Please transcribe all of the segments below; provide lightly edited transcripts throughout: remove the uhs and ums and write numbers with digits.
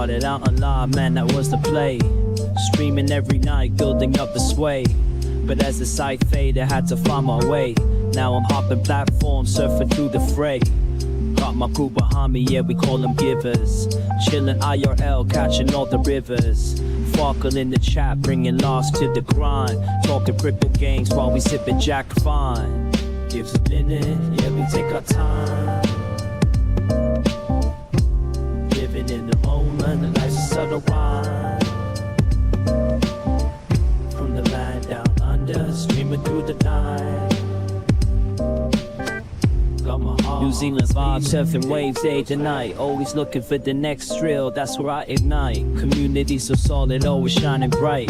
Started out on live, man, that was the play. Streaming every night, building up the sway. But as the site faded, I had to find my way. Now I'm hopping platforms, surfing through the fray. Got my crew behind me, yeah, we call them givers. Chillin' IRL, catching all the rivers. Farkle in the chat, bringing lost to the grind. Talking crypto games while we sippin' Jack Fine. Gives a minute, yeah, we take our time. Living in the moment, the life's a subtle rhyme. From the land down under, streaming through the night. New Zealand vibes, surfing waves day to night. Always looking for the next thrill, that's where I ignite. Community so solid, always shining bright.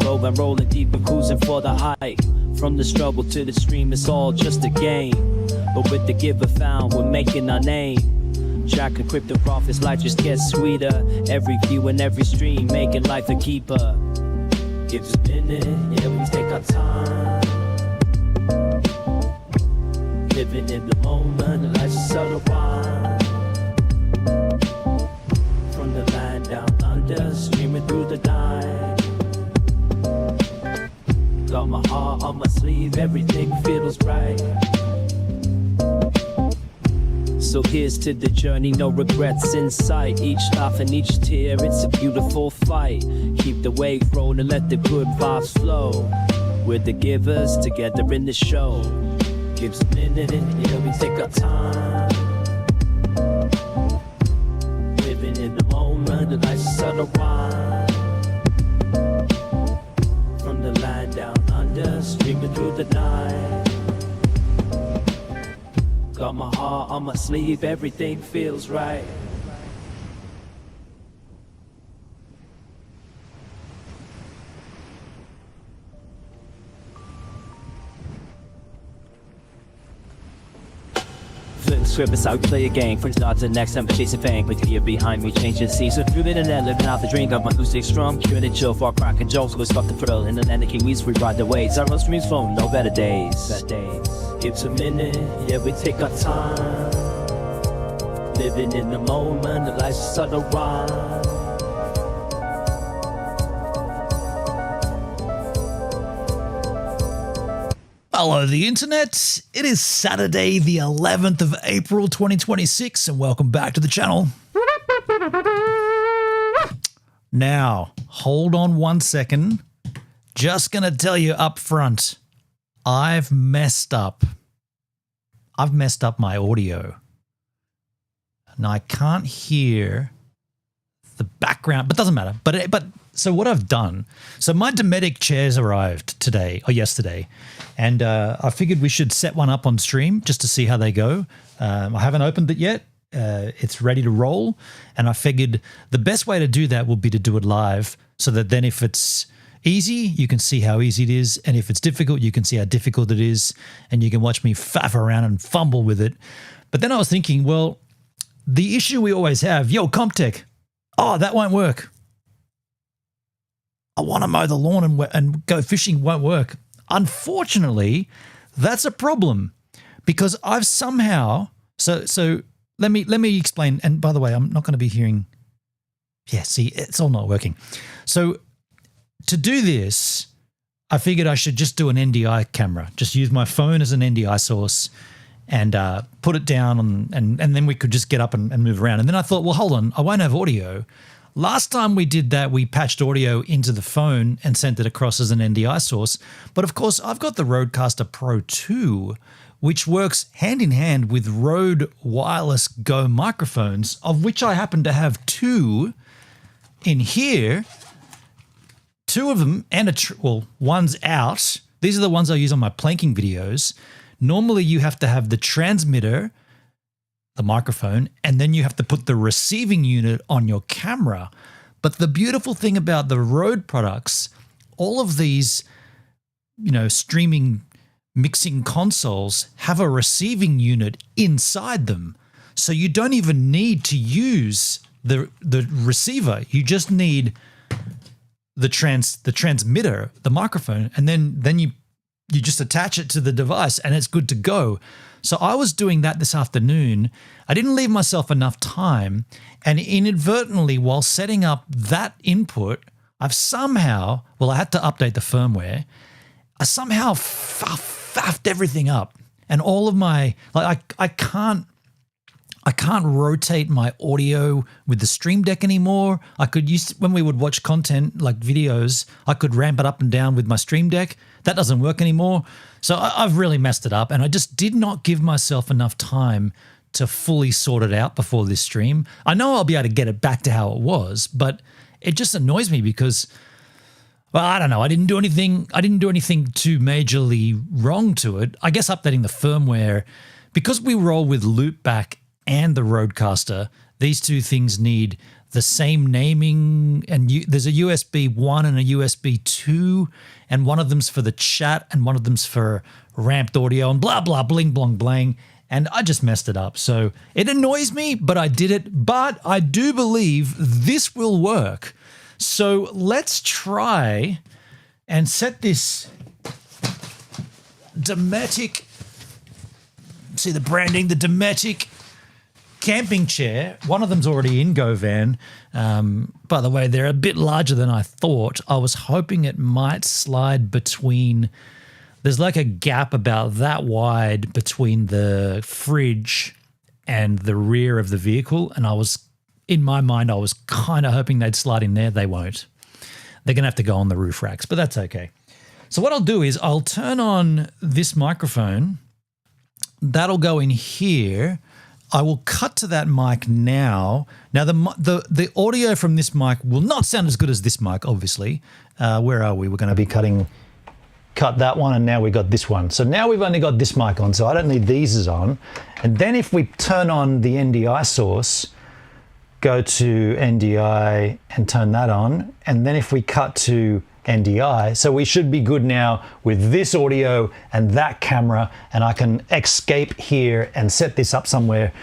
GoVan rolling deep and cruising for the height. From the struggle to the stream, it's all just a game. But with the giver found, we're making our name. Tracking crypto profits, life just gets sweeter. Every view and every stream, making life a keeper. Gives a minute, yeah, we take our time. Living in the moment, life's a subtle rhyme. From the land down under, streaming through the night. Got my heart on my sleeve, everything feels right. So here's to the journey, no regrets in sight. Each laugh and each tear, it's a beautiful fight. Keep the wave rolling, let the good vibes flow. We're the givers, together in the show. Gives a minute, yeah, we take our time. Living in the moment, the life's a subtle rhyme. From the land down under, streaming through the night. Got my heart on my sleeve, everything feels right. Script is how we play a game. From start to next time, chasing fame. But here behind me, changing scenes. So through the internet, living out the dream. Got my acoustic strum, curing and chill for cracking jokes. We'll stop the thrill. In the land of Kiwis, we ride the waves. Our own streams phone, no better days. Gives a minute, yeah, we take our time. Living in the moment, the life's a subtle rhyme. Hello, the internet. It is Saturday, the 11th of April, 2026, and welcome back to the channel. Now, hold on one second. Just going to tell you up front, I've messed up my audio. And I can't hear the background, but doesn't matter. But so what I've done, so my Dometic chairs arrived today or yesterday, and I figured we should set one up on stream just to see how they go. I haven't opened it yet. It's ready to roll, and I figured the best way to do that would be to do it live, so that then if it's easy, you can see how easy it is, and if it's difficult, you can see how difficult it is, and you can watch me faff around and fumble with it. But then I was thinking, well, the issue we always have, yo, Comptech, oh, that won't work. I want to mow the lawn and go fishing, won't work. Unfortunately, that's a problem because I've somehow, so let me explain. And by the way, I'm not going to be hearing, yeah, see, it's all not working. So to do this, I figured I should just do an NDI camera, just use my phone as an NDI source and put it down and then we could just get up and move around. And then I thought, well, hold on, I won't have audio. Last time we did that, we patched audio into the phone and sent it across as an NDI source. But of course, I've got the Rodecaster Pro 2, which works hand in hand with Rode Wireless Go microphones, of which I happen to have two in here. Two of them, and well, one's out. These are the ones I use on my planking videos. Normally, you have to have the transmitter, the microphone, and then you have to put the receiving unit on your camera. But the beautiful thing about the Rode products, all of these, streaming mixing consoles have a receiving unit inside them. So you don't even need to use the receiver. You just need the transmitter, the microphone, and then you you just attach it to the device and it's good to go. So I was doing that this afternoon. I didn't leave myself enough time, and inadvertently, while setting up that input, I've somehow, well, I had to update the firmware. I somehow faffed everything up, and all of my, like, I can't rotate my audio with the Stream Deck anymore. I could use, when we would watch content like videos, I could ramp it up and down with my Stream Deck. That doesn't work anymore. So I've really messed it up, and I just did not give myself enough time to fully sort it out before this stream. I know I'll be able to get it back to how it was, but it just annoys me because, well, I don't know. I didn't do anything too majorly wrong to it. I guess updating the firmware, because we roll with Loopback and the Rodecaster, these two things need the same naming, and there's a USB 1 and a USB 2, and one of them's for the chat and one of them's for ramped audio and blah, blah, bling, blong, blang. And I just messed it up. So it annoys me, but I did it. But I do believe this will work. So let's try and set this Dometic, see the branding, the Dometic camping chair. One of them's already in GoVan. By the way, they're a bit larger than I thought. I was hoping it might slide between, there's like a gap about that wide between the fridge and the rear of the vehicle. And in my mind, I was kind of hoping they'd slide in there. They won't. They're going to have to go on the roof racks, but that's okay. So what I'll do is I'll turn on this microphone. That'll go in here. I will cut to that mic now. Now, the audio from this mic will not sound as good as this mic, obviously. Where are we? We're going to be cut that one, and now we got this one. So now we've only got this mic on, so I don't need these on. And then if we turn on the NDI source, go to NDI and turn that on, and then if we cut to NDI, so we should be good now with this audio and that camera, and I can escape here and set this up somewhere.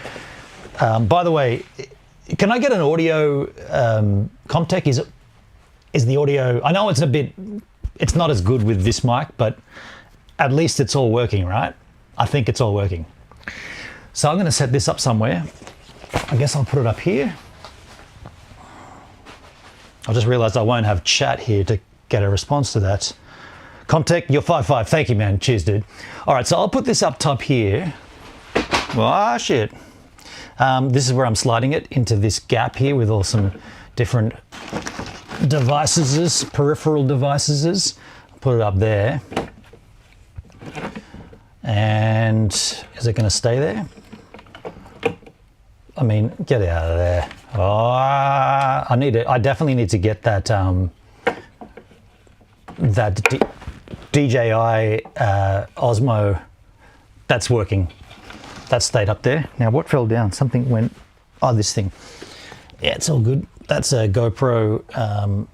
By the way, can I get an audio Comtech? Is the audio, I know it's not as good with this mic, but at least it's all working, right? I think it's all working. So I'm going to set this up somewhere. I guess I'll put it up here. I just realized I won't have chat here to get a response to that. Comtech, you're 5'5". Thank you, man. Cheers, dude. All right, so I'll put this up top here. Ah, shit. This is where I'm sliding it into this gap here with all some different devices, peripheral devices. I'll put it up there. And is it going to stay there? I mean, get out of there. Oh, I definitely need to get that DJI Osmo. That's working. That stayed up there. Now, what fell down? Something went. Oh, this thing. Yeah, it's all good. That's a GoPro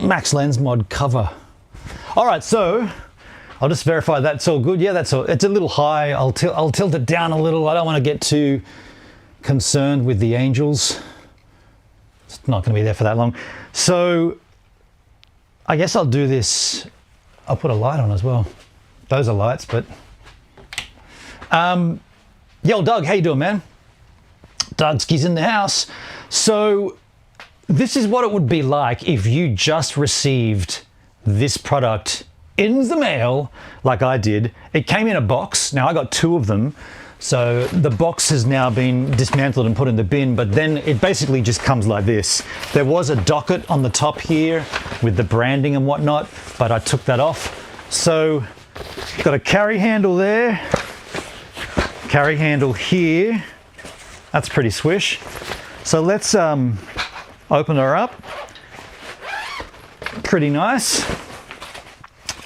Max Lens Mod cover. All right, so I'll just verify that's all good. Yeah, that's all. It's a little high. I'll tilt it down a little. I don't want to get too concerned with the angels. It's not going to be there for that long. So I guess I'll do this. I'll put a light on as well. Those are lights, but yo, Doug, how you doing, man? Dougski's in the house. So this is what it would be like if you just received this product in the mail like I did. It came in a box. Now I got 2 of them. So the box has now been dismantled and put in the bin, but then it basically just comes like this. There was a docket on the top here with the branding and whatnot, but I took that off. So got a carry handle there, carry handle here. That's pretty swish. So let's open her up. Pretty nice.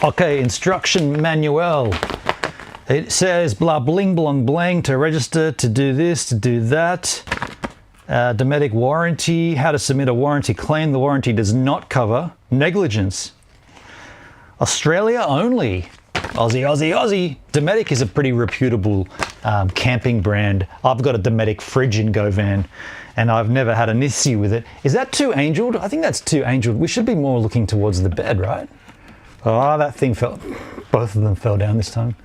Okay, instruction manual. It says blah bling blong blang to register, to do this, to do that. Dometic warranty, how to submit a warranty claim. The warranty does not cover negligence. Australia only. Aussie, Aussie, Aussie. Dometic is a pretty reputable camping brand. I've got a Dometic fridge in GoVan and I've never had an issue with it. Is that too angled? I think that's too angled. We should be more looking towards the bed, right? Oh, that thing fell. Both of them fell down this time.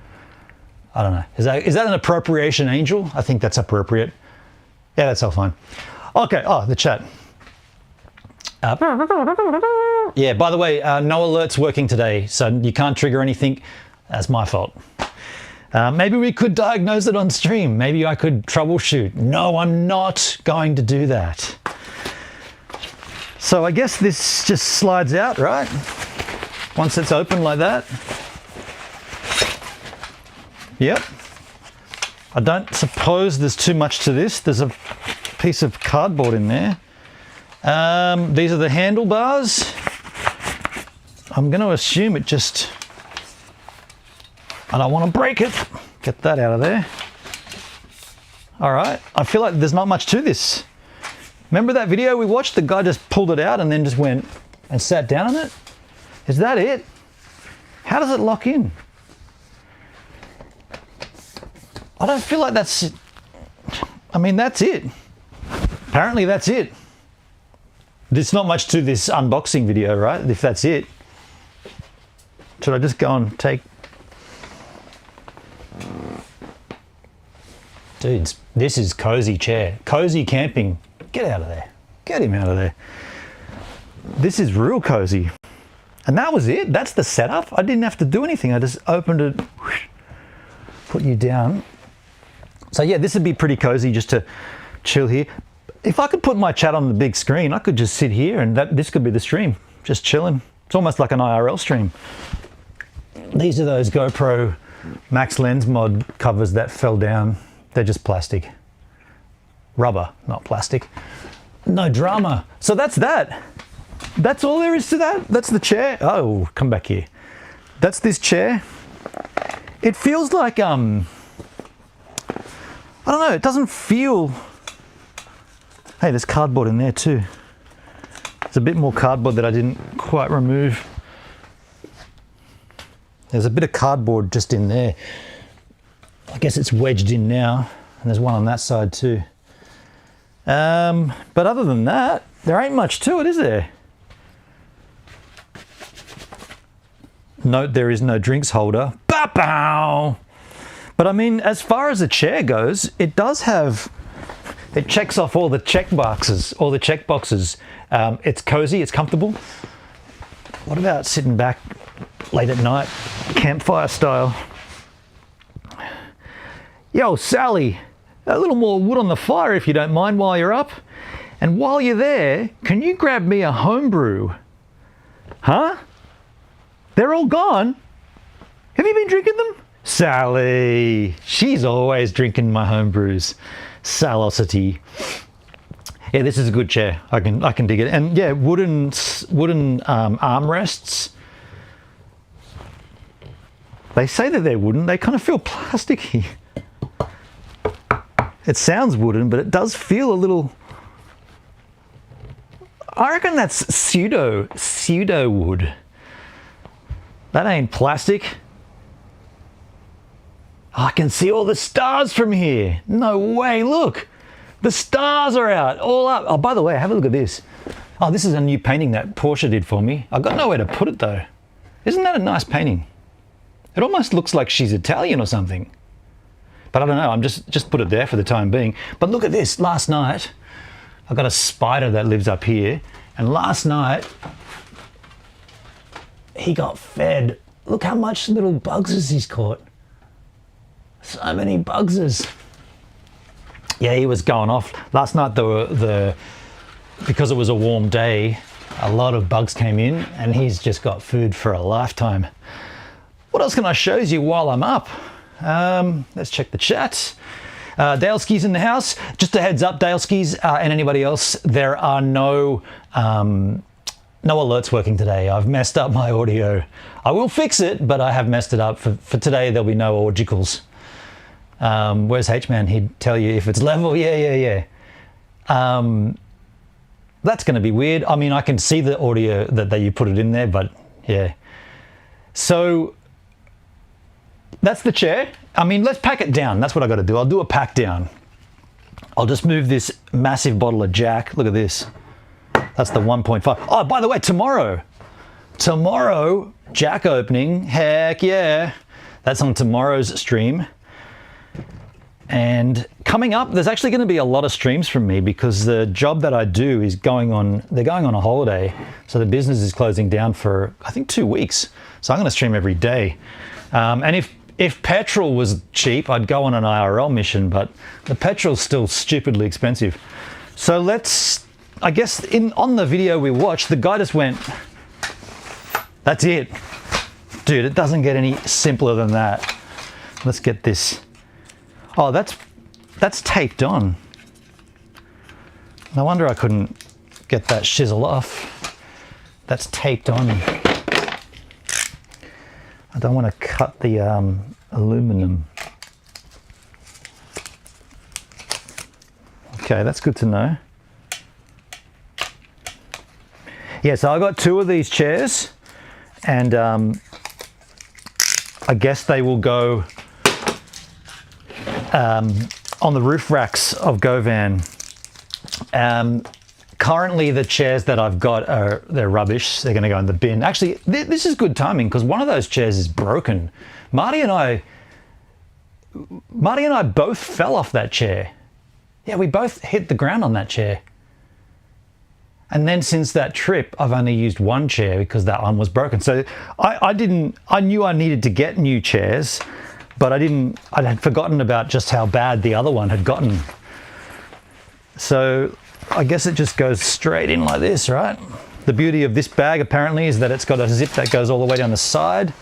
I don't know. Is that an appropriation angel? I think that's appropriate. Yeah, that's all fine. Okay. Oh, the chat. Yeah, by the way, no alerts working today, so you can't trigger anything. That's my fault. Maybe we could diagnose it on stream. Maybe I could troubleshoot. No, I'm not going to do that. So I guess this just slides out, right? Once it's open like that. Yep. I don't suppose there's too much to this. There's a piece of cardboard in there. These are the handlebars. I'm going to assume it just... I don't want to break it. Get that out of there. All right. I feel like there's not much to this. Remember that video we watched? The guy just pulled it out and then just went and sat down on it? Is that it? How does it lock in? I don't feel like that's it. I mean, that's it. Apparently that's it. There's not much to this unboxing video, right? If that's it. Should I just go and take... Dudes, this is cozy chair. Cozy camping. Get out of there. Get him out of there. This is real cozy. And that was it. That's the setup. I didn't have to do anything. I just opened it, put you down. So yeah, this would be pretty cozy just to chill here. If I could put my chat on the big screen, I could just sit here and this could be the stream, just chilling. It's almost like an IRL stream. These are those GoPro Max Lens Mod covers that fell down. They're just plastic. Rubber, not plastic. No drama. So that's that. That's all there is to that. That's the chair. Oh, come back here. That's this chair. It feels like, I don't know, it doesn't feel... Hey, there's cardboard in there too. There's a bit more cardboard that I didn't quite remove. There's a bit of cardboard just in there. I guess it's wedged in now, and there's one on that side too. But other than that, there ain't much to it, is there? Note there is no drinks holder. Ba-bow! But I mean, as far as the chair goes, it does have... It checks off all the check boxes, it's cozy, it's comfortable. What about sitting back late at night, campfire style? Yo, Sally, a little more wood on the fire if you don't mind while you're up. And while you're there, can you grab me a homebrew? Huh? They're all gone? Have you been drinking them? Sally, she's always drinking my homebrews. Salosity. Yeah, this is a good chair. I can dig it. And yeah, wooden armrests. They say that they're wooden. They kind of feel plasticky. It sounds wooden, but it does feel a little... I reckon that's pseudo wood. That ain't plastic. I can see all the stars from here. No way, look. The stars are out, all up. Oh, by the way, have a look at this. Oh, this is a new painting that Portia did for me. I've got nowhere to put it though. Isn't that a nice painting? It almost looks like she's Italian or something. But I don't know, I'm just put it there for the time being. But look at this, last night, I've got a spider that lives up here. And last night, he got fed. Look how much little bugses he's caught. So many bugses. Yeah, he was going off. Last night, because it was a warm day, a lot of bugs came in and he's just got food for a lifetime. What else can I show you while I'm up? Let's check the chat. Daleski's in the house. Just a heads up, Daleski's and anybody else, there are no alerts working today. I've messed up my audio. I will fix it, but I have messed it up. For today, there'll be no orgicals. Where's H-Man? He'd tell you if it's level. Yeah. That's going to be weird. I mean, I can see the audio that you put it in there, but yeah. So that's the chair. I mean, let's pack it down. That's what I got to do. I'll do a pack down. I'll just move this massive bottle of Jack. Look at this. That's the 1.5. Oh, by the way, tomorrow tomorrow, jack opening. Heck yeah. That's on tomorrow's stream. And coming up, there's actually going to be a lot of streams from me because the job that I do is going on, they're going on a holiday. So the business is closing down for, I think, 2 weeks. So I'm going to stream every day. And if petrol was cheap, I'd go on an IRL mission, but the petrol's still stupidly expensive. So let's, I guess, on the video we watched, the guy just went, that's it. Dude, it doesn't get any simpler than that. Let's get this. Oh, that's taped on. No wonder I couldn't get that shizzle off. That's taped on. I don't want to cut the aluminum. Okay, that's good to know. Yeah, so I got 2 of these chairs, and I guess they will go on the roof racks of GoVan. Currently, the chairs that I've got they're rubbish. They're going to go in the bin. Actually, this is good timing because one of those chairs is broken. Marty and I both fell off that chair. Yeah, we both hit the ground on that chair. And then since that trip, I've only used one chair because that one was broken. So I knew I needed to get new chairs, but I had forgotten about just how bad the other one had gotten. So I guess it just goes straight in like this, right? The beauty of this bag apparently is that it's got a zip that goes all the way down the side.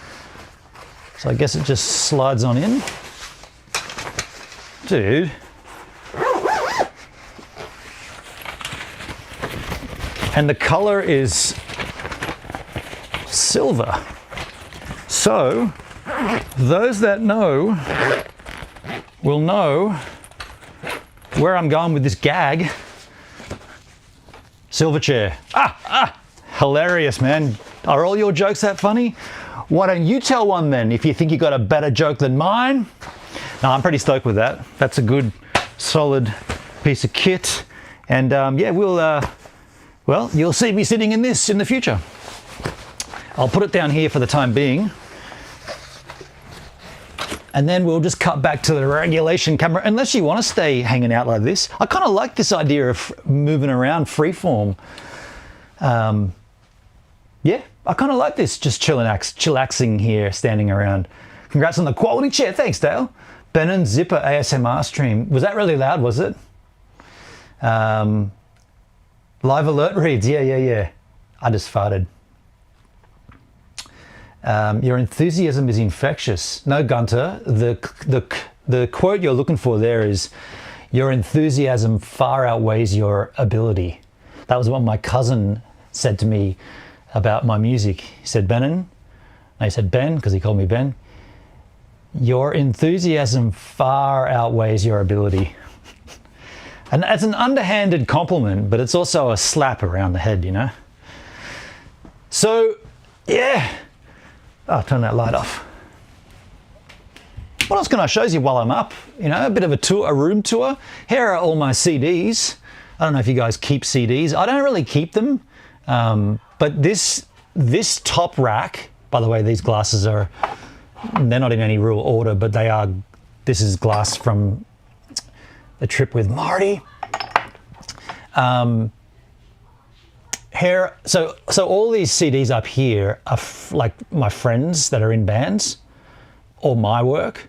So I guess it just slides on in. Dude. And the color is silver. So those that know will know where I'm going with this gag. Silver chair. Hilarious, man. Are all your jokes that funny? Why don't you tell one then if you think you got a better joke than mine? No, I'm pretty stoked with that. That's a good, solid piece of kit. And yeah, well, you'll see me sitting in this in the future. I'll put it down here for the time being. And then we'll just cut back to the regulation camera, unless you want to stay hanging out like this. I kind of like this idea of moving around freeform. Yeah, I kind of like this, just chillaxing here, standing around. Congrats on the quality chair. Thanks, Dale. Ben and Zipper ASMR stream. Was that really loud, was it? Live alert reads. Yeah. I just farted. Your enthusiasm is infectious. No, Gunter, the quote you're looking for there is, your enthusiasm far outweighs your ability. That was what my cousin said to me about my music. He said, Benin, I said Ben, because he called me Ben, your enthusiasm far outweighs your ability. And that's an underhanded compliment, but it's also a slap around the head, you know? So, yeah. Oh, turn that light off. What else can I show you while I'm up? You know, a bit of a tour, a room tour. Here are all my CDs. I don't know if you guys keep CDs. I don't really keep them. But this top rack, by the way, these glasses are, they're not in any real order, but they are, this is glass from the trip with Marty. Here, so all these CDs up here are like my friends that are in bands or my work.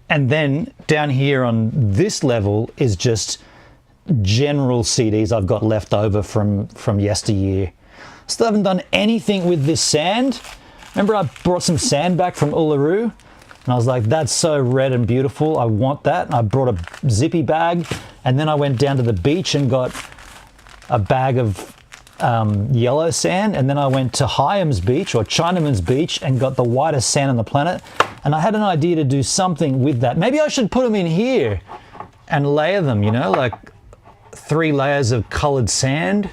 And then down here on this level is just general CDs I've got left over from yesteryear. Still haven't done anything with this sand. Remember I brought some sand back from Uluru? And I was like, that's so red and beautiful. I want that. And I brought a zippy bag. And then I went down to the beach and got a bag of yellow sand. And then I went to Hyams Beach or Chinaman's Beach and got the whitest sand on the planet. And I had an idea to do something with that. Maybe I should put them in here and layer them, you know, like 3 layers of colored sand.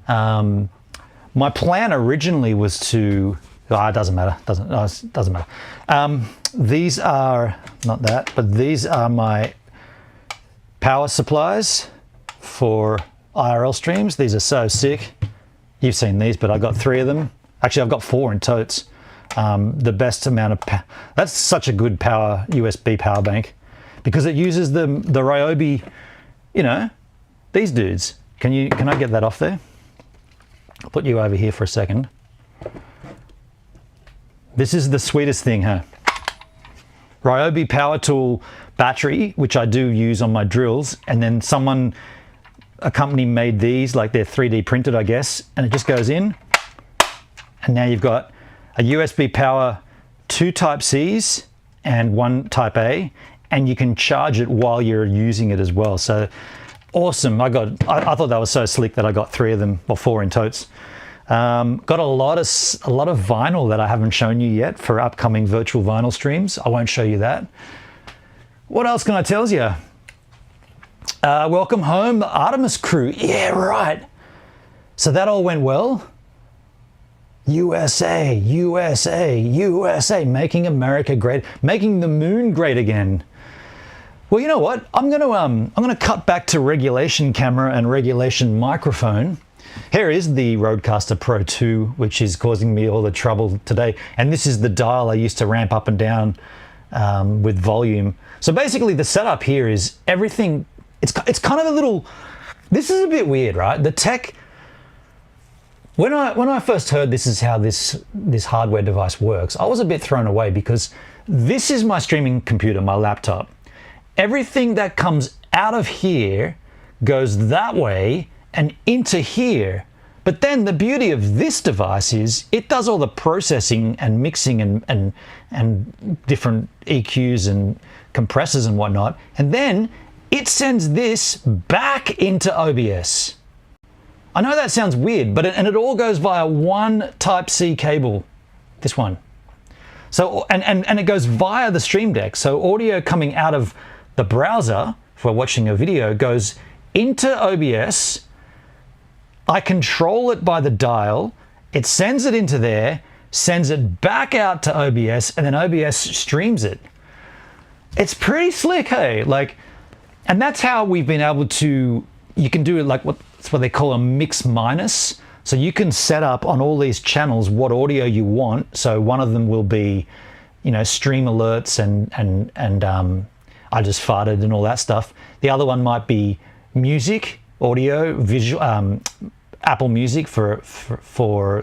My plan originally was to, it doesn't matter, it doesn't matter. These are, not that, but these are my power supplies for IRL streams. These are so sick. You've seen these, but I got 3 of them. Actually, I've got 4 in totes. The best amount of that's such a good power USB power bank because it uses the Ryobi, you know, these dudes. Can I get that off there? I'll put you over here for a second. This is the sweetest thing, huh? Ryobi Power Tool battery, which I do use on my drills, and then a company made these, like they're 3D printed, I guess, and it just goes in, and now you've got a USB power, 2 Type-Cs and 1 Type-A, and you can charge it while you're using it as well. So awesome. I thought that was so slick that I got 3 of them, or 4 in totes. Got a lot of vinyl that I haven't shown you yet for upcoming virtual vinyl streams. I won't show you that. What else can I tell you? Welcome home, the Artemis crew. Yeah, right. So that all went well. USA, USA, USA, making America great, making the moon great again. Well, you know what? I'm gonna cut back to regulation camera and regulation microphone. Here is the Rodecaster Pro 2, which is causing me all the trouble today. And this is the dial I used to ramp up and down with volume. So basically the setup here is everything, it's kind of a little, this is a bit weird, right? The tech, when I first heard this is how this hardware device works, I was a bit thrown away because this is my streaming computer, my laptop. Everything that comes out of here goes that way and into here. But then the beauty of this device is it does all the processing and mixing and different EQs and compressors and whatnot. And then it sends this back into OBS. I know that sounds weird, but it all goes via one Type-C cable, this one. So, and it goes via the Stream Deck. So audio coming out of the browser for watching a video goes into OBS. I control it by the dial, it sends it into there, sends it back out to OBS, and then OBS streams it. It's pretty slick, hey? Like, and that's how we've been able to, you can do it like what's what they call a mix minus. So you can set up on all these channels what audio you want. So one of them will be, you know, stream alerts and I just farted and all that stuff. The other one might be music, audio, visual, Apple Music for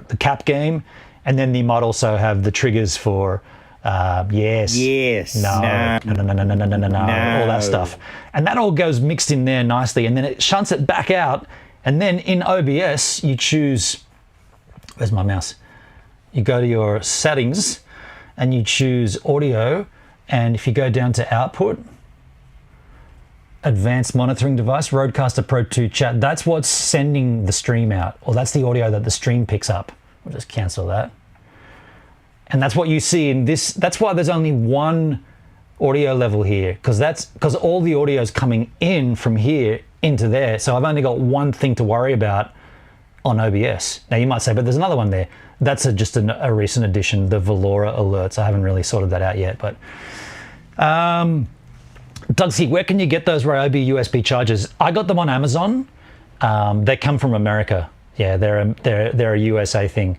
the cap game, and then you might also have the triggers for yes, no, all that stuff, and that all goes mixed in there nicely, and then it shunts it back out, and then in OBS you choose, where's my mouse? You go to your settings, and you choose audio, and if you go down to output. Advanced monitoring device, Rodecaster Pro 2 chat. That's what's sending the stream out, or that's the audio that the stream picks up. We'll just cancel that. And that's what you see in this. That's why there's only one audio level here, because all the audio is coming in from here into there. So I've only got one thing to worry about on OBS. Now you might say, but there's another one there. That's just a recent addition, the Valora alerts. I haven't really sorted that out yet, but. Dugsy, where can you get those Ryobi USB chargers? I got them on Amazon. They come from America. Yeah, they're a USA thing.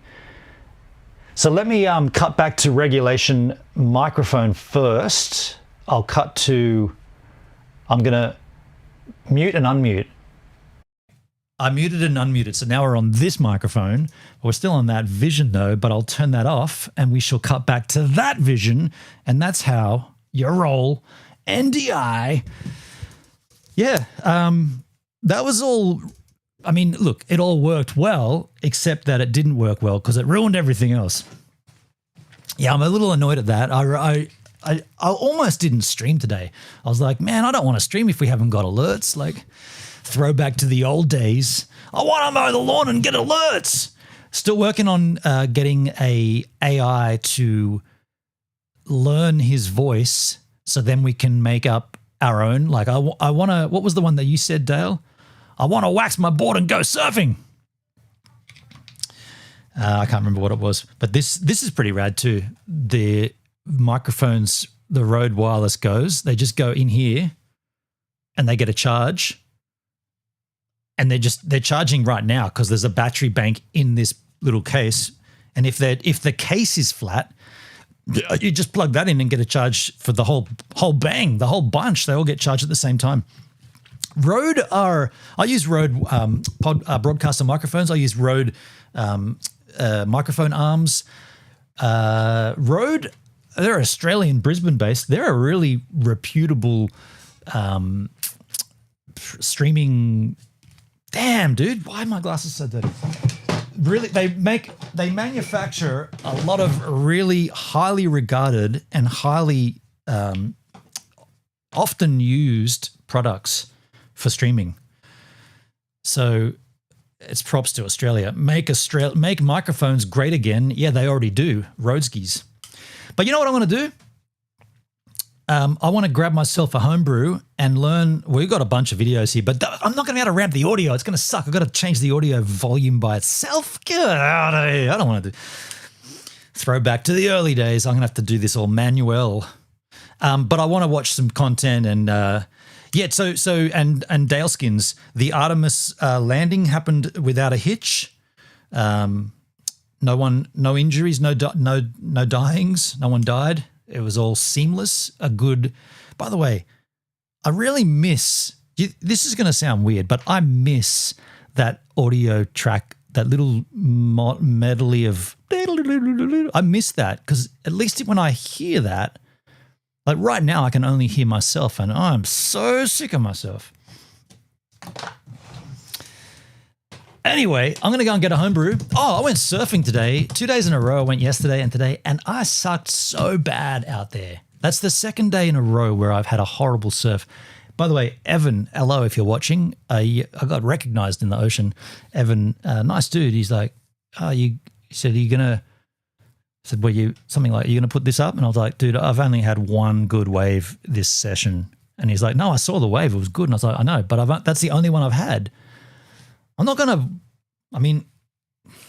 So let me cut back to regulation microphone first. I'll cut to, I'm gonna mute and unmute. I muted and unmuted. So now we're on this microphone. We're still on that Vision though, but I'll turn that off and we shall cut back to that Vision. And that's how you roll. NDI. Yeah, that was all. I mean, look, it all worked well, except that it didn't work well because it ruined everything else. Yeah, I'm a little annoyed at that. I almost didn't stream today. I was like, man, I don't want to stream if we haven't got alerts. Like, throwback to the old days. I want to mow the lawn and get alerts. Still working on getting a AI to learn his voice. So then we can make up our own. Like I want to, what was the one that you said, Dale? I want to wax my board and go surfing. I can't remember what it was, but this is pretty rad too. The microphones, the Rode Wireless Goes, they just go in here and they get a charge. And they're charging right now because there's a battery bank in this little case. And if the case is flat, you just plug that in and get a charge for the whole bang, the whole bunch. They all get charged at the same time. I use Rode broadcaster microphones. I use Rode microphone arms. Rode, they're Australian, Brisbane based. They're a really reputable streaming. Damn, dude, why are my glasses so dirty? Really, they manufacture a lot of really highly regarded and highly often used products for streaming. So it's props to Australia. Make microphones great again. Yeah, they already do. Roadskis. But you know what I want to do? I want to grab myself a homebrew and learn. We've got a bunch of videos here, but I'm not going to be able to ramp the audio. It's going to suck. I've got to change the audio volume by itself. Get out of here. I don't want to throw back to the early days. I'm going to have to do this all manual. But I want to watch some content and and Daleskins. The Artemis landing happened without a hitch. No injuries, no dyings. No one died. It was all seamless. By the way, I really miss, this is going to sound weird, but I miss that audio track, that little medley of, I miss that because at least when I hear that, like right now I can only hear myself and I'm so sick of myself. Anyway, I'm going to go and get a homebrew. Oh, I went surfing today. 2 days in a row. I went yesterday and today, and I sucked so bad out there. That's the second day in a row where I've had a horrible surf. By the way, Evan, hello if you're watching. I got recognized in the ocean. Evan, nice dude. He's like, he said, are you going to, I said, something like, are you going to put this up? And I was like, dude, I've only had one good wave this session. And he's like, no, I saw the wave. It was good. And I was like, I know, but that's the only one I've had. I'm not going to, it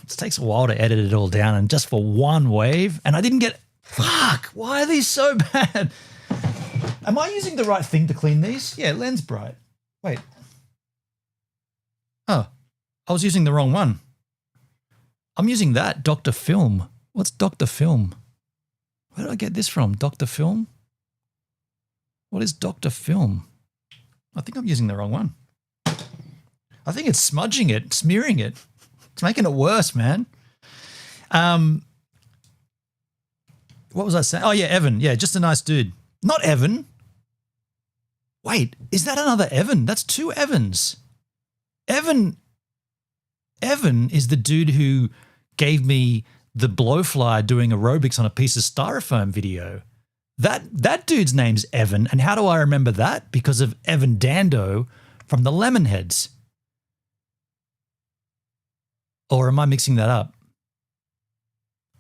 takes a while to edit it all down and just for one wave. And I didn't get, fuck, why are these so bad? Am I using the right thing to clean these? Yeah, Lens Bright. Wait. Oh, I was using the wrong one. I'm using that, Dr. Film. What's Dr. Film? Where did I get this from? Dr. Film? What is Dr. Film? I think I'm using the wrong one. I think it's smudging it, smearing it. It's making it worse, man. What was I saying? Oh, yeah, Evan. Yeah, just a nice dude. Not Evan. Wait, is that another Evan? That's two Evans. Evan is the dude who gave me the blowfly doing aerobics on a piece of styrofoam video. That dude's name's Evan. And how do I remember that? Because of Evan Dando from the Lemonheads. Or am I mixing that up?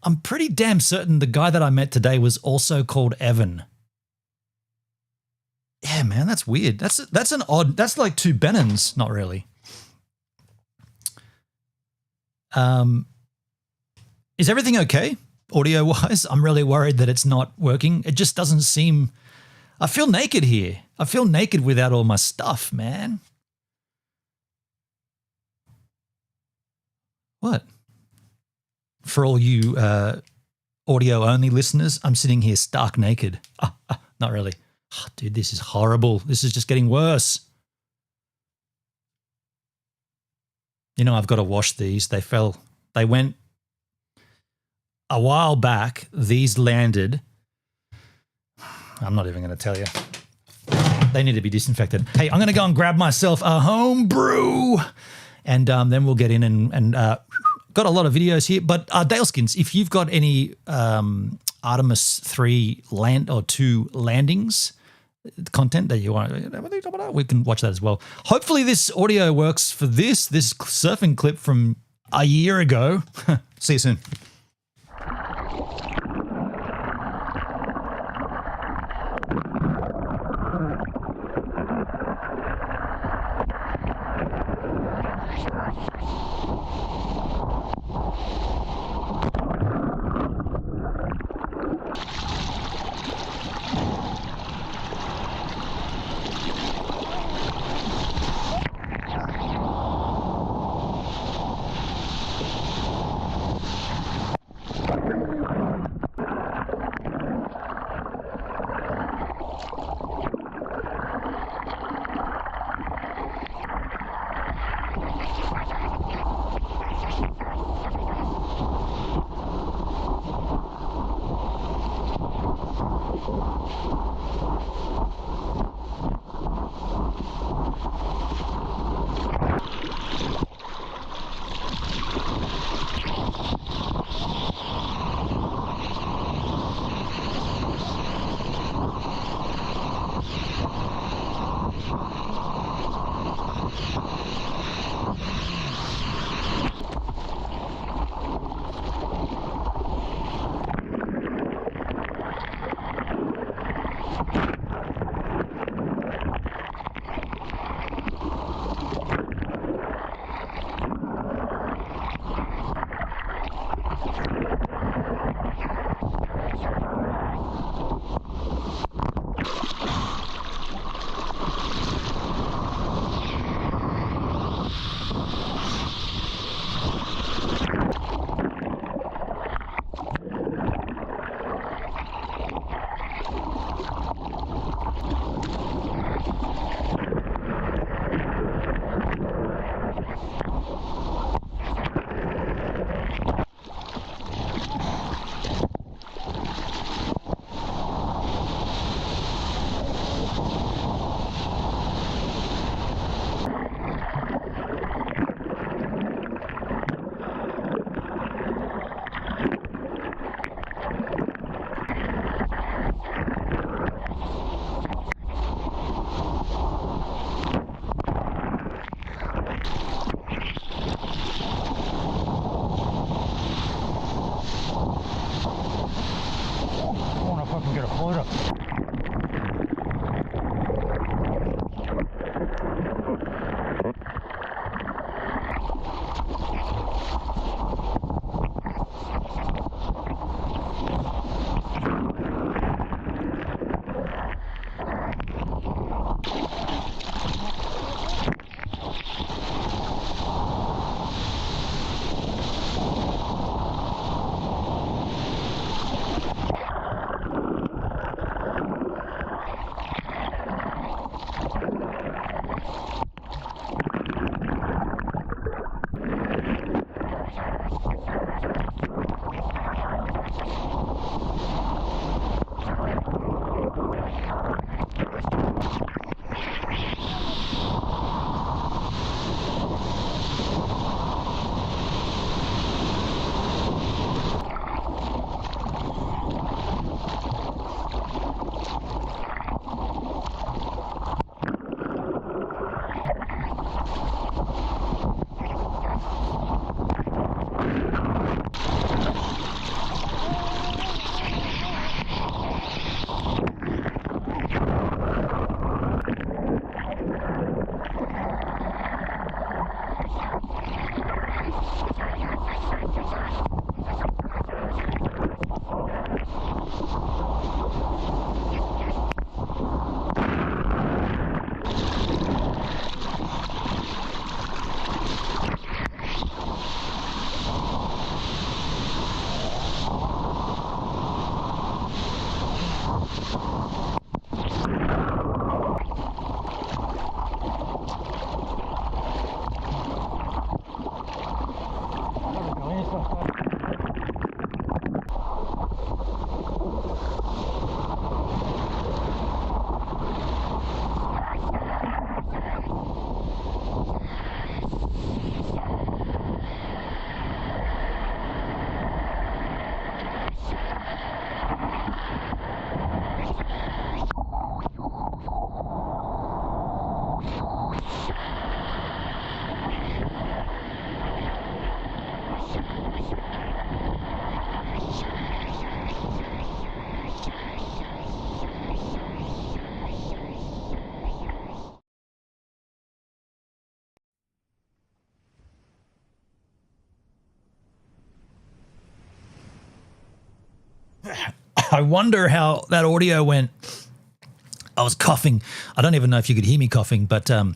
I'm pretty damn certain the guy that I met today was also called Evan. Yeah, man, that's weird. That's like two Bennons, not really. Is everything okay, audio-wise? I'm really worried that it's not working. It just doesn't seem... I feel naked here. I feel naked without all my stuff, man. What? For all you audio-only listeners, I'm sitting here stark naked. Not really. Oh, dude, this is horrible. This is just getting worse. You know, I've got to wash these. They went a while back. These landed. I'm not even going to tell you. They need to be disinfected. Hey, I'm going to go and grab myself a home brew. And then we'll get in and got a lot of videos here. But Daleskins, if you've got any Artemis 3 2 landings content that you want, we can watch that as well. Hopefully this audio works for this surfing clip from a year ago. See you soon. I wonder how that audio went. I was coughing. I don't even know if you could hear me coughing, but I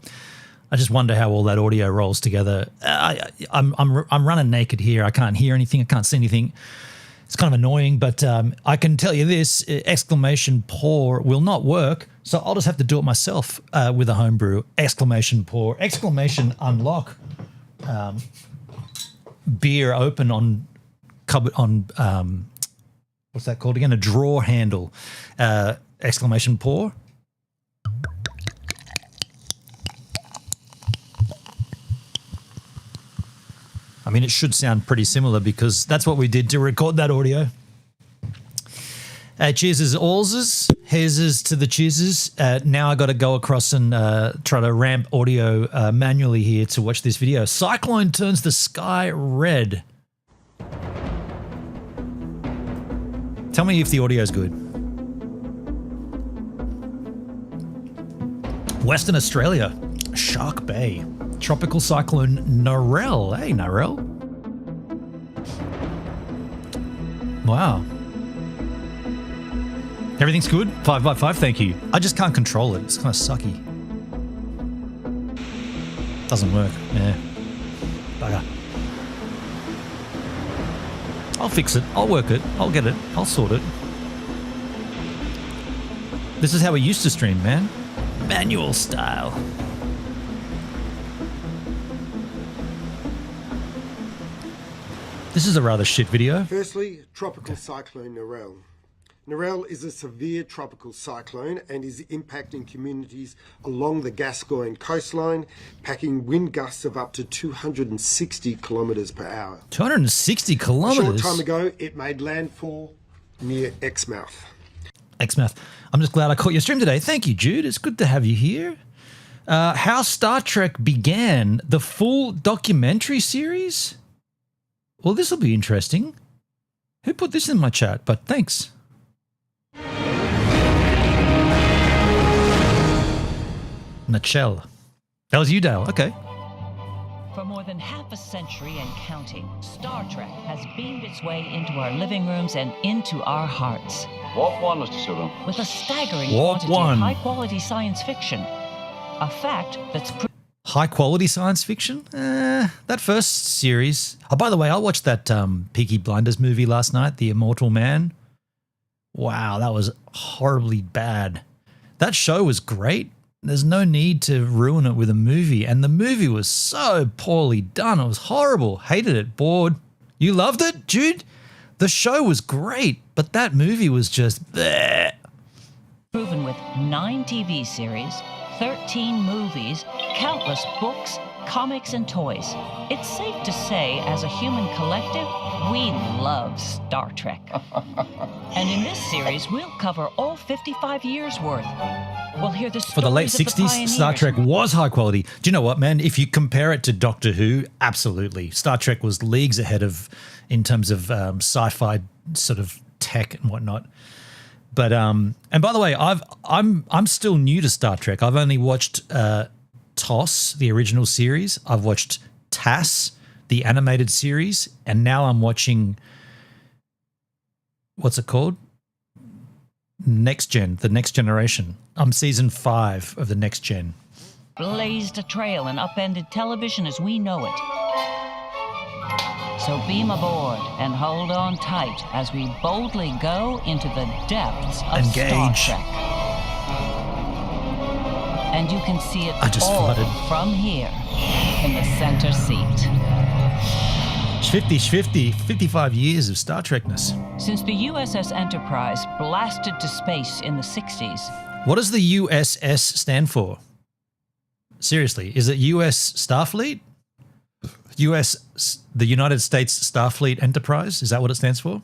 just wonder how all that audio rolls together. I'm running naked here. I can't hear anything. I can't see anything. It's kind of annoying, but I can tell you this: exclamation pour will not work. So I'll just have to do it myself with a homebrew. Exclamation pour, exclamation unlock. Beer open on cupboard on. what's that called again? A drawer handle, exclamation pour. I mean, it should sound pretty similar because that's what we did to record that audio. Cheers allses, here's to the cheers. Now I got to go across and try to ramp audio manually here to watch this video. Cyclone turns the sky red. Tell me if the audio is good. Western Australia, Shark Bay. Tropical cyclone Narelle. Hey, Narelle. Wow. Everything's good? 5 by 5, thank you. I just can't control it. It's kind of sucky. Doesn't work. Yeah. Bugger. I'll fix it. I'll work it. I'll get it. I'll sort it. This is how we used to stream, man. Manual style. This is a rather shit video. Firstly, Tropical Cyclone Narelle. Narelle is a severe tropical cyclone and is impacting communities along the Gascoyne coastline, packing wind gusts of up to 260 kilometres per hour. 260 A kilometres? short time ago, it made landfall near Exmouth. Exmouth. I'm just glad I caught your stream today. Thank you, Jude. It's good to have you here. How Star Trek Began, the full documentary series? Well, this will be interesting. Who put this in my chat? But thanks. Nutshell. That was you, Dale. Okay. For more than half a century and counting, Star Trek has beamed its way into our living rooms and into our hearts. Warp 1, Mr. Sulu. With a staggering Warp quantity 1. of high-quality science fiction. A fact that's High quality science fiction? That first series. Oh, by the way, I watched that Peaky Blinders movie last night, The Immortal Man. Wow, that was horribly bad. That show was great. There's no need to ruin it with a movie. And the movie was so poorly done. It was horrible. Hated it. Bored. You loved it, Jude? The show was great, but that movie was just bleh. proven with 9 TV series, 13 movies, countless books, comics, and toys. It's safe to say, as a human collective, we love Star Trek. And in this series, we'll cover all 55 years' worth. We'll hear the stories For the late of the 60s, Star pioneers. Trek was high quality. Do you know what, man? If you compare it to Doctor Who, absolutely. Star Trek was leagues ahead of, in terms of sci-fi sort of tech and whatnot. But and by the way, I'm still new to Star Trek. I've only watched TOS, the original series. I've watched TAS, the animated series, and now I'm watching, what's it called? Next Gen, the Next Generation. I'm season 5 of the Next Gen. Blazed a trail and upended television as we know it. So beam aboard and hold on tight as we boldly go into the depths of Engage. Star Trek. And you can see it I just all farted. from here in the center seat. 50, 55 years of Star Trekness. Since the USS Enterprise blasted to space in the 60s, What does the USS stand for? Seriously, is it US Starfleet? The United States Starfleet Enterprise? Is that what it stands for?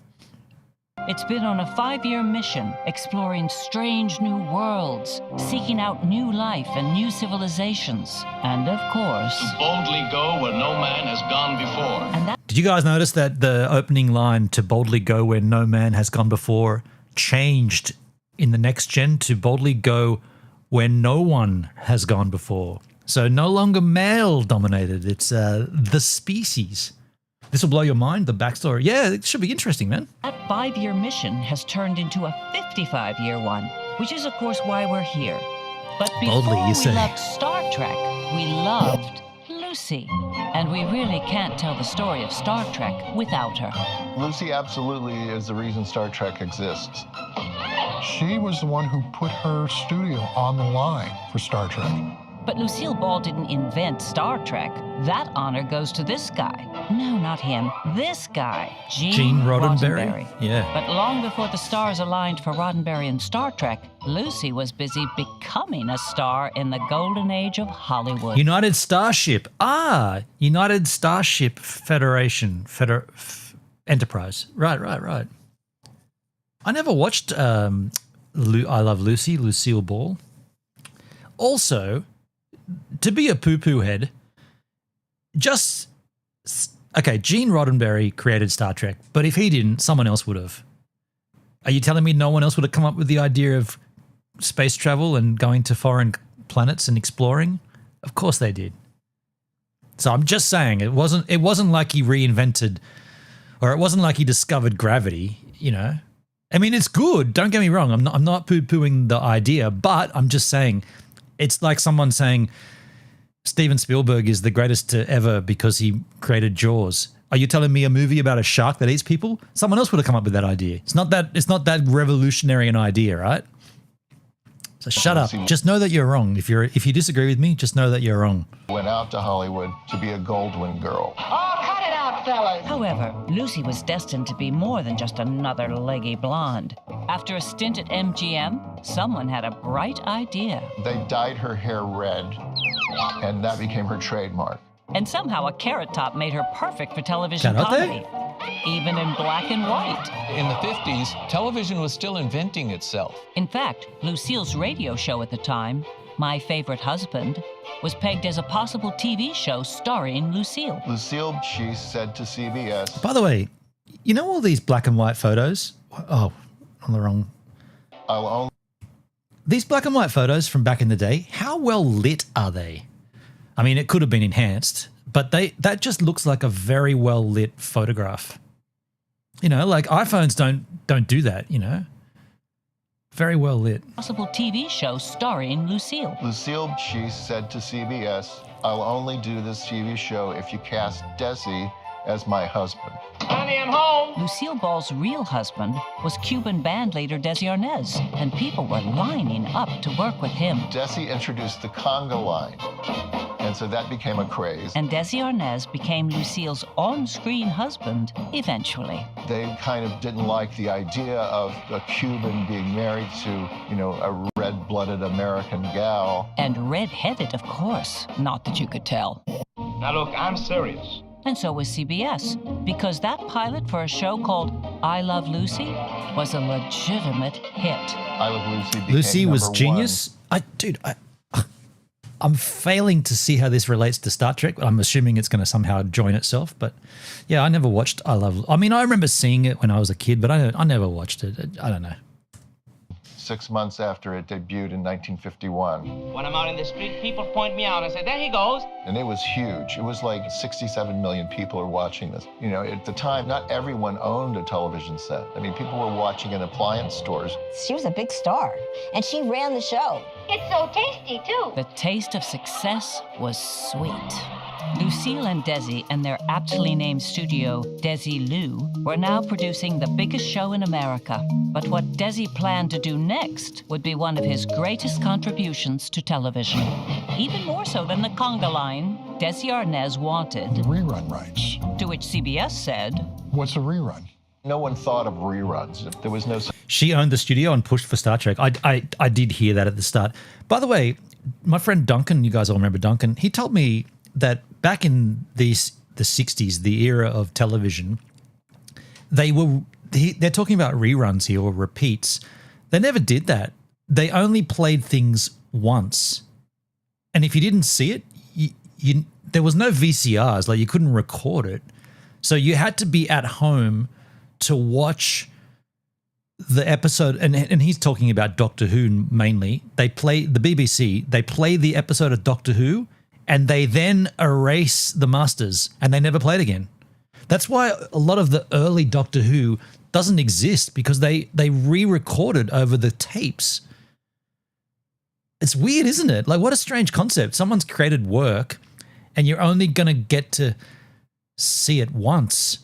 it's been on a 5-year mission exploring strange new worlds, seeking out new life and new civilizations, and of course, To boldly go where no man has gone before. and that Did you guys notice that the opening line, to boldly go where no man has gone before, changed in the Next Gen to boldly go where no one has gone before? So no longer male dominated. It's the species. This will blow your mind, the backstory. Yeah, it should be interesting, man. That 5-year mission has turned into a 55-year one, which is, of course, why we're here. But before Boldly, you we say. loved Star Trek, we loved Lucy. And we really can't tell the story of Star Trek without her. Lucy absolutely is the reason Star Trek exists. She was the one who put her studio on the line for Star Trek. But Lucille Ball didn't invent Star Trek. That honor goes to this guy, No, not him. This guy, Gene Roddenberry? Roddenberry. Yeah. But long before the stars aligned for Roddenberry and Star Trek, Lucy was busy becoming a star in the golden age of Hollywood. United Starship. United Starship Federation. Enterprise. Right. I never watched I Love Lucy, Lucille Ball. Also, to be a poo-poo head, Gene Roddenberry created Star Trek, but if he didn't, someone else would have. Are you telling me no one else would have come up with the idea of space travel and going to foreign planets and exploring? Of course they did. So I'm just saying it wasn't like he reinvented, or it wasn't like he discovered gravity, you know. I mean, it's good. Don't get me wrong. I'm not poo-pooing the idea, but I'm just saying it's like someone saying Steven Spielberg is the greatest to ever because he created Jaws. Are you telling me a movie about a shark that eats people? Someone else would have come up with that idea. It's not that revolutionary an idea, right? So shut up. Just know that you're wrong. If you disagree with me, just know that you're wrong. Went out to Hollywood to be a Goldwyn girl. Oh, cut it out, fellas. However, Lucy was destined to be more than just another leggy blonde. After a stint at MGM, someone had a bright idea. They dyed her hair red, and that became her trademark. And somehow a carrot top made her perfect for television Karate? comedy, even in black and white. In the 50s, television was still inventing itself. In fact, Lucille's radio show at the time, My Favorite Husband, was pegged as a possible TV show starring Lucille. Lucille, she said to CBS, By the way, you know all these black and white photos? Oh, on the wrong. I'll only These black and white photos from back in the day, how well lit are they? I mean, it could have been enhanced, but that just looks like a very well lit photograph. You know, like iPhones don't do that, you know. Very well lit. Possible TV show starring Lucille. Lucille, she said to CBS, I'll only do this TV show if you cast Desi as my husband. Honey, I'm home. Lucille Ball's real husband was Cuban bandleader Desi Arnaz, and people were lining up to work with him. Desi introduced the conga line, and so that became a craze. And Desi Arnaz became Lucille's on-screen husband eventually. They kind of didn't like the idea of a Cuban being married to, you know, a red-blooded American gal. And red-headed, of course. Not that you could tell. Now look, I'm serious. And so was CBS, because that pilot for a show called I Love Lucy was a legitimate hit. I Love Lucy became Lucy was number genius. I'm failing to see how this relates to Star Trek. I'm assuming it's going to somehow join itself. But yeah, I never watched I mean, I remember seeing it when I was a kid, but I never watched it. I don't know. 6 months after it debuted in 1951. When I'm out in the street, people point me out and say, there he goes. And it was huge. It was like 67 million people are watching this. You know, at the time, not everyone owned a television set. I mean, people were watching in appliance stores. She was a big star, and she ran the show. It's so tasty, too. The taste of success was sweet. Lucille and Desi and their aptly named studio, Desi Lou, were now producing the biggest show in America. But what Desi planned to do next would be one of his greatest contributions to television. Even more so than the conga line, Desi Arnaz wanted, The rerun rights. to which CBS said, What's a rerun? No one thought of reruns. There was no... She owned the studio and pushed for Star Trek. I did hear that at the start. By the way, my friend Duncan, you guys all remember Duncan, he told me that back in the 60s, the era of television, they're talking about reruns here or repeats. They never did that. They only played things once. And if you didn't see it, there was no VCRs, like you couldn't record it. So you had to be at home to watch the episode, and he's talking about Doctor Who mainly. The BBC, they play the episode of Doctor Who, and they then erase the masters, and they never played again. That's why a lot of the early Doctor Who doesn't exist, because they re-recorded over the tapes. It's weird, isn't it? Like, what a strange concept. Someone's created work, and you're only going to get to see it once,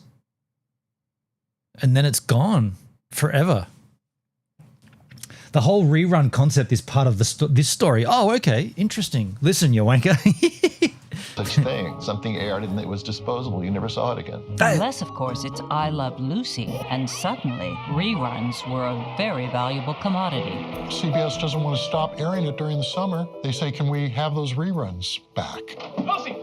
and then it's gone forever. The whole rerun concept is part of this story. Oh, okay, interesting. Listen, you wanker. such thing. Something aired and it was disposable. You never saw it again. Unless, of course, it's I Love Lucy, and suddenly reruns were a very valuable commodity. CBS doesn't want to stop airing it during the summer. They say, can we have those reruns back? Lucy!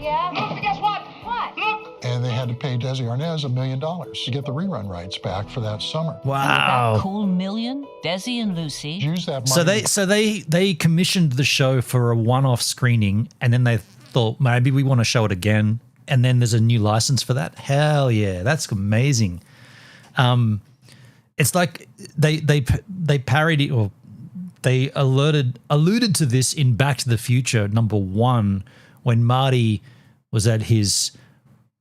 Yeah? Lucy, guess what? What? Look! And they had to pay Desi Arnaz $1 million to get the rerun rights back for that summer. Wow. That cool million, Desi and Lucy. Use that money. So they commissioned the show for a one-off screening, and then they thought maybe we want to show it again, and then there's a new license for that. Hell yeah, that's amazing. It's like they parodied or they alluded to this in Back to the Future #1 when Marty was at his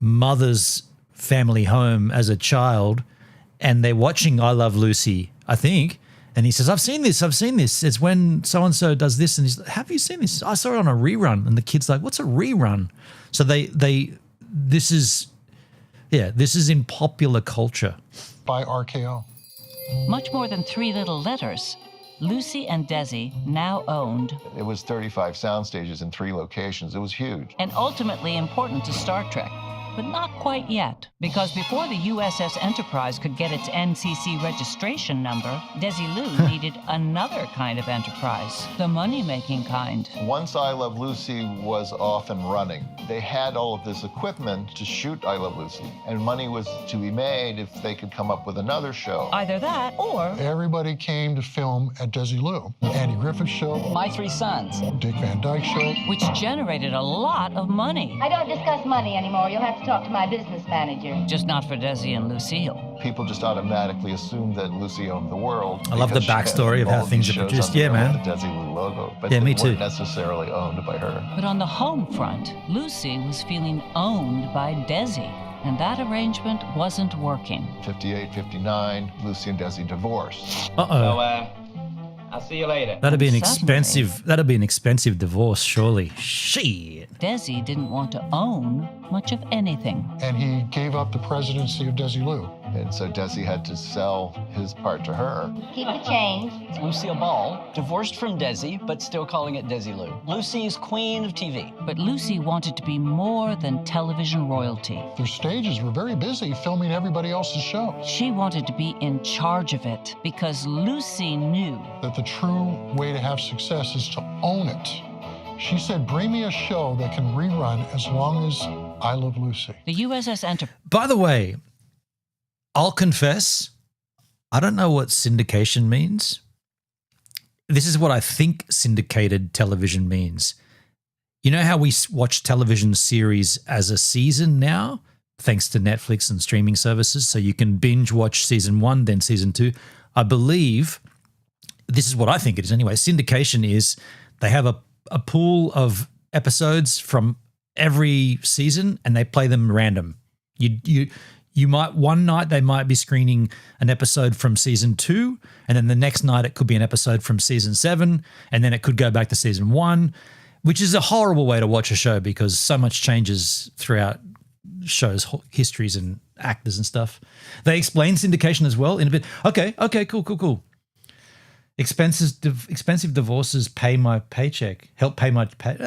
mother's family home as a child, and they're watching I Love Lucy, I think. And he says, I've seen this. It's when so-and-so does this. And he's like, have you seen this? I saw it on a rerun. And the kid's like, what's a rerun? So this is in popular culture. By RKO. Much more than 3 little letters. Lucy and Desi now owned, It was 35 sound stages in 3 locations. It was huge. and ultimately important to Star Trek. But not quite yet, because before the USS Enterprise could get its NCC registration number, Desilu needed another kind of enterprise, the money-making kind. Once I Love Lucy was off and running, they had all of this equipment to shoot I Love Lucy, and money was to be made if they could come up with another show. Either that, or Everybody came to film at Desilu. Andy Griffith Show, My 3 Sons. Dick Van Dyke Show. which generated a lot of money. I don't discuss money anymore. You'll have to talk to my business manager. Just not for Desi and Lucille. People just automatically assumed that Lucy owned the world. I love the because she had backstory of how all things these are shows produced. under Yeah, her man. with The Desilu logo, but Yeah, they me weren't too. necessarily owned by her. But on the home front, Lucy was feeling owned by Desi, and that arrangement wasn't working. 58, 59, Lucy and Desi divorced. So, Uh-oh. I'll see you later. That'd be an Suddenly- expensive divorce, surely. Shit. Desi didn't want to own much of anything. And he gave up the presidency of Desilu. And so Desi had to sell his part to her. Keep the change. Lucille Ball, divorced from Desi, but still calling it Desilu. Lucy's queen of TV. But Lucy wanted to be more than television royalty. Their stages were very busy filming everybody else's shows. She wanted to be in charge of it because Lucy knew That the true way to have success is to own it. She said, bring me a show that can rerun as long as I Love Lucy. the USS Enterprise. By the way, I'll confess, I don't know what syndication means. This is what I think syndicated television means. You know how we watch television series as a season now, thanks to Netflix and streaming services, so you can binge watch season 1, then season 2. I believe, this is what I think it is anyway, syndication is they have a pool of episodes from every season and they play them random. You might, one night they might be screening an episode from season 2, and then the next night it could be an episode from season 7, and then it could go back to season 1, which is a horrible way to watch a show because so much changes throughout shows' histories and actors and stuff. They explain syndication as well in a bit. Okay, cool. Expensive divorces pay my paycheck, help pay my pay.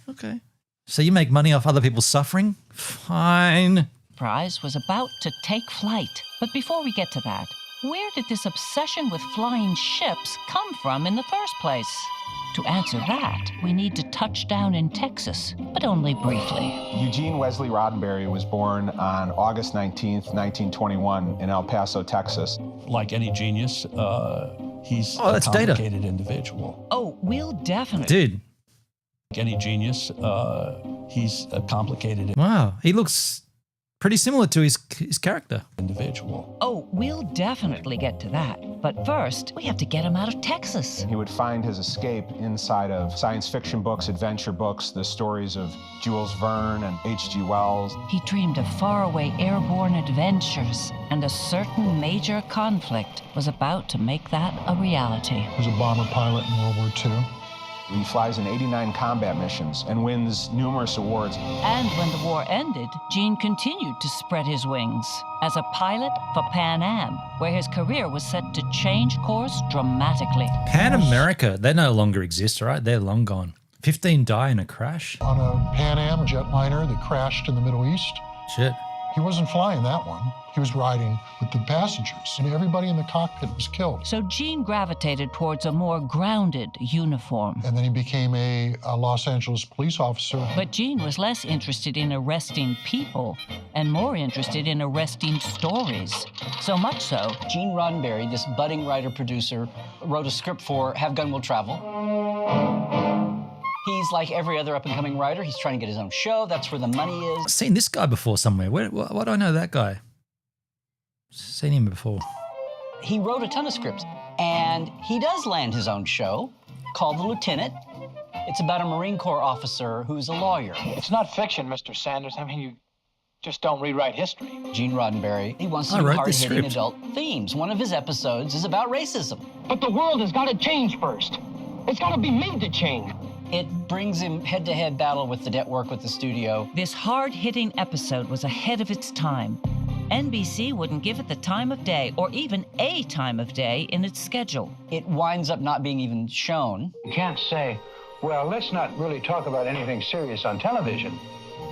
Okay. So you make money off other people's suffering? Fine. Was about to take flight. But before we get to that, where did this obsession with flying ships come from in the first place? To answer that, we need to touch down in Texas, but only briefly. Eugene Wesley Roddenberry was born on August 19th, 1921 in El Paso, Texas. Like any genius, he's a that's Data. complicated individual. Oh, we'll definitely. Dude. Like any genius, he's a complicated Wow. He looks pretty similar to his character. individual. Oh, we'll definitely get to that. But first, we have to get him out of Texas. He would find his escape inside of science fiction books, adventure books, the stories of Jules Verne and H.G. Wells. He dreamed of faraway airborne adventures, and a certain major conflict was about to make that a reality. He was a bomber pilot in World War II. He flies in 89 combat missions and wins numerous awards. And when the war ended, Gene continued to spread his wings as a pilot for Pan Am, where his career was set to change course dramatically. Pan America, they no longer exist, right? They're long gone. 15 die in a crash? On a Pan Am jetliner that crashed in the Middle East. Shit. He wasn't flying that one. He was riding with the passengers, and everybody in the cockpit was killed. So Gene gravitated towards a more grounded uniform. And then he became a Los Angeles police officer. But Gene was less interested in arresting people and more interested in arresting stories. So much so, Gene Roddenberry, this budding writer-producer, wrote a script for Have Gun Will Travel. He's like every other up-and-coming writer. He's trying to get his own show. That's where the money is. I've seen this guy before somewhere. Why do I know that guy? Seen him before. He wrote a ton of scripts, and he does land his own show called The Lieutenant. It's about a Marine Corps officer who's a lawyer. It's not fiction, Mr. Sanders. I mean, you just don't rewrite history. Gene Roddenberry, he wants to do hard-hitting adult themes. One of his episodes is about racism. But the world has got to change first. It's got to be made to change. It brings him head-to-head battle with the network, with the studio. this hard-hitting episode was ahead of its time. NBC wouldn't give it the time of day or even a time of day in its schedule. It winds up not being even shown. You can't say, well, let's not really talk about anything serious on television.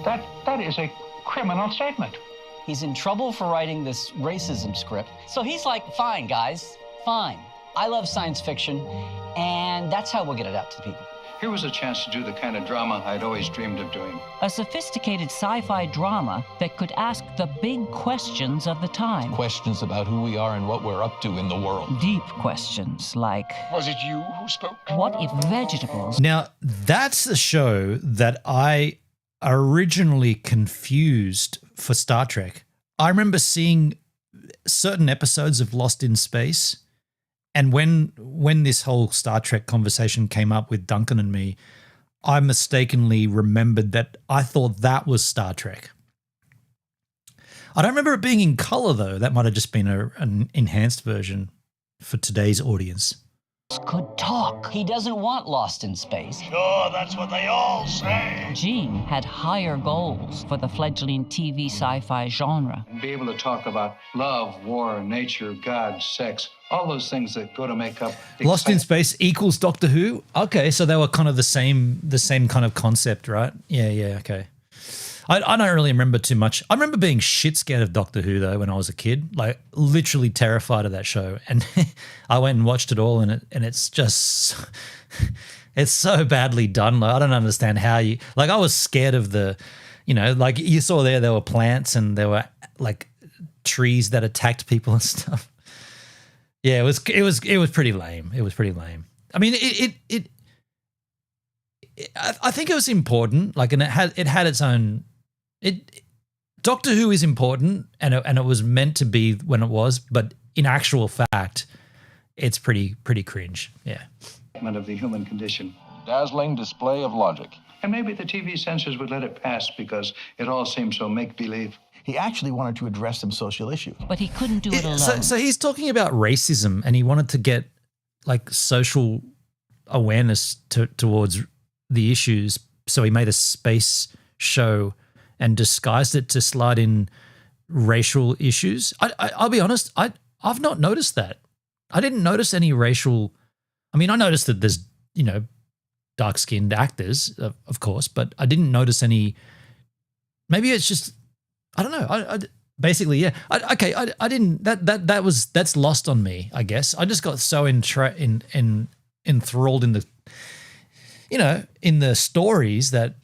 That is a criminal statement. He's in trouble for writing this racism script. So he's like, fine, guys, fine. I love science fiction, and that's how we'll get it out to people. Here was a chance to do the kind of drama I'd always dreamed of doing. A sophisticated sci-fi drama that could ask the big questions of the time. Questions about who we are and what we're up to in the world. Deep questions like, Was it you who spoke? what if vegetables... Now, that's the show that I originally confused for Star Trek. I remember seeing certain episodes of Lost in Space, and when this whole Star Trek conversation came up with Duncan and me, I mistakenly remembered that I thought that was Star Trek. I don't remember it being in color, though. That might have just been an enhanced version for today's audience. could talk. He doesn't want Lost in Space. Sure, that's what they all say. Gene had higher goals for the fledgling TV sci-fi genre. And be able to talk about love, war, nature, God, sex, all those things that go to make up Lost in Space equals Doctor Who? Okay, so they were kind of the same kind of concept, right? Yeah, okay. I don't really remember too much. I remember being shit scared of Doctor Who, though, when I was a kid. Like, literally terrified of that show. And I went and watched it all, and it's just... it's so badly done. Like, I don't understand how you... Like, I was scared of the... You know, like, you saw there were plants and there were, like, trees that attacked people and stuff. Yeah, it was pretty lame. It was pretty lame. I mean, I think it was important. Like, and it had its own... Doctor Who is important, and it was meant to be when it was, but in actual fact, it's pretty cringe. Yeah. Of the human condition. Dazzling display of logic. And maybe the TV censors would let it pass because it all seems so make-believe. He actually wanted to address some social issues. But he couldn't do it alone. So he's talking about racism, and he wanted to get like social awareness towards the issues. So he made a space show and disguised it to slide in racial issues. I'll be honest, I've not noticed that. I didn't notice any racial... I mean, I noticed that there's, you know, dark-skinned actors, of course, but I didn't notice any... Maybe it's just... I don't know. Basically, yeah. I didn't... That's lost on me, I guess. I just got so enthralled in the... You know, in the stories that...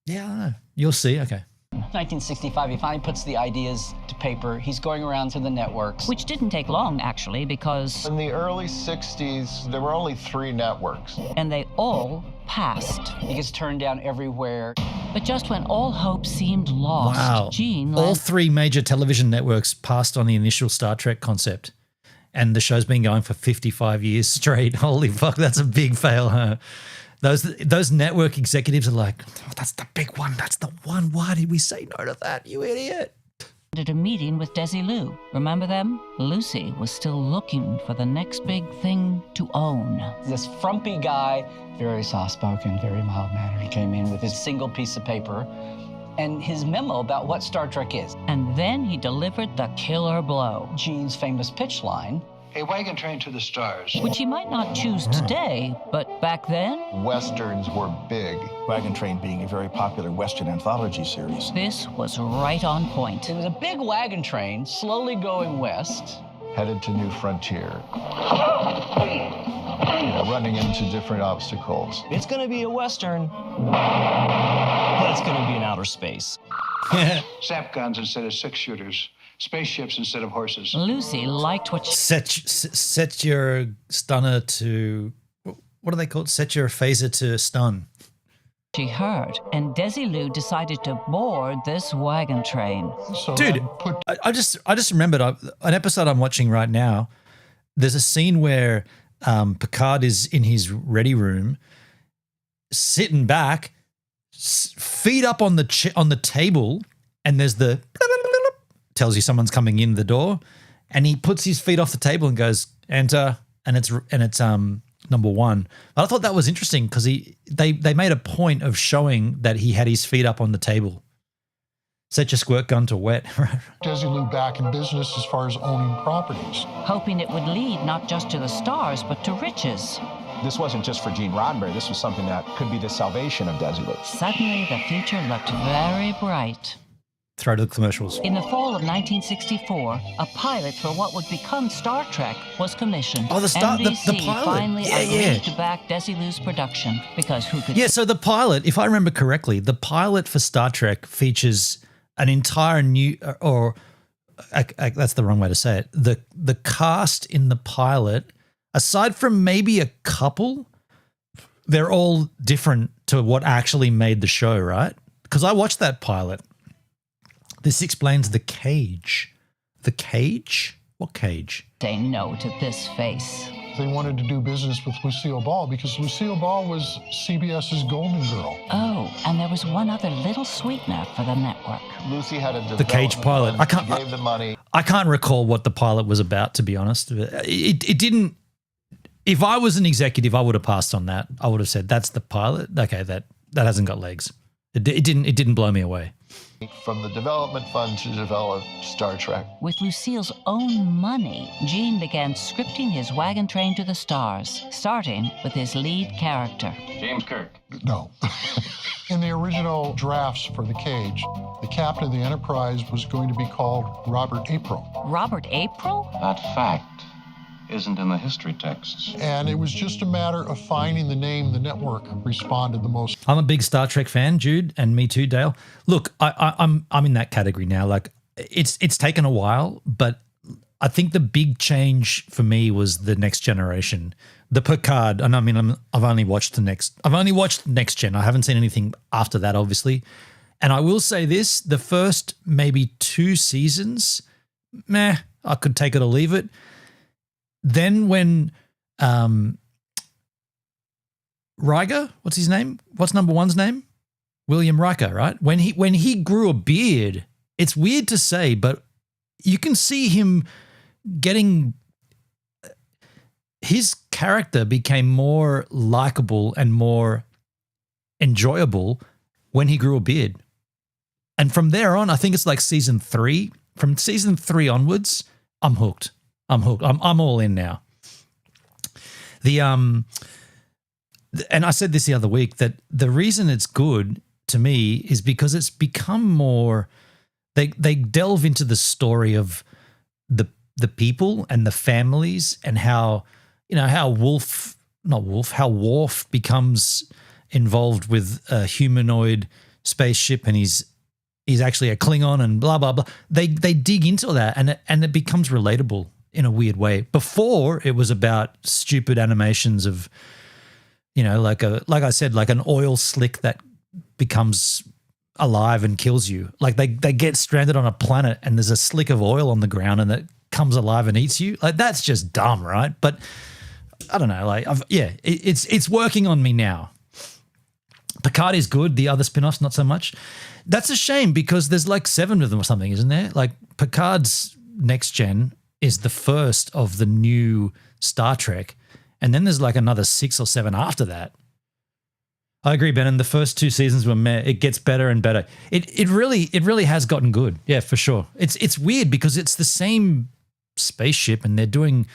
Yeah, I don't know. You'll see. Okay. 1965, he finally puts the ideas to paper. He's going around to the networks. Which didn't take long, actually, because... In the early 60s, there were only 3 networks. And they all passed. He gets turned down everywhere. But just when all hope seemed lost, wow. Gene... All 3 major television networks passed on the initial Star Trek concept. And the show's been going for 55 years straight. Holy fuck, that's a big fail, huh? Those network executives are like, oh, that's the big one. That's the one. Why did we say no to that, you idiot? At a meeting with Desilu. Remember them? Lucy was still looking for the next big thing to own. This frumpy guy, very soft-spoken, very mild-mannered. He came in with his single piece of paper and his memo about what Star Trek is. And then he delivered the killer blow. Gene's famous pitch line, A wagon train to the stars. Which he might not choose today, but back then, Westerns were big. Wagon Train being a very popular Western anthology series. this was right on point. It was a big wagon train slowly going west. Headed to New Frontier. Running into different obstacles. It's going to be a Western, but it's going to be in outer space. Zap guns instead of six-shooters. Spaceships instead of horses. Lucy liked what she Set your stunner to, what do they call it? Set your phaser to stun. heard, and Desilu decided to board this wagon train. So Dude, I just remembered an episode I'm watching right now. There's a scene where Picard is in his ready room, sitting back, feet up on the table, and there's the tells you someone's coming in the door, and he puts his feet off the table and goes enter, and it's number one. I thought that was interesting because they made a point of showing that he had his feet up on the table. Set your squirt gun to wet. Desilu back in business as far as owning properties. Hoping it would lead not just to the stars, but to riches. This wasn't just for Gene Roddenberry. This was something that could be the salvation of Desilu. Suddenly, the future looked very bright. Throw to the commercials. In the fall of 1964, a pilot for what would become Star Trek was commissioned. Oh, the NBC pilot. finally Yeah, agreed yeah. to back Desilu's production because who could... Yeah, so the pilot, if I remember correctly, the pilot for Star Trek features an entire new, or that's the wrong way to say it. The cast in the pilot, aside from maybe a couple, they're all different to what actually made the show, right? Because I watched that pilot. This explains the cage. The cage? What cage? Say no to this face. They wanted to do business with Lucille Ball because Lucille Ball was CBS's Golden Girl. Oh, and there was one other little sweetener for the network. Lucy had a The cage pilot. development fund. She gave the money. I can't recall what the pilot was about, to be honest. It didn't. If I was an executive, I would have passed on that. I would have said, "That's the pilot. Okay, that hasn't got legs." It didn't blow me away. From the development fund to develop Star Trek. With Lucille's own money, Gene began scripting his wagon train to the stars, starting with his lead character. James Kirk. No. In the original drafts for The Cage, the captain of the Enterprise was going to be called Robert April. Robert April? That fact isn't in the history texts. And it was just a matter of finding the name the network responded the most. I'm a big Star Trek fan, Jude, and me too, Dale. Look, I'm in that category now. Like it's taken a while, but I think the big change for me was the Next Generation, the Picard. And I mean, I've only watched Next Gen. I haven't seen anything after that, obviously. And I will say this: the first maybe 2 seasons, I could take it or leave it. Then when Riker, what's his name? What's number one's name? William Riker, right? When he grew a beard, it's weird to say, but you can see him getting, his character became more likable and more enjoyable when he grew a beard. And from there on, I think it's like season 3. From season 3 onwards, I'm hooked. I'm all in now. And I said this the other week that the reason it's good to me is because it's become more. They delve into the story of the people and the families and how Worf becomes involved with a humanoid spaceship and he's actually a Klingon and blah blah blah. They dig into that and it becomes relatable in a weird way. Before, it was about stupid animations of, like I said, like an oil slick that becomes alive and kills you. Like they get stranded on a planet and there's a slick of oil on the ground and it comes alive and eats you. Like that's just dumb, right? But I don't know. Like it's working on me now. Picard is good. The other spin-offs, not so much. That's a shame because there's like 7 of them or something, isn't there? Like Picard's Next Gen is the first of the new Star Trek. And then there's like another 6 or 7 after that. I agree, Ben. And the first 2 seasons were meh. It gets better and better. It really has gotten good. Yeah, for sure. It's weird because it's the same spaceship and they're doing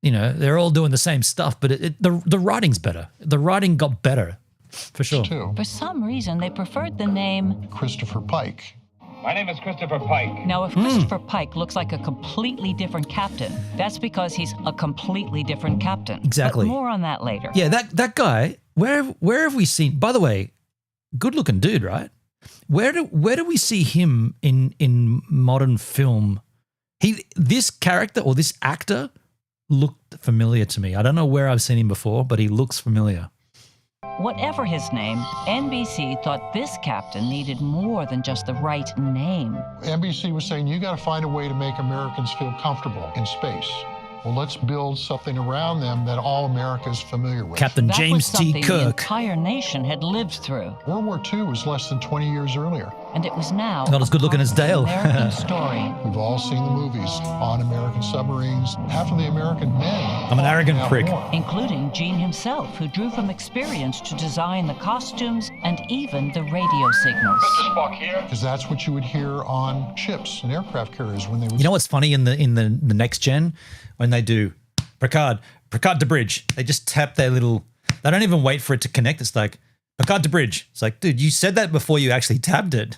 You know, they're all doing the same stuff, but the writing's better. The writing got better, for sure. For some reason, they preferred the name Christopher Pike. My name is Christopher Pike. Now, if Christopher Pike looks like a completely different captain, that's because he's a completely different captain. Exactly. But more on that later. Yeah, that guy. Where have we seen? By the way, good looking dude, right? Where do we see him in modern film? This character or this actor looked familiar to me. I don't know where I've seen him before, but he looks familiar. Whatever his name, NBC thought this captain needed more than just the right name. NBC was saying, you got to find a way to make Americans feel comfortable in space. Well, let's build something around them that all America is familiar with. Captain James T. The Kirk. entire nation had lived through. World War II was less than 20 years earlier. And it was now not as good looking as Dale. American story. We've all seen the movies on American submarines. Half of the American men. I'm an arrogant prick. Including Gene himself, who drew from experience to design the costumes and even the radio signals. Mr. Spock here. Because that's what you would hear on ships and aircraft carriers when they would. You know what's funny in the next gen when they do Picard to bridge, they just tap their little. They don't even wait for it to connect. It's like Picard to bridge. It's like, dude, you said that before you actually tapped it.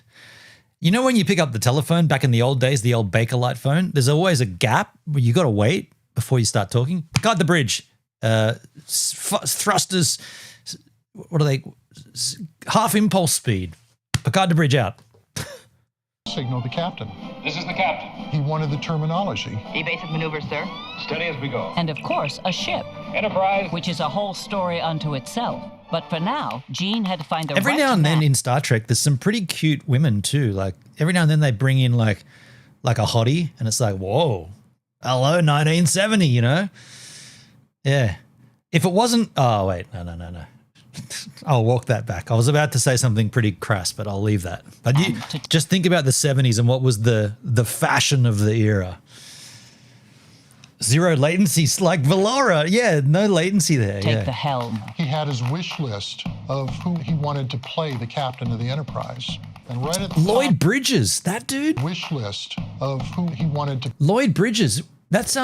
You know when you pick up the telephone back in the old days, the old Bakelite phone, there's always a gap where you got to wait before you start talking. Picard to bridge. Thrusters. What are they? Half impulse speed. Picard to bridge out. Signal the captain. This is the captain. He wanted the terminology. Evasive maneuvers, sir. Steady as we go. And of course, a ship. Enterprise. Which is a whole story unto itself. But for now, Gene had to find the every right now and then map. in Star Trek, there's some pretty cute women too. Like every now and then they bring in like a hottie, and it's like, whoa, hello, 1970, you know? Yeah. If it wasn't, oh wait, no. I'll walk that back. I was about to say something pretty crass, but I'll leave that. But you just think about the 70s and what was the fashion of the era. Zero latency, like Valora. Yeah, no latency there. Take the helm. He had his wish list of who he wanted to play the captain of the Enterprise. And right at the Lloyd Bridges, that dude. Wish list of who he wanted to. Lloyd Bridges. That's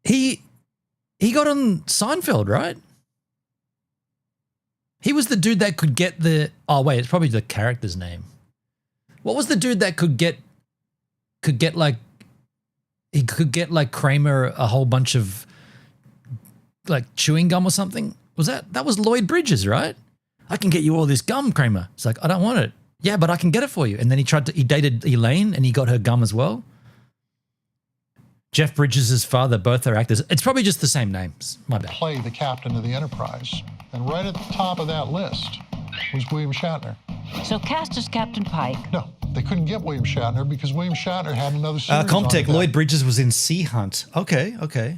He got on Seinfeld, right? He was the dude that could get the. Oh wait, it's probably the character's name. What was the dude that could get like Kramer a whole bunch of like chewing gum or something? That was Lloyd Bridges, right? I can get you all this gum, Kramer. It's like, I don't want it. Yeah, but I can get it for you. And then he dated Elaine and he got her gum as well. Jeff Bridges' father, both are actors. It's probably just the same names. My bad. Play the captain of the Enterprise. And right at the top of that list was William Shatner. So cast as Captain Pike. No, they couldn't get William Shatner because William Shatner had another series Comtech, on Lloyd Bridges was in Sea Hunt. Okay.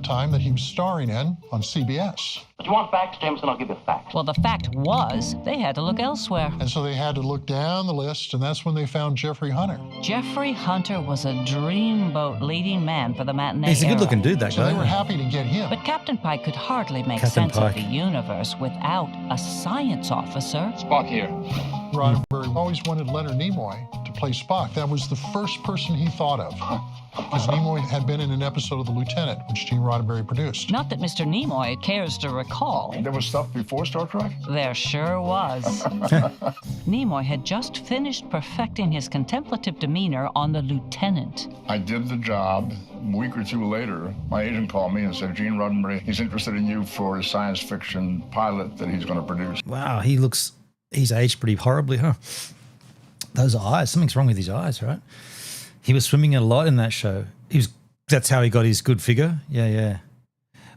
Time that he was starring in on CBS. If you want facts, Jameson, I'll give you facts. Well, the fact was they had to look elsewhere. And so they had to look down the list, and that's when they found Jeffrey Hunter. Jeffrey Hunter was a dreamboat leading man for the matinee He's a era. good-looking dude, that So guy. they were happy to get him. But Captain Pike could hardly make Captain sense Pike. of the universe without a science officer. Spock here. Roddenberry always wanted Leonard Nimoy to play Spock. That was the first person he thought of. Because Nimoy had been in an episode of The Lieutenant, which Gene Roddenberry produced. Not that Mr. Nimoy cares to recall. There was stuff before Star Trek? There sure was. Nimoy had just finished perfecting his contemplative demeanor on the Lieutenant. I did the job. A week or two later, my agent called me and said, Gene Roddenberry, he's interested in you for a science fiction pilot that he's going to produce. Wow, he's aged pretty horribly, huh? Those eyes, something's wrong with his eyes, right? He was swimming a lot in that show. That's how he got his good figure. Yeah.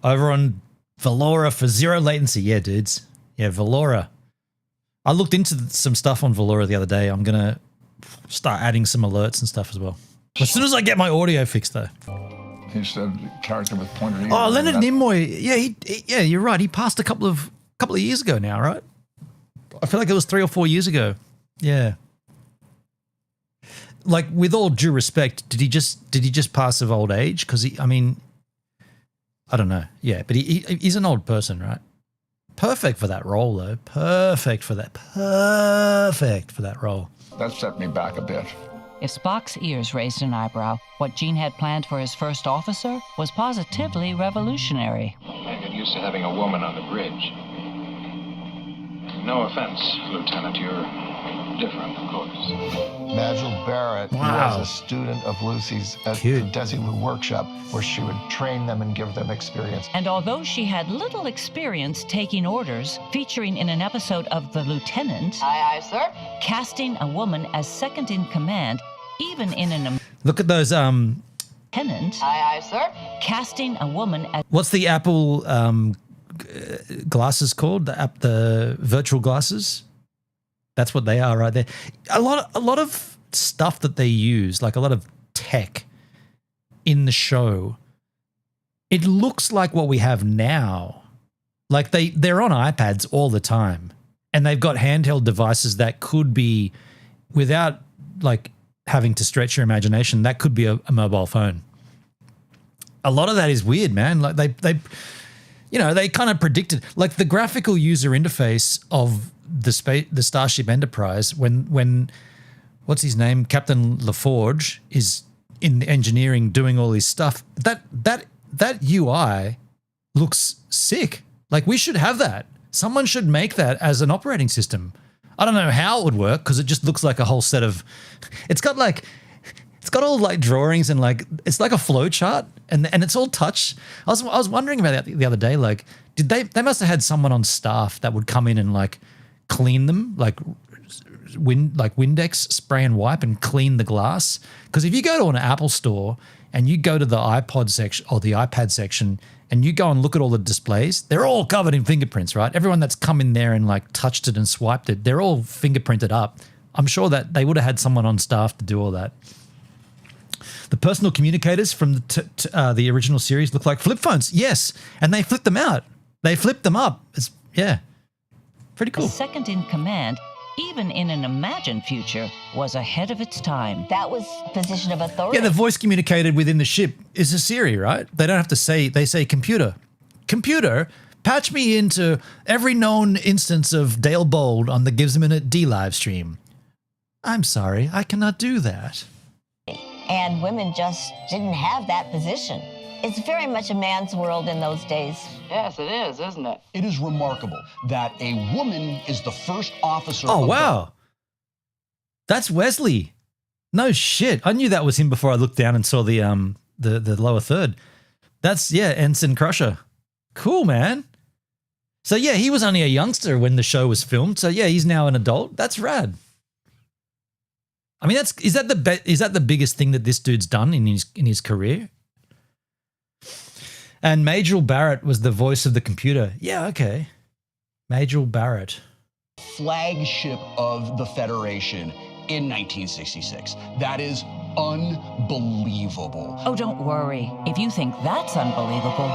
Over on Valora for zero latency. Yeah, dudes. Yeah, Valora. I looked into some stuff on Valora the other day. I'm going to start adding some alerts and stuff as well. As soon as I get my audio fixed, though. He said character with pointed ears. Oh, Leonard Nimoy. Yeah, you're right. He passed a couple of years ago now, right? I feel like it was 3 or 4 years ago. Yeah. Like, with all due respect, did he just pass of old age? Because I don't know. Yeah, but he's an old person, right? Perfect for that role, though. Perfect for that role. That set me back a bit. If Spock's ears raised an eyebrow, what Gene had planned for his first officer was positively revolutionary. I get used to having a woman on the bridge. No offense, Lieutenant, you're different, of course. Majel Barrett Wow. was a student of Lucy's at Cute. the Desilu workshop, where she would train them and give them experience. And although she had little experience taking orders, featuring in an episode of The Lieutenant, Aye, aye, sir. casting a woman as second in command, even in an Look at those. lieutenant, Aye, aye, sir. casting a woman as What's the Apple glasses called? The virtual glasses. That's what they are right there. A lot of stuff that they use, like a lot of tech in the show, it looks like what we have now. Like they're on iPads all the time, and they've got handheld devices that could be, without like having to stretch your imagination, that could be a mobile phone. A lot of that is weird, man. Like they they kind of predicted, like the graphical user interface of the Starship Enterprise when what's his name, Captain LaForge, is in the engineering doing all his stuff. That UI looks sick. Like we should have that. Someone should make that as an operating system. I don't know how it would work because it just looks like a whole set of. It's got all like drawings and like it's like a flow chart and it's all touch. I was wondering about that the other day. Like, did they must have had someone on staff that would come in and like clean them, like Windex spray and wipe and clean the glass. Because if you go to an Apple store and you go to the iPod section or the iPad section and you go and look at all the displays, they're all covered in fingerprints, right? Everyone that's come in there and like touched it and swiped it, they're all fingerprinted up. I'm sure that they would have had someone on staff to do all that. The personal communicators from the original series look like flip phones. Yes, and they flipped them out. They flipped them up. Yeah, pretty cool. second in command, even in an imagined future, was ahead of its time. That was position of authority. Yeah, the voice communicated within the ship is a Siri, right? They don't have to say, they say computer. Computer, patch me into every known instance of Dale Bold on the Gives a Minute D live stream. I'm sorry, I cannot do that. And women just didn't have that position. It's very much a man's world in those days. Yes, it is, isn't it? It is remarkable that a woman is the first officer. Oh, of wow. That's Wesley. No shit. I knew that was him before I looked down and saw the lower third. That's, yeah, Ensign Crusher. Cool, man. So, yeah, he was only a youngster when the show was filmed. So, yeah, he's now an adult. That's rad. I mean, is that the biggest thing that this dude's done in his career? And Majel Barrett was the voice of the computer. Yeah, okay. Majel Barrett. Flagship of the Federation in 1966. That is unbelievable. Oh, don't worry. If you think that's unbelievable.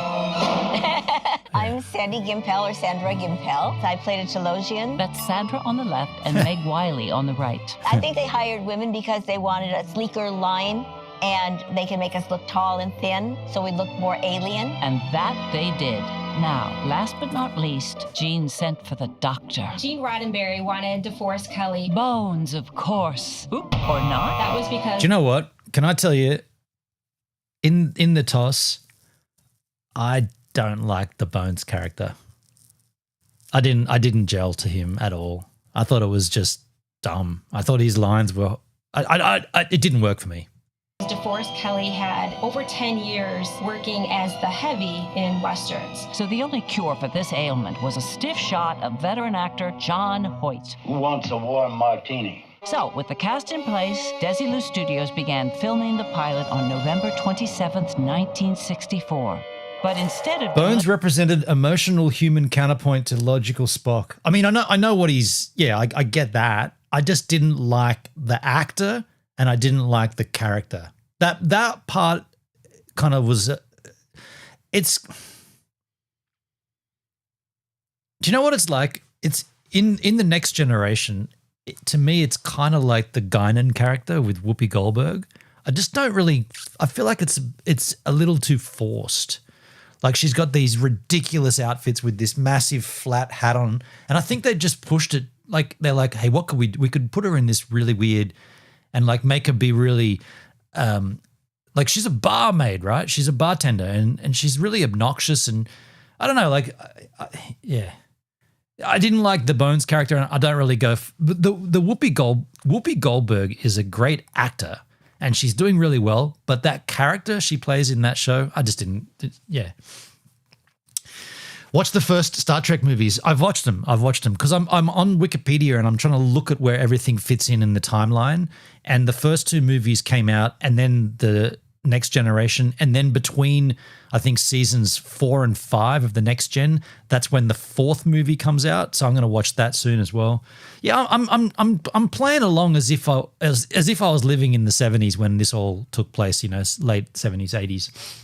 I'm Sandy Gimpel or Sandra Gimpel. I played a Telosian. That's Sandra on the left and Meg Wiley on the right. I think they hired women because they wanted a sleeker line and they can make us look tall and thin so we look more alien. And that they did. Now, last but not least, Gene sent for the doctor. Gene Roddenberry wanted DeForest Kelley. Bones, of course. Oop, or not. That was because... Do you know what? Can I tell you, in the toss, I don't like the Bones character. I didn't gel to him at all. I thought it was just dumb. I thought his lines were... it didn't work for me. DeForest Kelley had over 10 years working as the heavy in Westerns. So the only cure for this ailment was a stiff shot of veteran actor John Hoyt. Who wants a warm martini? So, with the cast in place, Desilu Studios began filming the pilot on November 27th, 1964. But instead of... Bones represented emotional human counterpoint to logical Spock. I mean, I know what he's... Yeah, I get that. I just didn't like the actor and I didn't like the character. That part kind of was... It's... Do you know what it's like? It's in the Next Generation... To me, it's kind of like the Guinan character with Whoopi Goldberg. I just don't really... I feel like it's a little too forced. Like she's got these ridiculous outfits with this massive flat hat on. And I think they just pushed it. Like they're like, hey, what could we could put her in this really weird and like make her be really like she's a barmaid, right? She's a bartender and she's really obnoxious and I don't know, like yeah. I didn't like the Bones character, and I don't really go. The Whoopi Goldberg is a great actor, and she's doing really well. But that character she plays in that show, I just didn't. Yeah. Watch the first Star Trek movies. I've watched them because I'm on Wikipedia and I'm trying to look at where everything fits in the timeline. And the first two movies came out, and then the Next Generation, and then between I think seasons 4 and 5 of the Next Gen, that's when the fourth movie comes out. So I'm going to watch that soon as well. Yeah, I'm playing along as if I was living in the 70s when this all took place. You know, late 70s, 80s.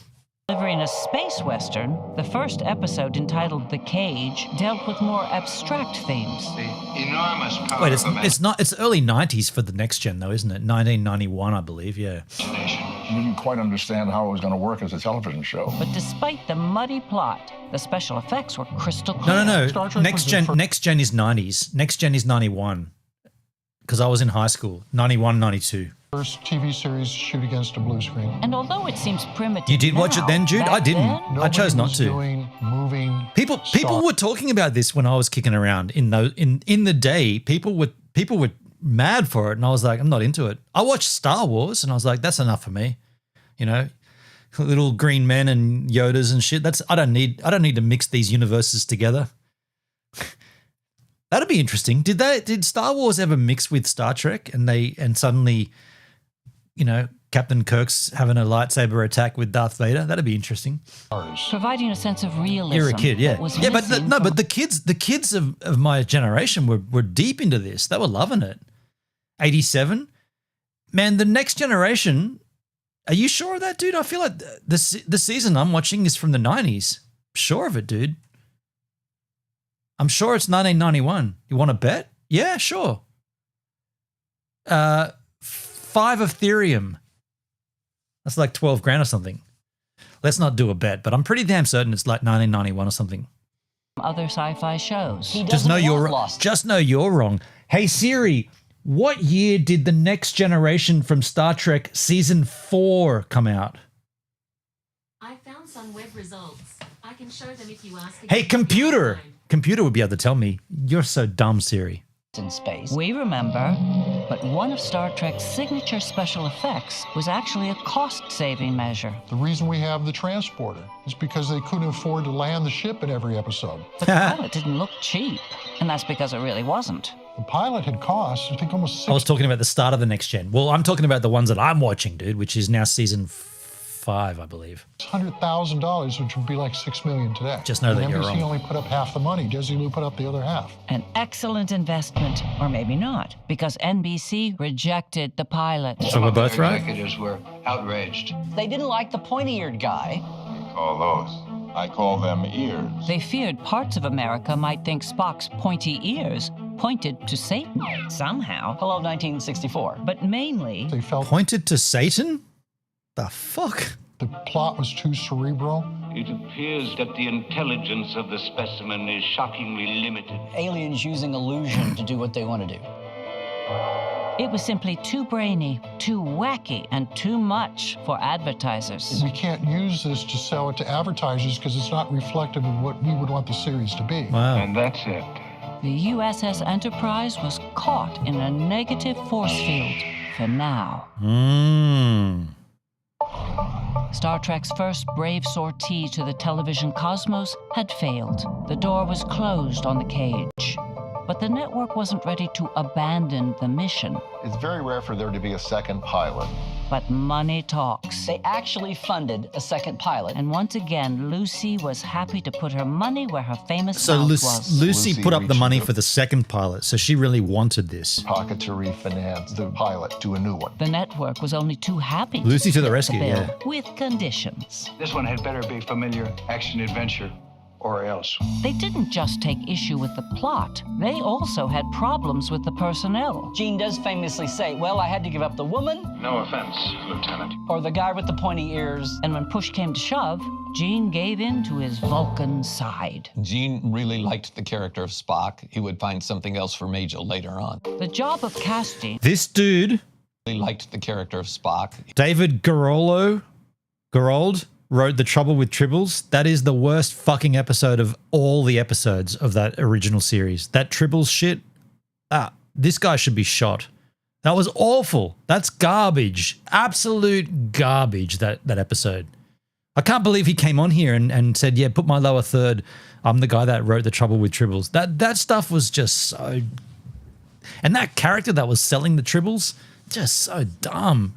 Delivering a space western, the first episode entitled The Cage dealt with more abstract themes. The enormous power Wait, of it's early 90s for the Next Gen though, isn't it? 1991, I believe. Yeah. You didn't quite understand how it was going to work as a television show. But despite the muddy plot, the special effects were crystal clear. No. Next Gen is 90s. Next Gen is 91. Because I was in high school, 91, 92. First TV series shoot against a blue screen. And although it seems primitive, you did watch it then, Jude? I didn't. I chose not to. Moving. People were talking about this when I was kicking around in the day. People were mad for it, and I was like, I'm not into it. I watched Star Wars, and I was like, that's enough for me. You know, little green men and Yodas and shit. I don't need to mix these universes together. That'd be interesting. Did Star Wars ever mix with Star Trek and suddenly, you know, Captain Kirk's having a lightsaber attack with Darth Vader? That'd be interesting. providing a sense of realism. You're a kid, yeah. But the kids of my generation were deep into this. They were loving it. 87, man. The Next Generation. Are you sure of that, dude? I feel like the season I'm watching is from the 90s. Sure of it, dude. I'm sure it's 1991. You want to bet? Yeah, sure. 5 Ethereum. That's like 12 grand or something. Let's not do a bet, but I'm pretty damn certain it's like 1991 or something. Other sci-fi shows. Just know you're wrong. Hey Siri, what year did the Next Generation from Star Trek season 4 come out? I found some web results. I can show them if you ask. Hey computer. Computer would be able to tell me. You're so dumb, Siri. In space. We remember, but one of Star Trek's signature special effects was actually a cost-saving measure. The reason we have the transporter is because they couldn't afford to land the ship in every episode. The pilot didn't look cheap, and that's because it really wasn't. The pilot had cost, I think, almost I was talking about the start of the Next Gen. Well, I'm talking about the ones that I'm watching, dude, which is now season 5, I believe. $100,000, which would be like $6 million today. Just know that you're NBC wrong. only put up half the money. Desilu put up the other half. An excellent investment, or maybe not, because NBC rejected the pilot. So we're both right? Executives were outraged. They didn't like the pointy-eared guy. Call those. I call them ears. They feared parts of America might think Spock's pointy ears pointed to Satan somehow. Hello, 1964. But mainly, They felt Pointed to Satan? The fuck? the plot was too cerebral. It appears that the intelligence of the specimen is shockingly limited. Aliens using illusion to do what they want to do. it was simply too brainy, too wacky, and too much for advertisers. We can't use this to sell it to advertisers because it's not reflective of what we would want the series to be. Wow. And that's it. The USS Enterprise was caught in a negative force field for now. Star Trek's first brave sortie to the television cosmos had failed. The door was closed on the cage. But the network wasn't ready to abandon the mission. It's very rare for there to be a second pilot. But money talks. They actually funded a second pilot. And once again, Lucy was happy to put her money where her famous So mouth was. Lucy put up the money for the second pilot, so she really wanted this. Pocket to refinance the pilot to a new one. The network was only too happy Lucy to the split rescue, bill yeah. with conditions. This one had better be familiar action-adventure, or else. They didn't just take issue with the plot. They also had problems with the personnel. Gene does famously say, well, I had to give up the woman. No offense, Lieutenant. Or the guy with the pointy ears. And when push came to shove, Gene gave in to his Vulcan side. Gene really liked the character of Spock. He would find something else for Major later on. The job of casting This dude Really liked the character of Spock. David Gerrold wrote The Trouble with Tribbles. That is the worst fucking episode of all the episodes of that original series. That Tribbles shit, this guy should be shot. That was awful. That's garbage. Absolute garbage, that episode. I can't believe he came on here and said, yeah, put my lower third. I'm the guy that wrote The Trouble with Tribbles. That stuff was just so... And that character that was selling the Tribbles, just so dumb.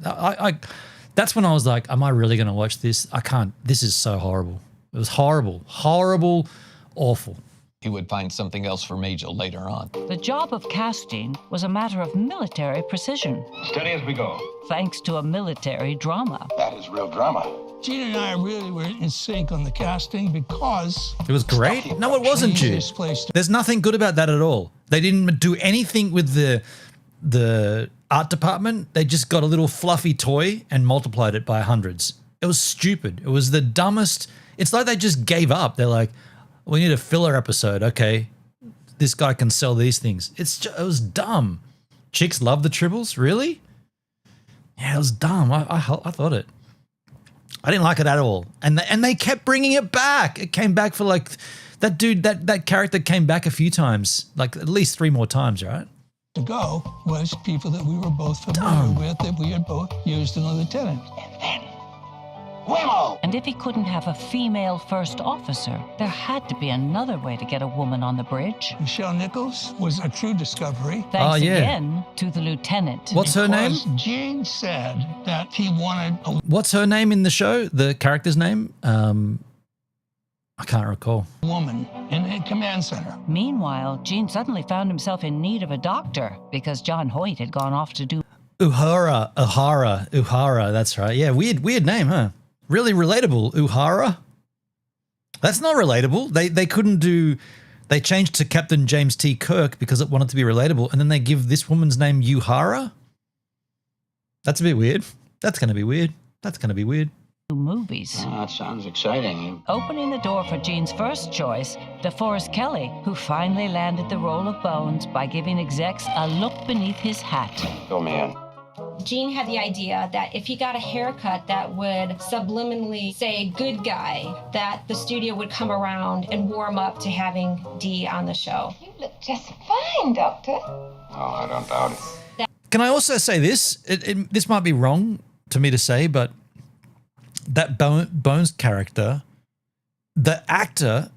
That's when I was like, am I really going to watch this? I can't. This is so horrible. It was horrible. Horrible. Awful. He would find something else for Majel later on. The job of casting was a matter of military precision. Steady as we go. Thanks to a military drama. That is real drama. Gene and I really were in sync on the casting because... It was great? No, it wasn't, Jude. There's nothing good about that at all. They didn't do anything with the art department. They just got a little fluffy toy and multiplied it by hundreds. It was stupid. It was the dumbest. It's like they just gave up. They're like, we need a filler episode. Okay, this guy can sell these things. It was dumb. Chicks love the Tribbles? Really? Yeah, it was dumb. I thought it. I didn't like it at all. And they kept bringing it back. It came back for like that dude, that character came back a few times, like at least 3 more times, right? To go was people that we were both familiar with, that we had both used in the lieutenant. And if he couldn't have a female first officer, there had to be another way to get a woman on the bridge. Michelle Nichols was a true discovery. Thanks again to the lieutenant. What's her name? Gene said that he wanted a What's her name in the show? The character's name? I can't recall. woman in a command center. Meanwhile, Gene suddenly found himself in need of a doctor because John Hoyt had gone off to do... Uhura. That's right. Yeah, weird name, huh? Really relatable, Uhura. That's not relatable. They couldn't do... They changed to Captain James T. Kirk because it wanted to be relatable, and then they give this woman's name Uhura? That's a bit weird. That's going to be weird. movies. Oh, that sounds exciting. Opening the door for Gene's first choice, DeForest Kelley, who finally landed the role of Bones by giving execs a look beneath his hat. Fill me in. Gene had the idea that if he got a haircut that would subliminally say good guy, that the studio would come around and warm up to having Dee on the show. You look just fine, Doctor. Oh, I don't doubt it. Can I also say this? This might be wrong to me to say, but that Bones character, the actor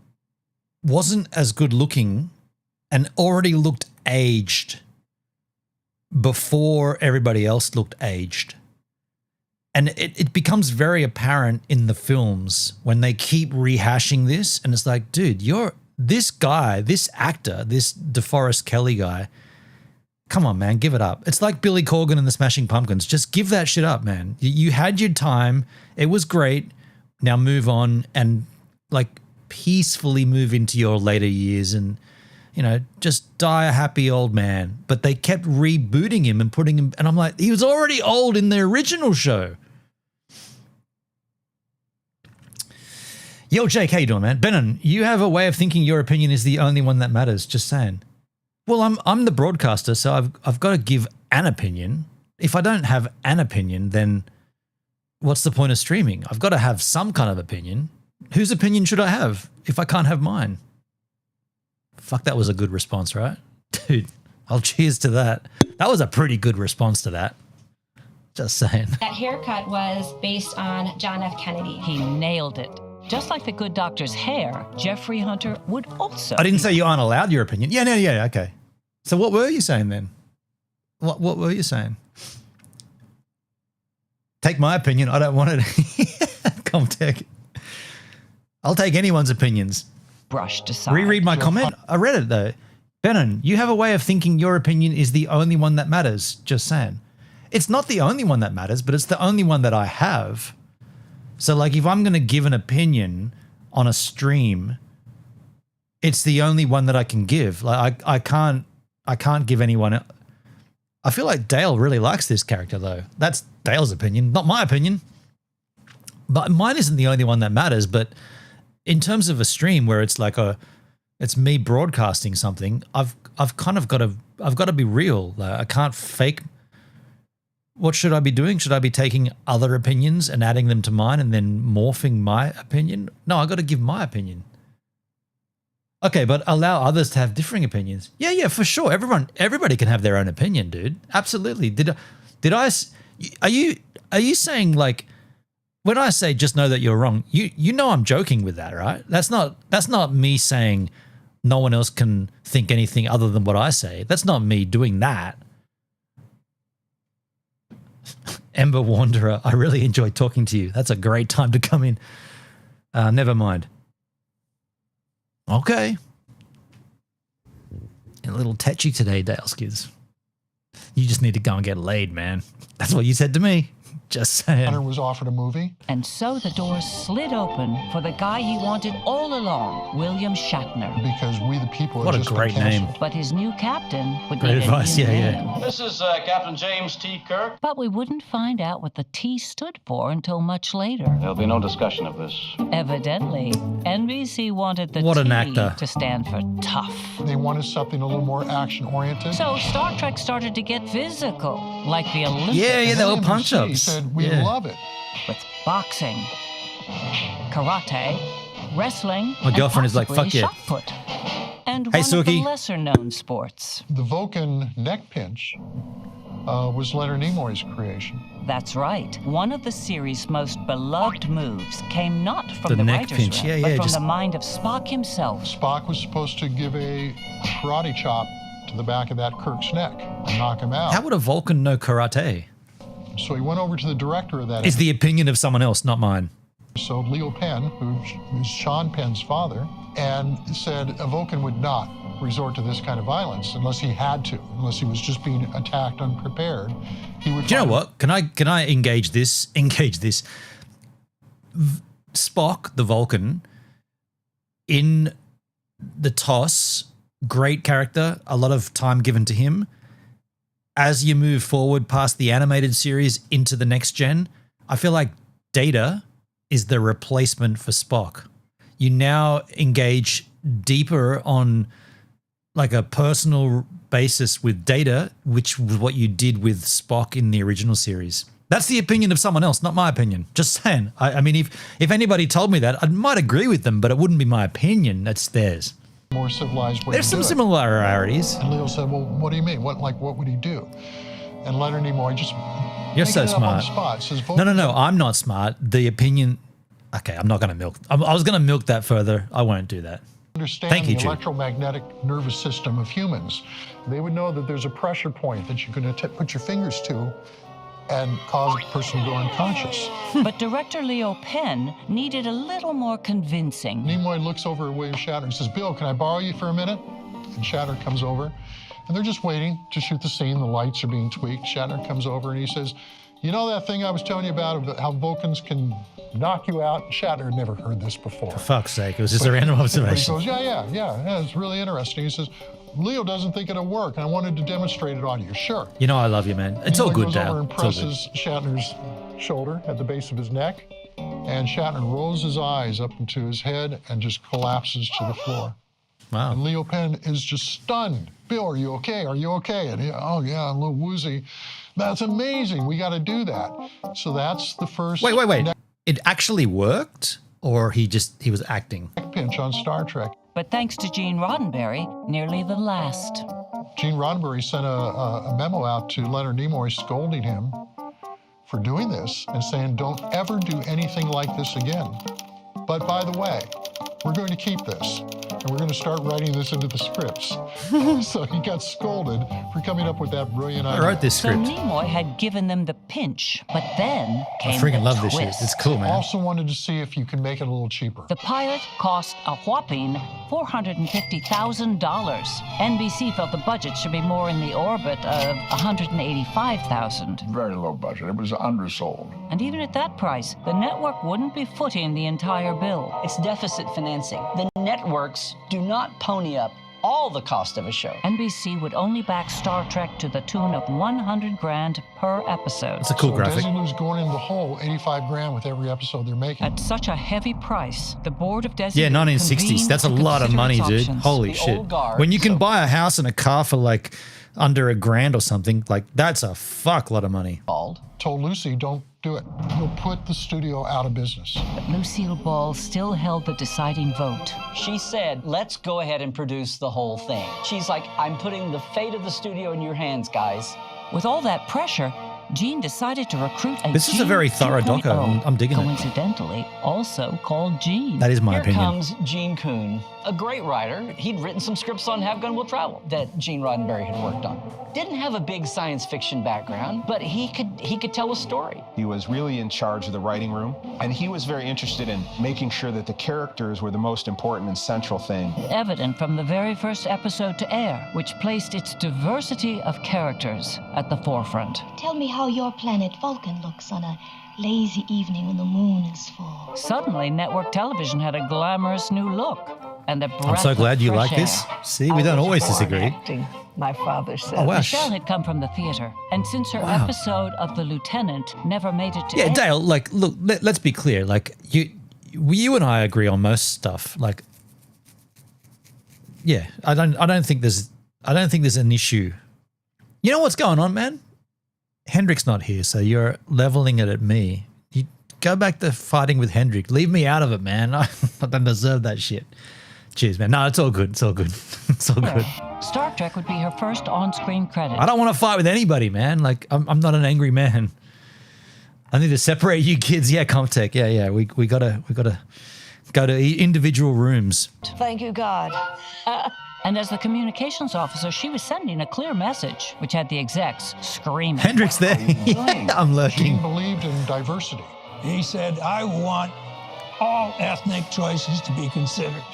wasn't as good looking and already looked aged before everybody else looked aged. And it becomes very apparent in the films when they keep rehashing this. And it's like, dude, this guy, this actor, this DeForest Kelley guy, come on, man, give it up. It's like Billy Corgan and the Smashing Pumpkins. Just give that shit up, man. You had your time. It was great. Now move on and like peacefully move into your later years and, you know, just die a happy old man. But they kept rebooting him and putting him, and I'm like, he was already old in the original show. Yo, Jake, how you doing, man? Benon, you have a way of thinking your opinion is the only one that matters. Just saying. Well, I'm the broadcaster, so I've got to give an opinion. If I don't have an opinion, then what's the point of streaming? I've got to have some kind of opinion. Whose opinion should I have if I can't have mine? Fuck, that was a good response, right? Dude, I'll cheers to that. That was a pretty good response to that. Just saying. That haircut was based on John F. Kennedy. He nailed it. Just like the Good Doctor's hair, Jeffrey Hunter would also... I didn't say you aren't allowed your opinion. Yeah, okay. So what were you saying then? What were you saying? Take my opinion. I don't want it. Comtech. I'll take anyone's opinions. Brushed aside. Reread my comment. I read it though. Benon, you have a way of thinking your opinion is the only one that matters. Just saying. It's not the only one that matters, but it's the only one that I have. So like if I'm going to give an opinion on a stream, it's the only one that I can give. Like I can't give anyone. I feel like Dale really likes this character though. That's Dale's opinion, not my opinion. But mine isn't the only one that matters. But in terms of a stream where it's like it's me broadcasting something, I've got to be real. Like I can't fake what should I be doing? Should I be taking other opinions and adding them to mine and then morphing my opinion? No, I got to give my opinion. Okay, but allow others to have differing opinions. Yeah, for sure. Everybody can have their own opinion, dude. Absolutely. Are you saying, like, when I say just know that you're wrong, you know I'm joking with that, right? That's not me saying no one else can think anything other than what I say. That's not me doing that. Ember Wanderer, I really enjoyed talking to you. That's a great time to come in. Never mind. Okay. A little tetchy today, Daleskids. You just need to go and get laid, man. That's what you said to me. Just saying. Hunter was offered a movie. And so the doors slid open for the guy he wanted all along, William Shatner. Because we the people What are a just great name. But his new captain would Great need advice, a new yeah. name. This is Captain James T. Kirk. But we wouldn't find out what the T stood for until much later. There'll be no discussion of this. Evidently, NBC wanted the What T an actor. to stand for tough. They wanted something a little more action-oriented. So Star Trek started to get physical, like the Olympics. Yeah, they were NBC punch-ups. said, we Yeah. love it. With boxing, karate, wrestling, My girlfriend is like, possibly fuck yeah. shot put. And Hey, one of the Suki. lesser-known sports. The Vulcan neck pinch was Leonard Nimoy's creation. That's right. One of the series' most beloved moves came not from The the neck writer's pinch. room, Yeah, but yeah, from just- the mind of Spock himself. Spock was supposed to give a karate chop to the back of that Kirk's neck and knock him out. How would a Vulcan know karate? So he went over to the director of that It's the opinion of someone else, not mine. episode, Leo Penn, who is Sean Penn's father, and said a Vulcan would not resort to this kind of violence unless he had to, unless he was just being attacked unprepared. He would. Do you know find- what? Can I engage this? Spock, the Vulcan, in the TOS, great character, a lot of time given to him. As you move forward past the animated series into the next gen, I feel like Data is the replacement for Spock. You now engage deeper on like a personal basis with Data, which was what you did with Spock in the original series. That's the opinion of someone else, not my opinion. Just saying. I mean, if anybody told me that, I might agree with them, but it wouldn't be my opinion. That's theirs. More civilized way There's to some do it. similarities. And Leo said, well, what do you mean? What would he do? And Leonard Nimoy just You're making so it up on the smart. spot says, No, I'm not smart. The opinion. Okay, I'm not going to milk. I was going to milk that further. I won't do that. understand Thank you, the Jude. electromagnetic nervous system of humans. They would know that there's a pressure point that you can put your fingers to and cause a person to go unconscious. But director Leo Penn needed a little more convincing. Nimoy looks over at William Shatner and says, Bill, can I borrow you for a minute? And Shatner comes over, and they're just waiting to shoot the scene. The lights are being tweaked. Shatner comes over and he says, you know that thing I was telling you about how Vulcans can knock you out? Shatner had never heard this before. For fuck's sake, it was just a random He observation. goes, yeah, it's really interesting. He says, Leo doesn't think it'll work, and I wanted to demonstrate it on you. Sure. You know I love you, man. It's all Nimoy good, goes Dale. over and It's all good. presses Shatner's shoulder at the base of his neck, and Shatner rolls his eyes up into his head and just collapses to the floor. Wow. And Leo Penn is just stunned. Bill, are you okay? Are you okay? And he, oh yeah, I'm a little woozy. That's amazing. We got to do that. So that's the first Wait. It actually worked, or he was acting? neck pinch on Star Trek. But thanks to Gene Roddenberry, nearly the last. Gene Roddenberry sent a memo out to Leonard Nimoy scolding him for doing this and saying, don't ever do anything like this again. But by the way, we're going to keep this, and we're going to start writing this into the scripts. So he got scolded for coming up with that brilliant idea. I wrote this So script. Nimoy had given them the pinch, but then I came freaking the love this shit. twist. It's cool, man. Also wanted to see if you can make it a little cheaper. The pilot cost a whopping $450,000. NBC felt the budget should be more in the orbit of $185,000. Very low budget. It was undersold. And even at that price, the network wouldn't be footing the entire bill. It's deficit financing. The networks do not pony up all the cost of a show. NBC would only back Star Trek to the tune of $100,000 per episode. It's a cool So graphic. Desilu's going in the hole, 85 grand with every episode they're making. At such a heavy price, the board of Desilu Yeah, 1960s. convened That's a to lot of consider money, its dude. options. Holy The shit. old guard, When you can so- buy a house and a car for like under $1,000 or something, like that's a fuck lot of money. Told Lucy, don't do it. You'll put the studio out of business. But Lucille Ball still held the deciding vote. She said, let's go ahead and produce the whole thing. She's like, I'm putting the fate of the studio in your hands, guys. With all that pressure, Gene decided to recruit a This is a very thorough doco. I'm digging it. Coincidentally, also called Gene. That is my Here opinion. comes Gene Kuhn, a great writer. He'd written some scripts on Have Gun Will Travel that Gene Roddenberry had worked on. Didn't have a big science fiction background, but he could tell a story. He was really in charge of the writing room, and he was very interested in making sure that the characters were the most important and central thing. Evident from the very first episode to air, which placed its diversity of characters at the forefront. Tell me how your planet Vulcan looks on a lazy evening when the moon is full. Suddenly, network television had a glamorous new look. And a breath I'm so glad of you fresh like this. air. See, we don't always disagree. Acting, my father said. Oh, wow. Michelle had come from the theater, and since her Wow. episode of The Lieutenant never made it to Yeah, air, Dale, like, look, let's be clear. Like, you and I agree on most stuff. Like, yeah, I don't think there's an issue. You know what's going on, man? Hendrick's not here, so you're leveling it at me. You go back to fighting with Hendrick. Leave me out of it, man. I don't deserve that shit. Cheers, man. No, it's all good. It's all good. It's all good. Star Trek would be her first on-screen credit. I don't want to fight with anybody, man. Like, I'm not an angry man. I need to separate you kids. Yeah, Comtech. Yeah. We gotta go to individual rooms. Thank you, God. And as the communications officer, she was sending a clear message, which had the execs screaming. Hendrick's there. I'm lurking. Gene believed in diversity. He said, I want all ethnic choices to be considered.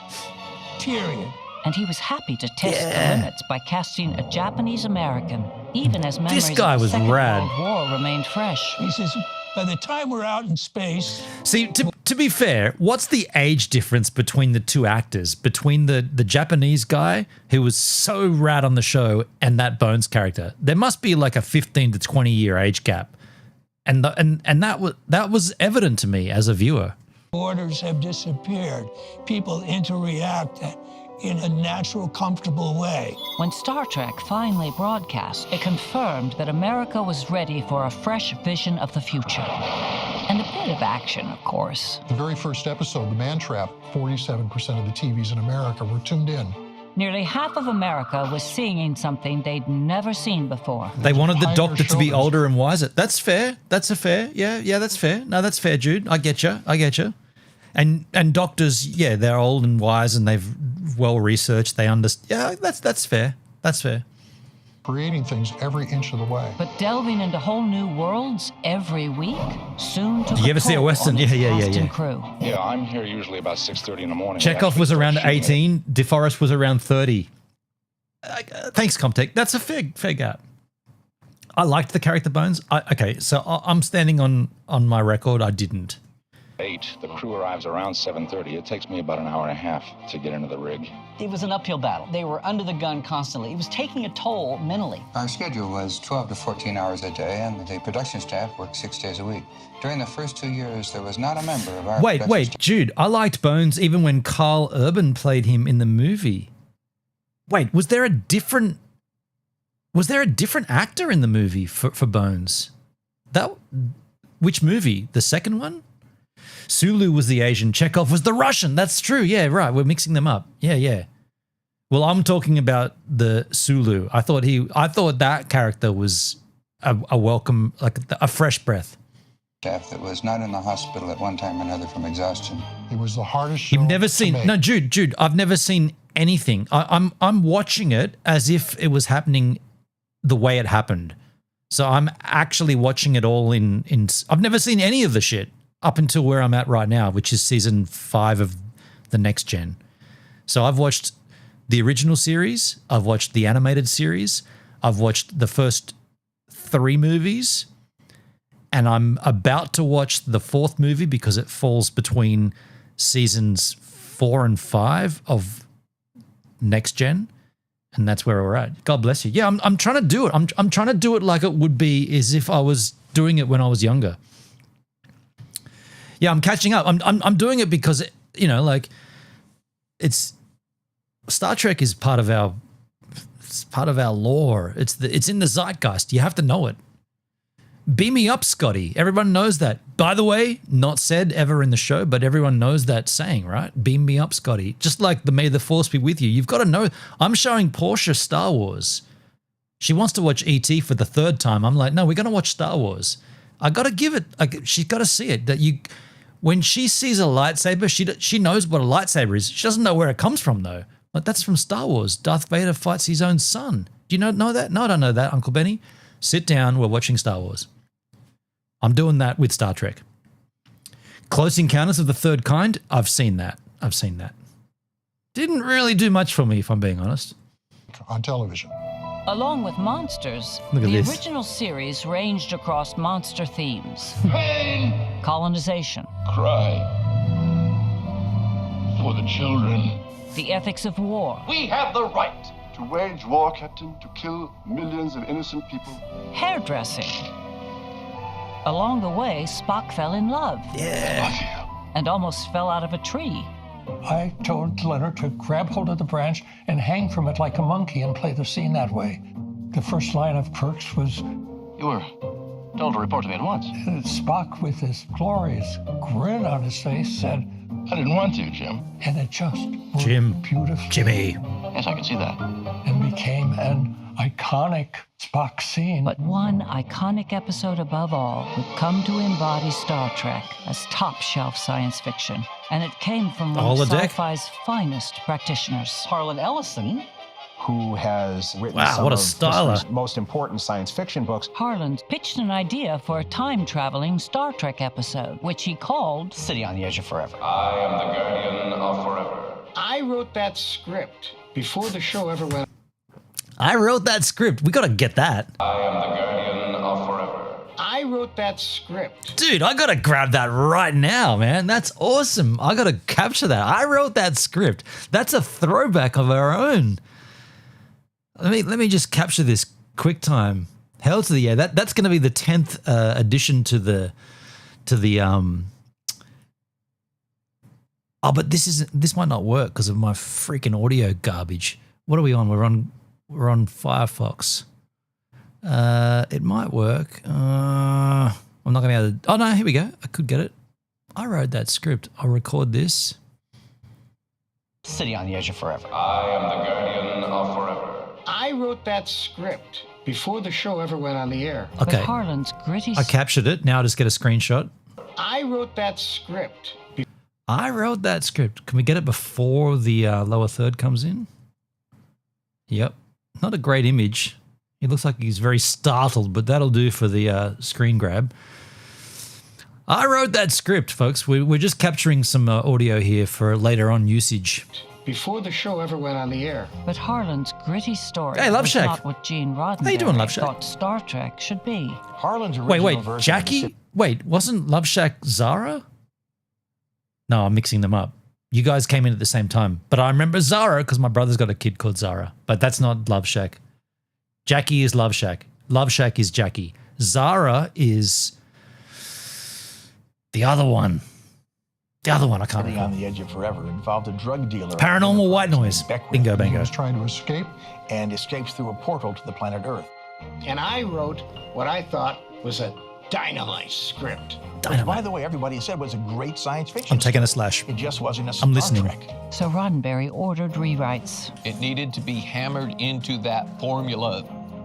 Period. And he was happy to test the limits by casting a Japanese American, even as memories guy of the was Second rad. World War remained fresh. He says, by the time we're out in space. See, to be fair, what's the age difference between the two actors? Between the Japanese guy who was so rad on the show and that Bones character? There must be like a 15 to 20 year age gap. And that was evident to me as a viewer. Borders have disappeared. People interact in a natural, comfortable way. When Star Trek finally broadcast, it confirmed that America was ready for a fresh vision of the future. And a bit of action, of course. The very first episode, The Man Trap, 47% of the TVs in America were tuned in. Nearly half of America was seeing something they'd never seen before. They wanted the Pioneer doctor to be shoulders. older and wiser. That's fair. That's a fair. Yeah, that's fair. No, that's fair, Jude. I get you. And doctors, yeah, they're old and wise and they've well researched. They understand. Yeah, that's fair. That's fair. Creating things every inch of the way. But delving into whole new worlds every week soon took You ever see a toll Western? on its Yeah. cast and crew. Yeah, I'm here usually about 6:30 in the morning. Chekhov was around 18. DeForest was around 30. Thanks, Comtech. That's a fair gap. I liked the character Bones. Okay, so I'm standing on my record. I didn't. 8. The crew arrives around 7:30. It takes me about an hour and a half to get into the rig. It was an uphill battle. They were under the gun constantly. It was taking a toll mentally. Our schedule was 12 to 14 hours a day, and the production staff worked 6 days a week. During the first 2 years, there was not a member of our Wait, Jude. I liked Bones even when Carl Urban played him in the movie. Wait, was there a different actor in the movie for Bones? Which movie? The second one? Sulu was the Asian. Chekhov was the Russian. That's true. Yeah, right. We're mixing them up. Yeah. Well, I'm talking about the Sulu. I thought that character was a welcome, like a fresh breath. Staff that was not in the hospital at one time or another from exhaustion. It was the hardest show. You've never seen? to make. No, Jude. I've never seen anything. I'm watching it as if it was happening the way it happened. So I'm actually watching it all in. I've never seen any of the shit up until where I'm at right now, which is season 5 of the Next Gen. So I've watched the original series. I've watched the animated series. I've watched the first 3 movies. And I'm about to watch the 4th movie because it falls between seasons 4 and 5 of Next Gen. And that's where we're at. God bless you. Yeah, I'm trying to do it. I'm trying to do it like it would be as if I was doing it when I was younger. Yeah, I'm catching up. I'm doing it because, it's Star Trek is part of our It's part of our lore. It's in the zeitgeist. You have to know it. Beam me up, Scotty. Everyone knows that. By the way, not said ever in the show, but everyone knows that saying, right? Beam me up, Scotty. Just like the May the Force be with you. You've got to know. I'm showing Portia Star Wars. She wants to watch E.T. for the third time. I'm like, no, we're going to watch Star Wars. I got to give it. She's got to see it. When she sees a lightsaber, she knows what a lightsaber is. She doesn't know where it comes from, though. Like, that's from Star Wars. Darth Vader fights his own son. Do you know that? No, I don't know that, Uncle Benny. Sit down. We're watching Star Wars. I'm doing that with Star Trek. Close Encounters of the Third Kind, I've seen that. Didn't really do much for me, if I'm being honest. On television. Along with monsters, Look at the this. original series ranged across monster themes. Pain! Colonization. Cry. For the children. The ethics of war. We have the right to wage war, Captain, to kill millions of innocent people. Hairdressing. Along the way, Spock fell in love. Yeah. And almost fell out of a tree. I told Leonard to grab hold of the branch and hang from it like a monkey and play the scene that way. The first line of Kirk's was, You were told to report to me at once. Spock, with his glorious grin on his face, said, I didn't want to, Jim. And it just worked Jim. beautifully. Jimmy. Yes, I can see that. And became an iconic Spock scene. But one iconic episode above all would come to embody Star Trek as top-shelf science fiction. And it came from one of Holodeck? sci-fi's finest practitioners. Harlan Ellison, who has written Wow, some what a of styler. history's most important science fiction books. Harlan pitched an idea for a time-traveling Star Trek episode, which he called City on the Edge of Forever. I am the guardian of forever. I wrote that script before the show ever went. I wrote that script. We got to get that. I am the guardian of forever. I wrote that script. Dude, I got to grab that right now, man. That's awesome. I got to capture that. I wrote that script. That's a throwback of our own. Let me just capture this quick time. Hell to the yeah. That's going to be the 10th addition to the Oh, but this might not work because of my freaking audio garbage. What are we on? We're on Firefox. It might work. I'm not going to be able to. Oh no, here we go. I could get it. I wrote that script. I'll record this. City on the Edge of Forever. I am the guardian of forever. I wrote that script before the show ever went on the air. Okay. But Harlan's gritty. I captured it. Now I just get a screenshot. I wrote that script. I wrote that script. Can we get it before the lower third comes in? Yep. Not a great image. He looks like he's very startled, but that'll do for the screen grab. I wrote that script, folks. We're just capturing some audio here for later on usage. Before the show ever went on the air. But Harlan's gritty story Hey, Love was Shack. not what Gene Roddenberry How you doing, Love Shack? thought Star Trek should be. Harlan's original Wait, version Jackie? Wait, wasn't Love Shack Zara? No, I'm mixing them up. You guys came in at the same time. But I remember Zara because my brother's got a kid called Zara. But that's not Love Shack. Jackie is Love Shack. Love Shack is Jackie. Zara is the other one. The other one, I can't City remember. on the Edge of Forever involved a drug dealer. Paranormal White Noise. Bingo, He bingo. was trying to escape. And escapes through a portal to the planet Earth. And I wrote what I thought was a dynamite script. Which, by the way, everybody said was a great science fiction. I'm taking a slash. It just wasn't a Star I'm listening. Trek. So Roddenberry ordered rewrites. It needed to be hammered into that formula,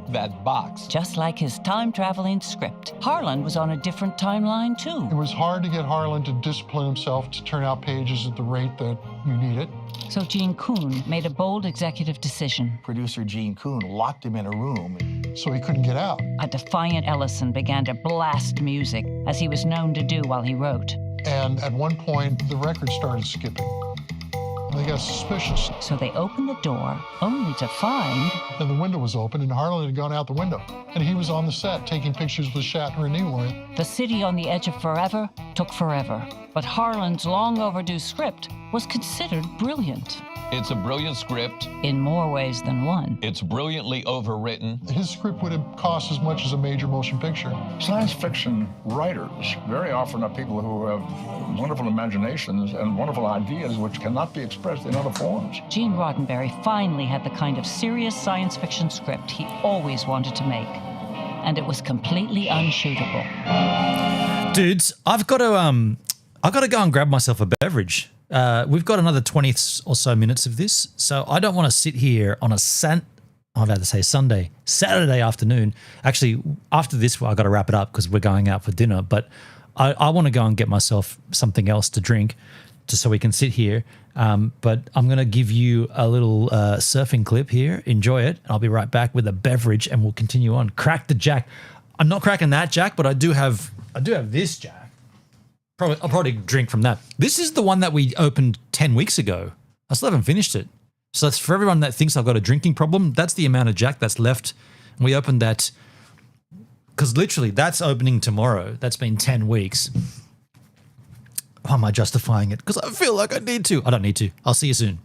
that box. Just like his time-traveling script. Harlan was on a different timeline, too. It was hard to get Harlan to discipline himself to turn out pages at the rate that you need it. So Gene Kuhn made a bold executive decision. Producer Gene Kuhn locked him in a room. So he couldn't get out. A defiant Ellison began to blast music, as he was known to do while he wrote. And at one point, the record started skipping. They got suspicious. So they opened the door, only to find... Then the window was open, and Harlan had gone out the window. And he was on the set taking pictures with Shatner and Nimoy. The City on the Edge of Forever took forever. But Harlan's long overdue script was considered brilliant. It's a brilliant script. In more ways than one. It's brilliantly overwritten. His script would have cost as much as a major motion picture. Science fiction writers very often are people who have wonderful imaginations and wonderful ideas which cannot be expressed in other forms. Gene Roddenberry finally had the kind of serious science fiction script he always wanted to make. And it was completely unshootable. Dudes, I've got to go and grab myself a beverage. We've got another 20 or so minutes of this, so I don't want to sit here on a Saturday afternoon. Actually, after this, I got to wrap it up because we're going out for dinner. But I want to go and get myself something else to drink, just so we can sit here. But I'm going to give you a little surfing clip here. Enjoy it. I'll be right back with a beverage, and we'll continue on. Crack the Jack. I'm not cracking that Jack, but I do have this Jack. I'll probably drink from that. This is the one that we opened 10 weeks ago. I still haven't finished it. So that's for everyone that thinks I've got a drinking problem. That's the amount of Jack that's left. And we opened that because literally that's opening tomorrow. That's been 10 weeks. Why am I justifying it? Because I feel like I need to. I don't need to. I'll see you soon.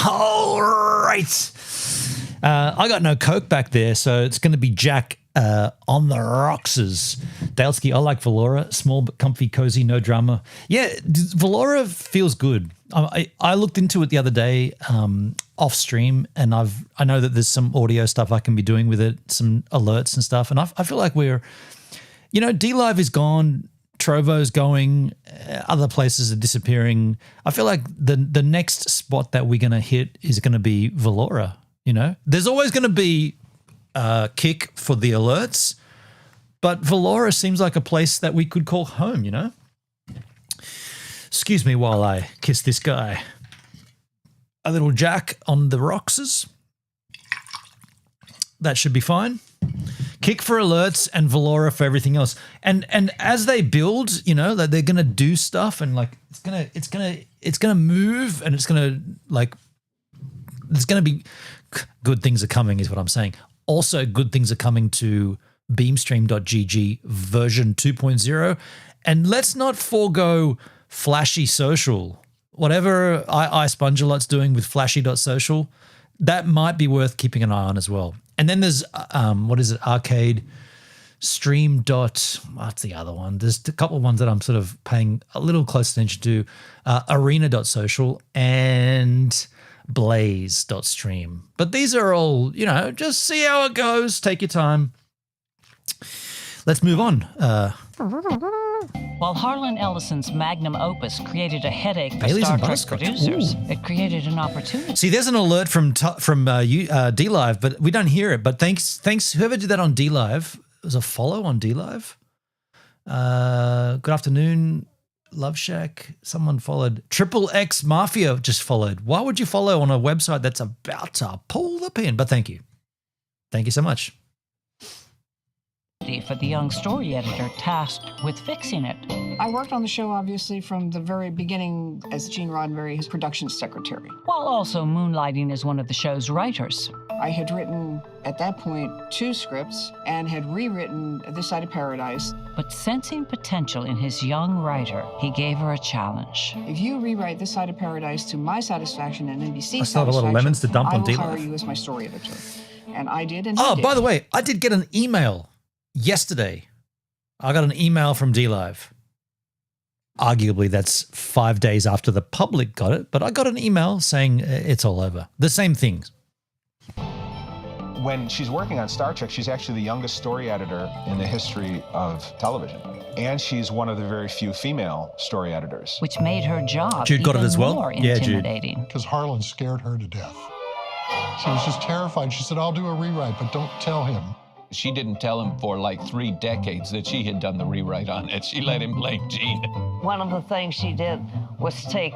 All right. I got no Coke back there, so it's going to be Jack on the Roxes. Dalesky, I like Valora. Small but comfy, cozy, no drama. Yeah, Valora feels good. I looked into it the other day off stream, and I know that there's some audio stuff I can be doing with it, some alerts and stuff, and I feel like we're, D-Live is gone, Trovo's going, other places are disappearing. I feel like the next spot that we're going to hit is going to be Valora, There's always going to be Kick for the alerts, but Valora seems like a place that we could call home, Excuse me while I kiss this guy. A little Jack on the Roxes. That should be fine. Kick for alerts and Valora for everything else. And as they build, that they're gonna do stuff and like it's gonna move and it's gonna there's gonna be good things are coming is what I'm saying. Also, good things are coming to beamstream.gg version 2.0. And let's not forego Flashy Social. Whatever iSpongelot's doing with flashy.social, that might be worth keeping an eye on as well. And then there's, Arcade Stream. What's the other one? There's a couple of ones that I'm sort of paying a little close attention to. Arena.social and Blaze.stream. But these are all, just see how it goes. Take your time. Let's move on. While Harlan Ellison's magnum opus created a headache for Baileys Star and Trek butterscotch. producers, Ooh. it created an opportunity. See, there's an alert from D-Live, but we don't hear it. But thanks, whoever did that on D-Live. It was a follow on D-Live. Good afternoon, Love Shack. Someone followed. Triple X Mafia just followed. Why would you follow on a website that's about to pull the pin? But thank you. Thank you so much. For the young story editor tasked with fixing it. I worked on the show, obviously, from the very beginning as Gene Roddenberry, his production secretary. While also moonlighting as one of the show's writers. I had written, at that point, 2 scripts and had rewritten This Side of Paradise. But sensing potential in his young writer, he gave her a challenge. If you rewrite This Side of Paradise to my satisfaction and NBC's I still have a lot of lemons to dump on I will D-Live. hire you as my story editor. And I did, and Oh, he did. by the way, I did get an email yesterday. I got an email from D-Live. Arguably, that's 5 days after the public got it, but I got an email saying it's all over. The same things. When she's working on Star Trek, she's actually the youngest story editor in the history of television. And she's one of the very few female story editors. Which made her job Jude got it even as well? more Yeah, Jude. intimidating. Because Harlan scared her to death. She was just terrified. She said, I'll do a rewrite, but don't tell him. She didn't tell him for like 3 decades that she had done the rewrite on it. She let him blame Gene. One of the things she did was take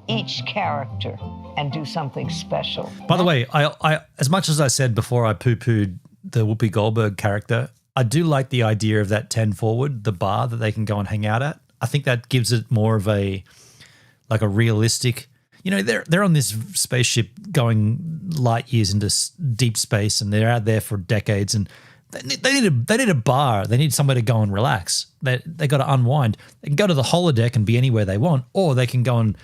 each character and do something special. By the way, I as much as I said before I poo-pooed the Whoopi Goldberg character, I do like the idea of that 10 forward, the bar that they can go and hang out at. I think that gives it more of a realistic, they're on this spaceship going light years into deep space, and they're out there for decades, and they need a bar. They need somewhere to go and relax. They got to unwind. They can go to the holodeck and be anywhere they want, or they can go and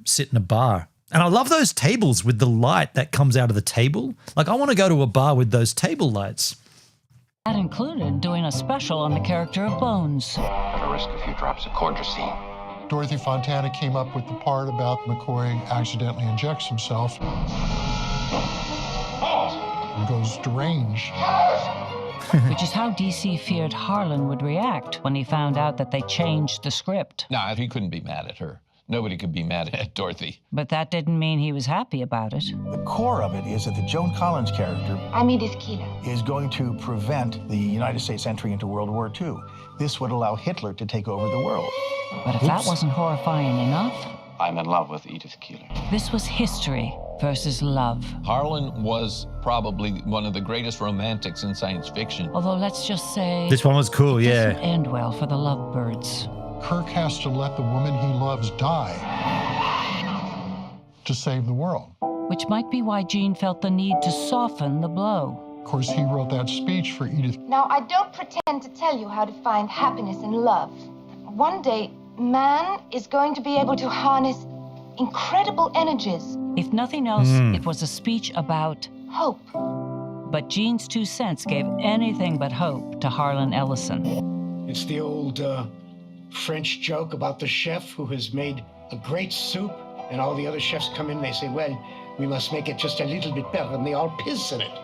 sit in a bar. And I love those tables with the light that comes out of the table. Like, I want to go to a bar with those table lights. That included doing a special on the character of Bones. Never risk a few drops of cortisone. Dorothy Fontana came up with the part about McCoy accidentally injects himself and goes deranged. Which is how DC feared Harlan would react when he found out that they changed the script. No, he couldn't be mad at her. Nobody could be mad at Dorothy. But that didn't mean he was happy about it. The core of it is that the Joan Collins character I'm Edith Keeler. is going to prevent the United States entry into World War II. This would allow Hitler to take over the world. But if that wasn't horrifying enough, I'm in love with Edith Keeler. this was history versus love. Harlan was probably one of the greatest romantics in science fiction. Although let's just say This one was cool, it yeah. doesn't end well for the lovebirds. Kirk has to let the woman he loves die to save the world. Which might be why Gene felt the need to soften the blow. Of course, he wrote that speech for Edith. Now, I don't pretend to tell you how to find happiness in love. One day, man is going to be able to harness incredible energies. If nothing else, it was a speech about hope. But Gene's 2 cents gave anything but hope to Harlan Ellison. It's the old French joke about the chef who has made a great soup, and all the other chefs come in and they say, well, we must make it just a little bit better, and they all piss in it.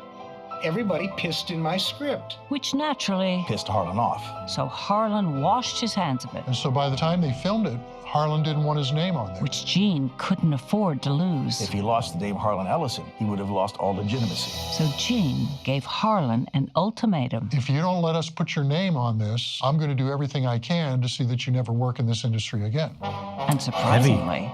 Everybody pissed in my script. Which naturally pissed Harlan off. So Harlan washed his hands of it. And so by the time they filmed it, Harlan didn't want his name on there. Which Gene couldn't afford to lose. If he lost the name Harlan Ellison, he would have lost all legitimacy. So Gene gave Harlan an ultimatum. If you don't let us put your name on this, I'm going to do everything I can to see that you never work in this industry again. And surprisingly,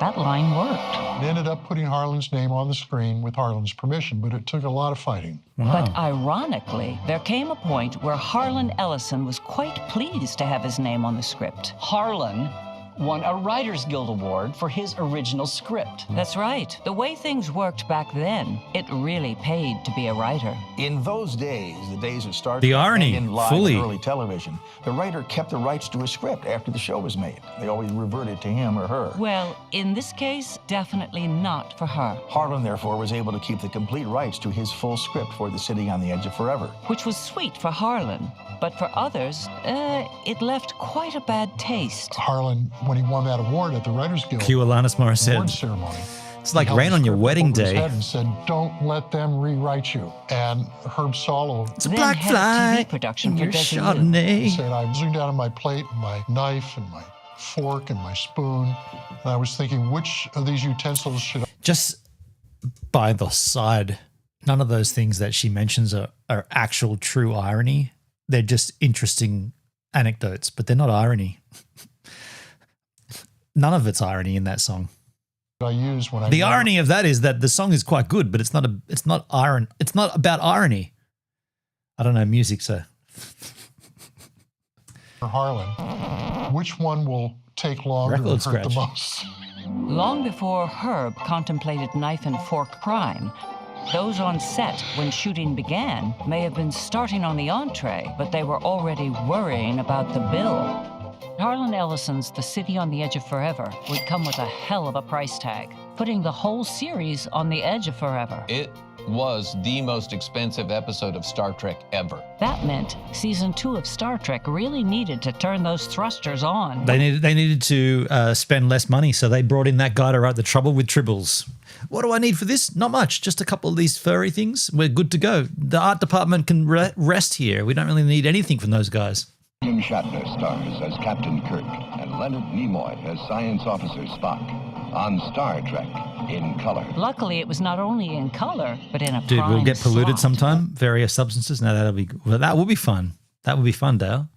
that line worked. It ended up putting Harlan's name on the screen with Harlan's permission, but it took a lot of fighting. Wow. But ironically, there came a point where Harlan Ellison was quite pleased to have his name on the script. Harlan won a Writers Guild Award for his original script. That's right. The way things worked back then, it really paid to be a writer. In those days, the days of Star Trek, the irony, and in live fully. and early television, the writer kept the rights to a script after the show was made. They always reverted to him or her. Well, in this case, definitely not for her. Harlan, therefore, was able to keep the complete rights to his full script for The City on the Edge of Forever. Which was sweet for Harlan, but for others, it left quite a bad taste. Harlan, when he won that award at the Writers Guild Cue Alanis Morissette. award ceremony, it's like rain on your wedding day. And said, "Don't let them rewrite you." And Herb Solo, it's a black fly production your Chardonnay. He said, I zoomed out on my plate, and my knife, and my fork, and my spoon, and I was thinking, which of these utensils should I? Just by the side, none of those things that she mentions are actual true irony. They're just interesting anecdotes, but they're not irony. None of it's irony in that song. I use when the irony of that is that the song is quite good, but it's not about irony. I don't know music, so. For Harlan, which one will take longer and hurt the most? Long before Herb contemplated knife and fork crime, those on set when shooting began may have been starting on the entree, but they were already worrying about the bill. Harlan Ellison's The City on the Edge of Forever would come with a hell of a price tag, putting the whole series on the edge of forever. It was the most expensive episode of Star Trek ever. That meant season 2 of Star Trek really needed to turn those thrusters on. They needed to spend less money, so they brought in that guy to write The Trouble with Tribbles. What do I need for this? Not much. Just a couple of these furry things. We're good to go. The art department can rest here. We don't really need anything from those guys. William Shatner stars as Captain Kirk and Leonard Nimoy as Science Officer Spock on Star Trek in color. Luckily, it was not only in color, but in a Dude, prime we'll get polluted slot. sometime. Various substances. No, that will be fun. That will be fun, Dale.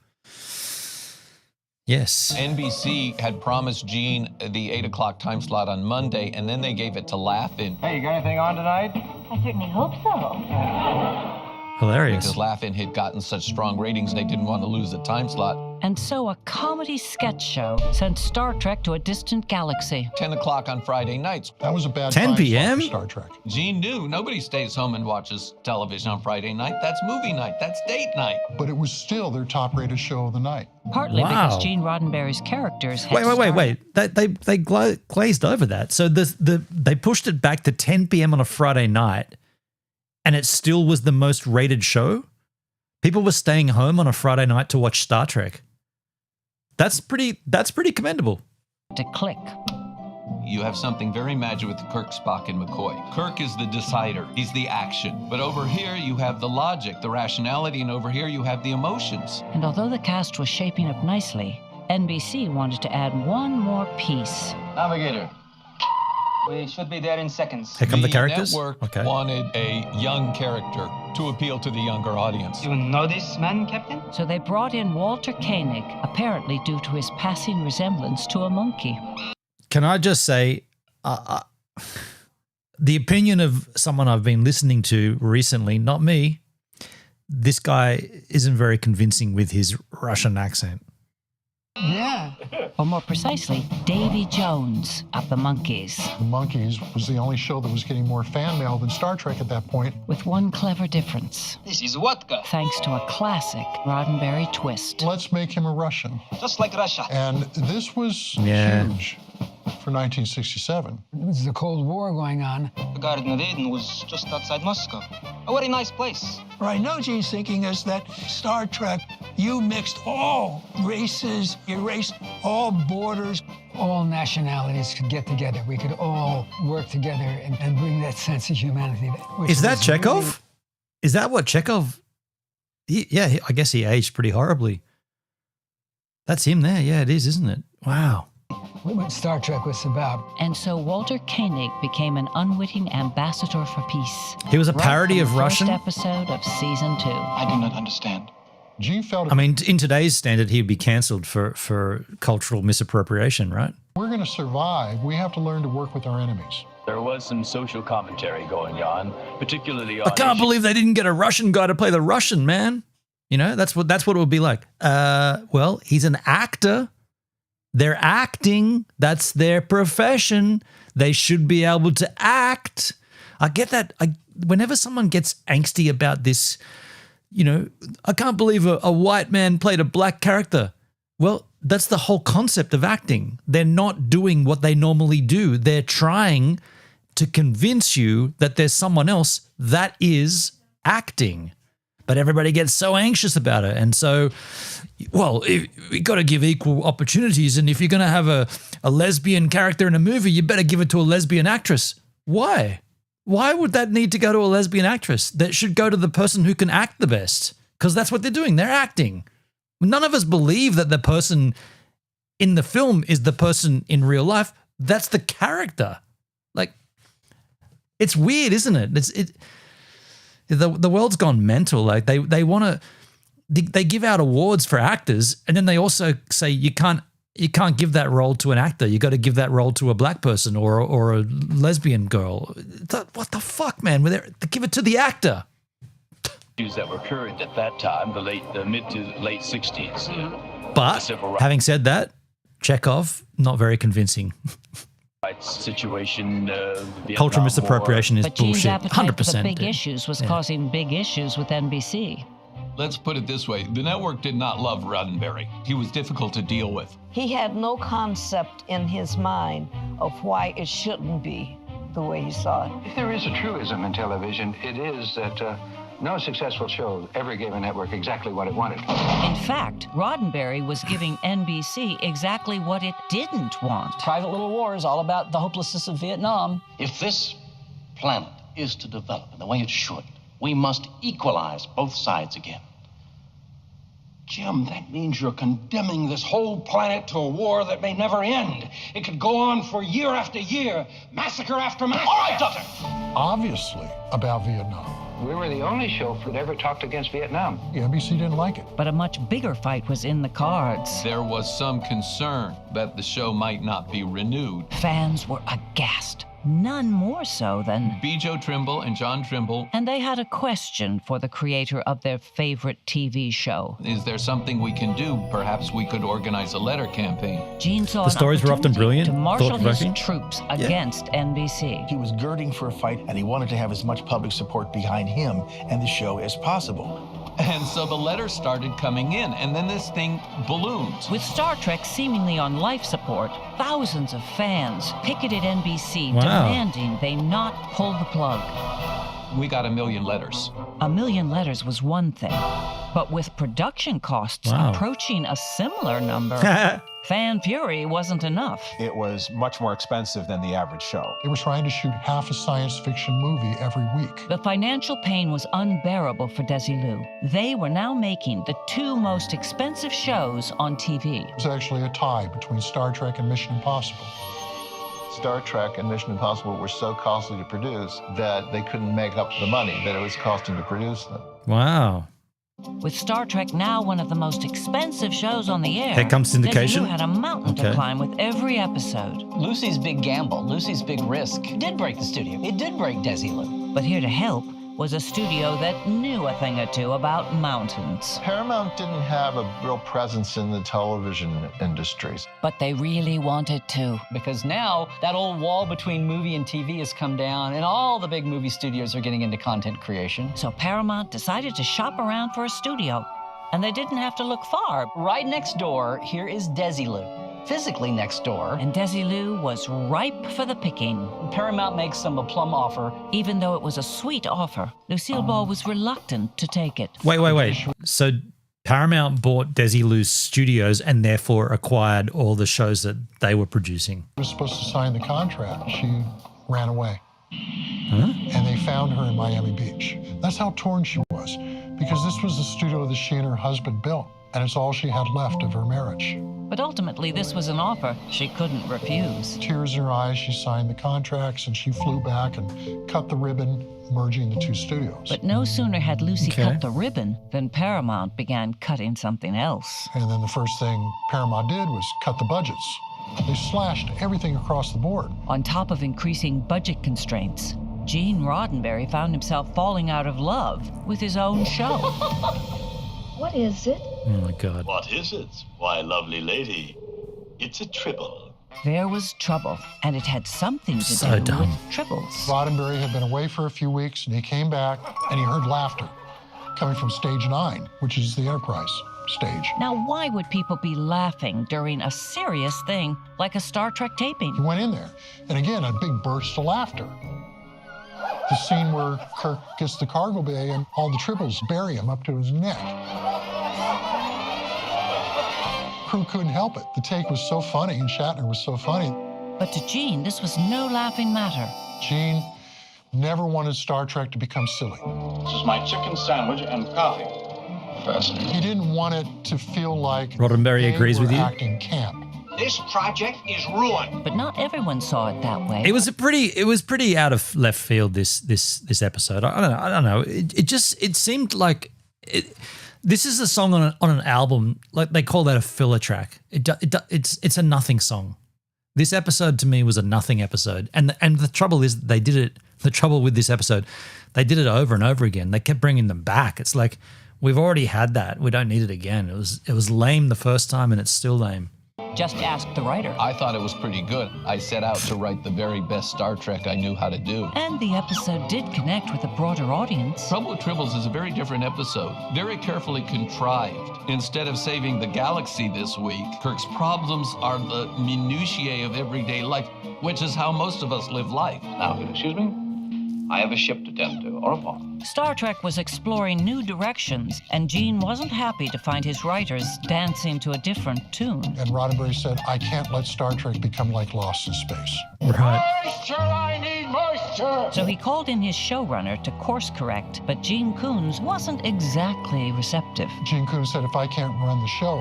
Yes. NBC had promised Gene the 8 o'clock time slot on Monday, and then they gave it to Laugh-In. Hey, you got anything on tonight? I certainly hope so. Hilarious. Because Laugh-In had gotten such strong ratings, they didn't want to lose the time slot. And so a comedy sketch show sent Star Trek to a distant galaxy. 10 o'clock on Friday nights. That was a bad 10 time p.m.? for Star Trek. Gene knew nobody stays home and watches television on Friday night. That's movie night. That's date night. But it was still their top-rated show of the night. Partly Wow. because Gene Roddenberry's characters had Wait. They glazed over that. So they pushed it back to 10 p.m. on a Friday night, and it still was the most rated show? People were staying home on a Friday night to watch Star Trek. That's pretty commendable. To click. You have something very magic with Kirk, Spock, and McCoy. Kirk is the decider. He's the action. But over here, you have the logic, the rationality, and over here, you have the emotions. And although the cast was shaping up nicely, NBC wanted to add one more piece. Navigator. We should be there in seconds. Here come the characters? Network Okay. wanted a young character to appeal to the younger audience. You know this man, Captain? So they brought in Walter Koenig, apparently due to his passing resemblance to a monkey. Can I just say, the opinion of someone I've been listening to recently, not me, this guy isn't very convincing with his Russian accent. Yeah. Or more precisely, Davy Jones of the Monkees. The Monkees was the only show that was getting more fan mail than Star Trek at that point. With one clever difference. This is vodka. Thanks to a classic Roddenberry twist. Let's make him a Russian. Just like Russia. And this was Yeah. huge. for 1967. It was the Cold War going on. The Garden of Eden was just outside Moscow. A very nice place. Right now, Gene's thinking is that Star Trek, you mixed all races, you erased all borders. All nationalities could get together. We could all work together and bring that sense of humanity. Is that Chekhov? Is that what Chekhov? I guess he aged pretty horribly. That's him there. Yeah, it is, isn't it? Wow. What Star Trek was about. And so Walter Koenig became an unwitting ambassador for peace. He was a parody of Russian? First episode of season 2. I do not understand. Gene felt. I mean, in today's standard, he'd be cancelled for cultural misappropriation, right? We're going to survive. We have to learn to work with our enemies. There was some social commentary going on, particularly on. I can't believe they didn't get a Russian guy to play the Russian, man. You know, that's what it would be like. Well, he's an actor. They're acting. That's their profession. They should be able to act. I get that. Whenever someone gets angsty about this, you know, I can't believe a white man played a black character. Well, that's the whole concept of acting. They're not doing what they normally do. They're trying to convince you that there's someone else that is acting. But everybody gets so anxious about it. And so, well, we got to give equal opportunities. And if you're going to have a lesbian character in a movie, you better give it to a lesbian actress. Why? Why would that need to go to a lesbian actress? That should go to the person who can act the best, because that's what they're doing. They're acting. None of us believe that the person in the film is the person in real life. That's the character. Like, it's weird, isn't it? The world's gone mental. Like they want to, they give out awards for actors, and then they also say you can't give that role to an actor. You got to give that role to a black person or a lesbian girl. What the fuck, man? They give it to the actor. That were current at that time, the mid to late 60s. But having said that, Chekhov, not very convincing. Situation, cultural misappropriation is but Gene's bullshit. appetite 100%. for the big issues was causing big issues with NBC. Let's put it this way. The network did not love Roddenberry. He was difficult to deal with. He had no concept in his mind of why it shouldn't be the way he saw it. If there is a truism in television, it is that no successful show ever gave a network exactly what it wanted. In fact, Roddenberry was giving NBC exactly what it didn't want. Private Little War is all about the hopelessness of Vietnam. If this planet is to develop in the way it should, we must equalize both sides again. Jim, that means you're condemning this whole planet to a war that may never end. It could go on for year after year, massacre after massacre. All right, Doctor. Obviously about Vietnam. We were the only show that ever talked against Vietnam. The NBC didn't like it. But a much bigger fight was in the cards. There was some concern that the show might not be renewed. Fans were aghast. None more so than B. Joe Trimble and John Trimble. And they had a question for the creator of their favorite TV show. Is there something we can do? Perhaps we could organize a letter campaign. Gene saw the stories were often brilliant. To marshal his troops against NBC. He was girding for a fight, and he wanted to have as much public support behind him and the show as possible. And so the letters started coming in, and then this thing ballooned. With Star Trek seemingly on life support, thousands of fans picketed NBC demanding they not pull the plug. We got 1 million letters. 1 million letters was one thing, but with production costs approaching a similar number, fan fury wasn't enough. It was much more expensive than the average show. They were trying to shoot half a science fiction movie every week. The financial pain was unbearable for Desilu. They were now making the 2 most expensive shows on TV. It was actually a tie between Star Trek and Mission Impossible. Star Trek and Mission Impossible were so costly to produce that they couldn't make up the money that it was costing to produce them. Wow. With Star Trek now one of the most expensive shows on the air, here comes syndication. Desilu had a mountain to climb with every episode. Lucy's big gamble, Lucy's big risk did break the studio. It did break Desilu. But here to help was a studio that knew a thing or two about mountains. Paramount didn't have a real presence in the television industries. But they really wanted to. Because now that old wall between movie and TV has come down, and all the big movie studios are getting into content creation. So Paramount decided to shop around for a studio. And they didn't have to look far. Right next door, here is Desilu. physically next door. And Desilu was ripe for the picking. Paramount makes them a plum offer. Even though it was a sweet offer, Lucille Ball was reluctant to take it. Wait. So Paramount bought Desilu's studios and therefore acquired all the shows that they were producing. She was supposed to sign the contract. She ran away. Huh? And they found her in Miami Beach. That's how torn she was, because this was the studio that she and her husband built, and it's all she had left of her marriage. But ultimately, this was an offer she couldn't refuse. Tears in her eyes, she signed the contracts, and she flew back and cut the ribbon, merging the two studios. But no sooner had Lucy cut the ribbon than Paramount began cutting something else. And then the first thing Paramount did was cut the budgets. They slashed everything across the board. On top of increasing budget constraints, Gene Roddenberry found himself falling out of love with his own show. What is it? Oh my God. What is it? Why, lovely lady, it's a tribble. There was trouble, and it had something to So do dumb. with tribbles. Roddenberry had been away for a few weeks, and he came back, and he heard laughter coming from stage 9, which is the Enterprise stage. Now, why would people be laughing during a serious thing like a Star Trek taping? He went in there, and again, a big burst of laughter. The scene where Kirk gets the cargo bay and all the tribbles bury him up to his neck. Crew couldn't help it. The take was so funny, and Shatner was so funny. But to Gene, this was no laughing matter. Gene never wanted Star Trek to become silly. This is my chicken sandwich and coffee. Fascinating. He didn't want it to feel like Roddenberry they agrees were with you? acting camp. This project is ruined. But not everyone saw it that way. It was pretty out of left field, this episode. I don't know. It seemed like this is a song on an album, like they call that a filler track. It's a nothing song. This episode to me was a nothing episode, and the trouble is they did it. The trouble with this episode, they did it over and over again. They kept bringing them back. It's like we've already had that. We don't need it again. It was lame the first time, and it's still lame. Just ask the writer. I thought it was pretty good. I set out to write the very best Star Trek I knew how to do. And the episode did connect with a broader audience. Trouble with Tribbles is a very different episode, very carefully contrived. Instead of saving the galaxy this week, Kirk's problems are the minutiae of everyday life, which is how most of us live life. Now, excuse me? I have a ship to tend to. Au revoir. Star Trek was exploring new directions, and Gene wasn't happy to find his writers dancing to a different tune. And Roddenberry said, I can't let Star Trek become like Lost in Space. Right. Moisture, I need moisture! So he called in his showrunner to course correct, but Gene Coons wasn't exactly receptive. Gene Coons said, if I can't run the show,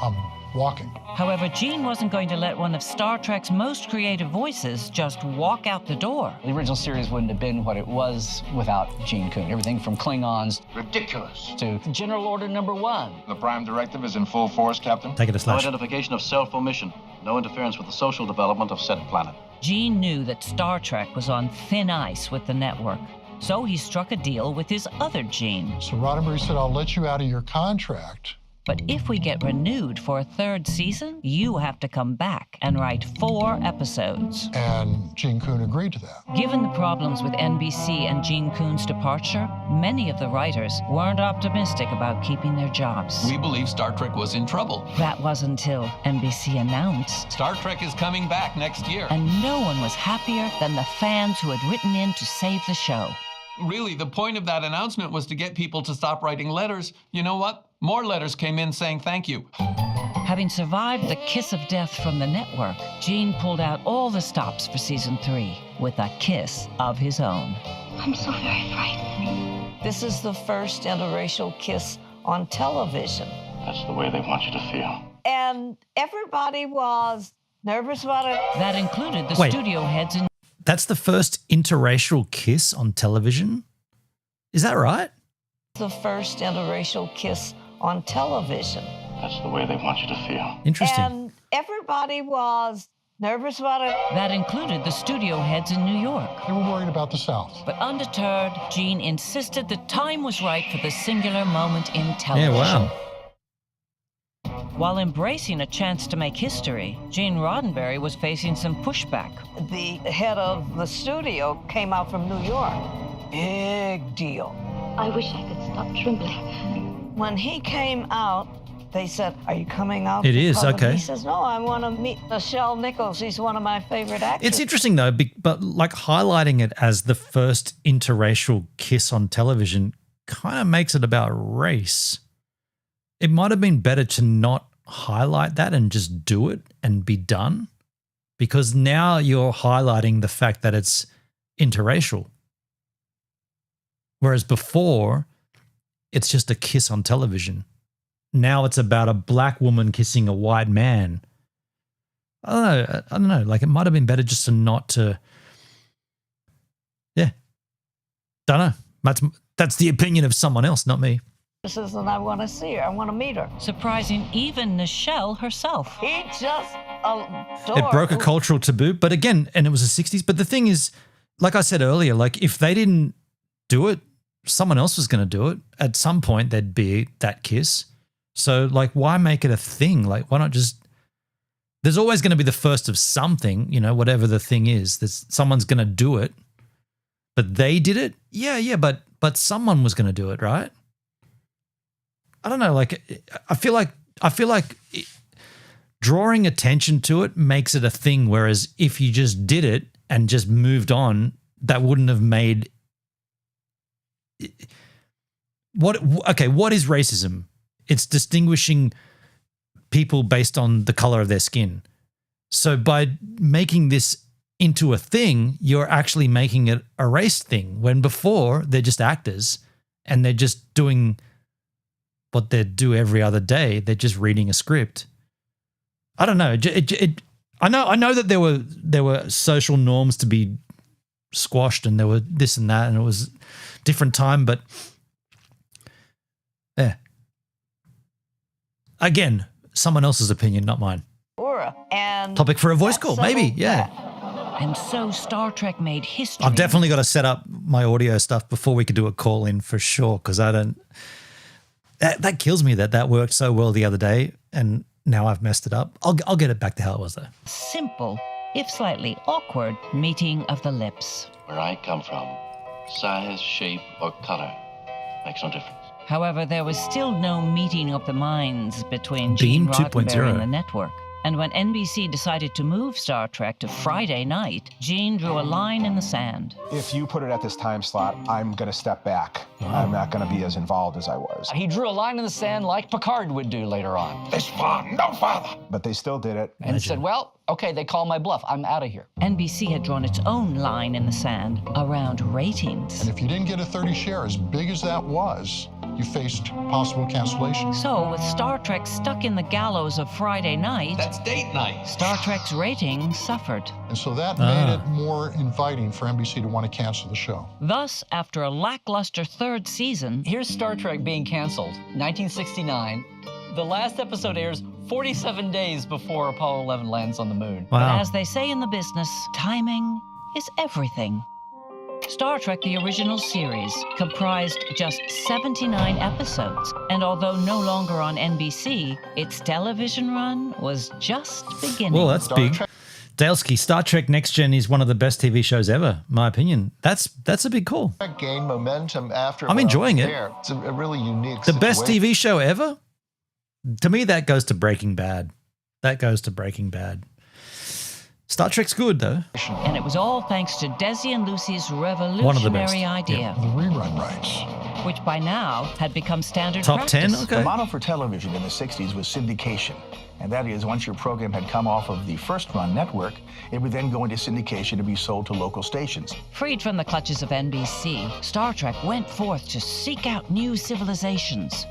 I'm walking. However, Gene wasn't going to let one of Star Trek's most creative voices just walk out the door. The original series wouldn't have been what it was without Gene Coon. Everything from Klingons Ridiculous. to General Order Number 1. The Prime Directive is in full force, Captain. Take it a No slash. identification of self-omission. No interference with the social development of said planet. Gene knew that Star Trek was on thin ice with the network, so he struck a deal with his other Gene. So Roddenberry said, I'll let you out of your contract. But if we get renewed for a third season, you have to come back and write 4 episodes. And Gene Coon agreed to that. Given the problems with NBC and Gene Coon's departure, many of the writers weren't optimistic about keeping their jobs. We believe Star Trek was in trouble. That was until NBC announced. Star Trek is coming back next year. And no one was happier than the fans who had written in to save the show. Really, the point of that announcement was to get people to stop writing letters. You know what? More letters came in saying thank you. Having survived the kiss of death from the network, Gene pulled out all the stops for season 3 with a kiss of his own. I'm so very frightened. This is the first interracial kiss on television. That's the way they want you to feel. And everybody was nervous about it. That included the Wait. studio heads in. That's the first interracial kiss on television? Is that right? The first interracial kiss on television. That's the way they want you to feel. Interesting. And everybody was nervous about it. That included the studio heads in New York. They were worried about the South. But undeterred, Gene insisted the time was right for the singular moment in television. Yeah, wow. While embracing a chance to make history, Gene Roddenberry was facing some pushback. The head of the studio came out from New York. Big deal. I wish I could stop trembling. When he came out, They said, are you coming out? It to is, cover? okay. He says, no, I want to meet Nichelle Nichols. He's one of my favorite actors. It's interesting though, but like highlighting it as the first interracial kiss on television kind of makes it about race. It might have been better to not highlight that and just do it and be done, because now you're highlighting the fact that it's interracial. Whereas before, it's just a kiss on television. Now it's about a black woman kissing a white man. I don't know. Like, it might have been better just to not to. Yeah. Don't know. That's the opinion of someone else, not me. And I want to see her. I want to meet her. Surprising even Nichelle herself. He just adored. It broke a cultural taboo, but again, and it was the 60s. But the thing is, like I said earlier, like if they didn't do it, someone else was going to do it. At some point, there'd be that kiss. So, like, why make it a thing? Like, why not just? There's always going to be the first of something, you know, whatever the thing is. Someone's going to do it, but they did it. Yeah, but someone was going to do it, right? I don't know. Like, I feel like drawing attention to it makes it a thing. Whereas if you just did it and just moved on, that wouldn't have made. What is racism? It's distinguishing people based on the color of their skin. So by making this into a thing, you're actually making it a race thing, when before they're just actors and they're just doing what they do every other day. They're just reading a script. I don't know. I know that there were social norms to be squashed, and there were this and that, and it was different time, but yeah. Again, someone else's opinion, not mine. And topic for a voice call, maybe. Yeah. And so Star Trek made history. I've definitely got to set up my audio stuff before we could do a call in for sure, because I don't. That kills me that worked so well the other day, and now I've messed it up. I'll get it back to how it was though. Simple, if slightly awkward, meeting of the lips. Where I come from, size, shape, or color makes no difference. However, there was still no meeting of the minds between Gene Beam Roddenberry 2.0. and the network. And when NBC decided to move Star Trek to Friday night, Gene drew a line in the sand. If you put it at this time slot, I'm going to step back. I'm not going to be as involved as I was. He drew a line in the sand like Picard would do later on. This far, no farther. But they still did it. And said, well, okay, they call my bluff. I'm out of here. NBC had drawn its own line in the sand around ratings. And if you didn't get a 30 share, as big as that was, you faced possible cancellation. So with Star Trek stuck in the gallows of Friday night, That's date night. Star Trek's ratings suffered. And so that made it more inviting for NBC to want to cancel the show. Thus, after a lackluster third season, Here's Star Trek being canceled, 1969. The last episode airs 47 days before Apollo 11 lands on the moon. But as they say in the business, timing is everything. Star Trek, the original series, comprised just 79 episodes, and although no longer on NBC, its television run was just beginning. Well, that's big. Dalesky, Star Trek Next Gen is one of the best TV shows ever, my opinion. That's a big call. Gained momentum after. I'm enjoying it. It's a really unique. The best situation. TV show ever? To me, that goes to Breaking Bad. Star Trek's good, though. And it was all thanks to Desi and Lucy's One of the best. revolutionary idea, The rerun rights. which by now had become standard Top practice. 10? Okay. The model for television in the 60s was syndication. And that is, once your program had come off of the first run network, it would then go into syndication to be sold to local stations. Freed from the clutches of NBC, Star Trek went forth to seek out new civilizations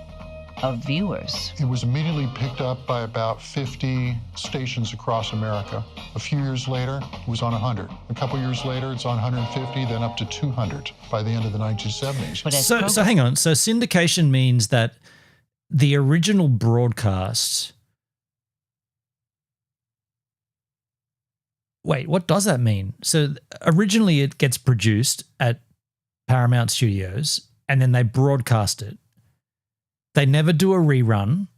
of viewers. It was immediately picked up by about 50 stations across America. A few years later, it was on 100. A couple years later, it's on 150, then up to 200 by the end of the 1970s. So hang on. So syndication means that the original broadcast. Wait, what does that mean? So originally it gets produced at Paramount Studios and then they broadcast it. They never do a rerun.